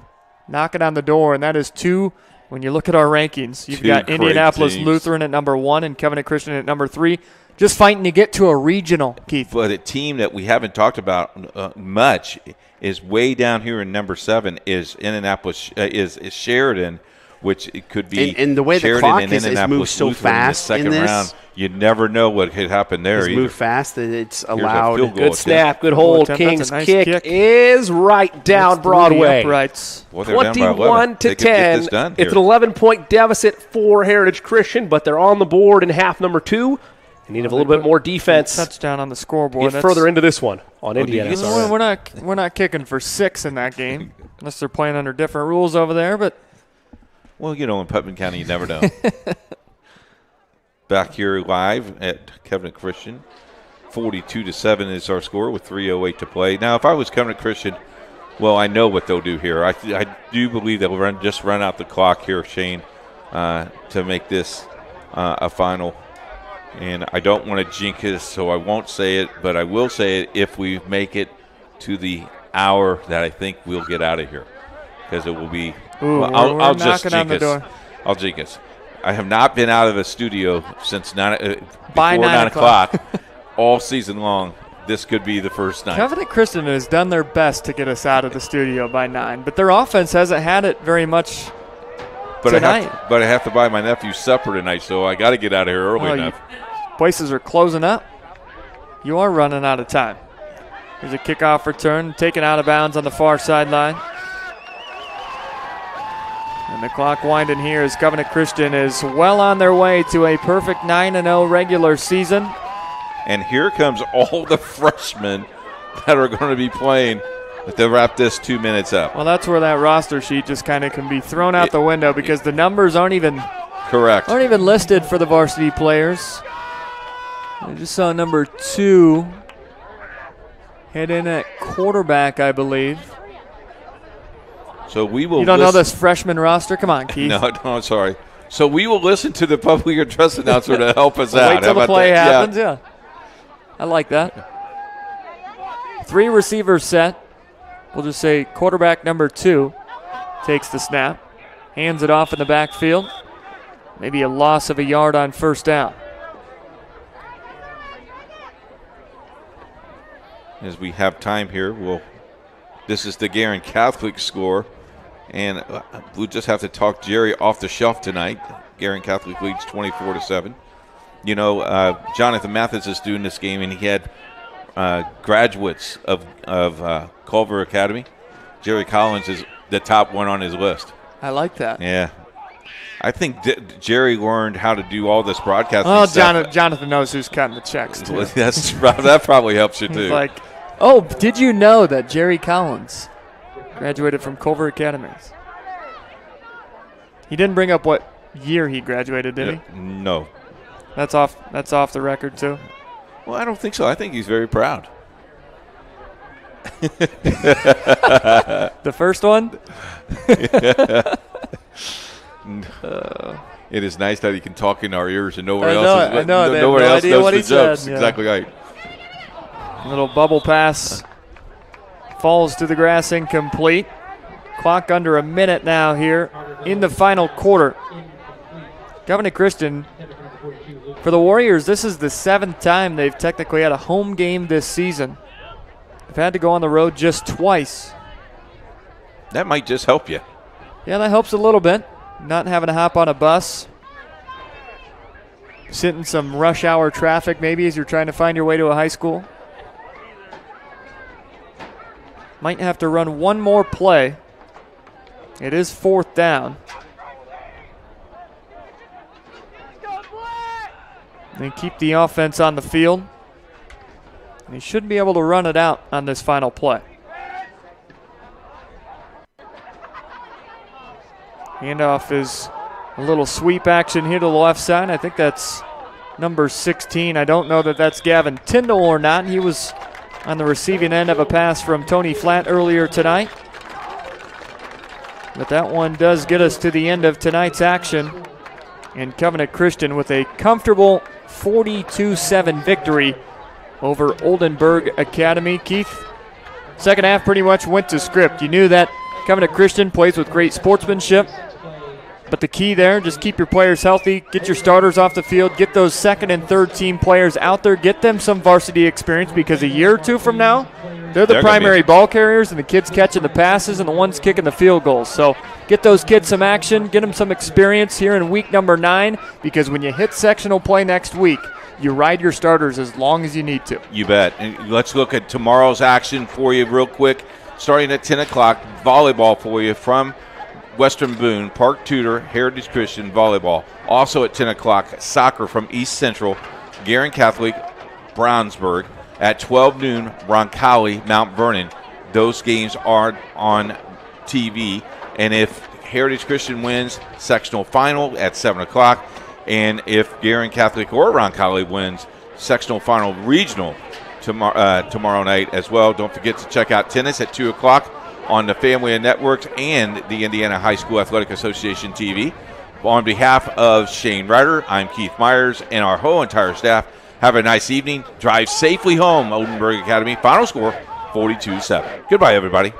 knocking on the door, and that is 2. When you look at our rankings, you've got Indianapolis Lutheran at number 1 and Covenant Christian at number 3, just fighting to get to a regional, Keith. But a team that we haven't talked about much is way down here in number 7 is Indianapolis, is Sheridan, which it could be and the way Sheridan the clock and is Indianapolis moved so Lutheran fast in the second in this. round. You never know what could happen there. It's either. moved fast that it's Here's a allowed. field goal Good attempt. snap, good hold. That's King's a nice kick is right down Broadway. Uprights. Well, they're down by 11. 21 to They could get 10. this done It's here. an 11-point deficit for Heritage Christian, but they're on the board in half number 2. They need a little bit more defense. Touchdown on the scoreboard. Get further into this one on Indiana. We're not kicking for 6 in that game, unless they're playing under different rules over there. But well, you know, in Putnam County, you never know. Back here live at Covenant Christian, 42-7 is our score with 3:08 to play. Now, if I was Covenant Christian, well, I know what they'll do here. I do believe they'll run out the clock here, Shane, to make this a final. And I don't want to jinx it, so I won't say it, but I will say it if we make it to the hour that I think we'll get out of here, because it will be. Ooh, I'll just knocking on the jinx us. door. I'll jinx us. I have not been out of a studio since before By 9 o'clock. all season long. This could be the first night. Covenant Christian has done their best to get us out of the studio by 9, but their offense hasn't had it very much tonight. I have to buy my nephew supper tonight, so I got to get out of here early enough. Places are closing up. You are running out of time. There's a kickoff return, taken out of bounds on the far sideline. And the clock winding here as Covenant Christian is well on their way to a perfect 9-0 regular season. And here comes all the freshmen that are going to be playing to wrap this 2 minutes up. Well, that's where that roster sheet just kind of can be thrown out the window because the numbers aren't even listed for the varsity players. I just saw number 2 head in at quarterback, I believe. So we will. You don't know this freshman roster? Come on, Keith. No, sorry. So we will listen to the public address announcer to help us out. Wait till the play happens. Yeah, I like that. 3 receivers set. We'll just say quarterback number 2 takes the snap, hands it off in the backfield. Maybe a loss of a yard on first down. As we have time here, this is the Guerin Catholic score, and we'll just have to talk Jerry off the shelf tonight. Guerin Catholic leads 24-7. You know, Jonathan Mathis is doing this game, and he had graduates of Culver Academy. Jerry Collins is the top one on his list. I like that. Yeah. I think Jerry learned how to do all this broadcasting stuff. Jonathan knows who's cutting the checks, too. That probably helps you, too. He's like, oh, did you know that Jerry Collins graduated from Culver Academy? He didn't bring up what year he graduated, did he? No. That's off the record, too? Well, I don't think so. I think he's very proud. The first one? It is nice that he can talk in our ears and nobody else knows the jokes. Yeah. Exactly right. Little bubble pass falls to the grass, incomplete. Clock under a minute now here in the final quarter. Covenant Christian, for the Warriors, this is the 7th time they've technically had a home game this season. They've had to go on the road just twice. That might just help you. Yeah, that helps a little bit. not having to hop on a bus, sit in some rush hour traffic maybe as you're trying to find your way to a high school. Might have to run one more play. It is 4th down. They keep the offense on the field. They should be able to run it out on this final play. Handoff is a little sweep action here to the left side. I think that's number 16. I don't know that that's Gavin Tyndall or not. He was on the receiving end of a pass from Tony Flatt earlier tonight. But that one does get us to the end of tonight's action. And Covenant Christian with a comfortable 42-7 victory over Oldenburg Academy. Keith, second half pretty much went to script. You knew that Covenant Christian plays with great sportsmanship. But the key there, just keep your players healthy, get your starters off the field, get those second and third team players out there, get them some varsity experience, because a year or two from now, they're the primary ball carriers and the kids catching the passes and the ones kicking the field goals. So get those kids some action, get them some experience here in week number 9, because when you hit sectional play next week, you ride your starters as long as you need to. You bet. And let's look at tomorrow's action for you real quick. Starting at 10 o'clock, volleyball for you from Western Boone, Park Tudor, Heritage Christian volleyball. Also at 10 o'clock, soccer from East Central, Guerin Catholic, Brownsburg. At 12 noon, Roncalli, Mount Vernon. Those games are on TV. And if Heritage Christian wins, sectional final at 7 o'clock. And if Guerin Catholic or Roncalli wins, sectional final regional tomorrow night as well. Don't forget to check out tennis at 2 o'clock on the Family and Networks and the Indiana High School Athletic Association TV. On behalf of Shane Ryder, I'm Keith Myers, and our whole entire staff, have a nice evening. Drive safely home, Oldenburg Academy. Final score, 42-7. Goodbye, everybody.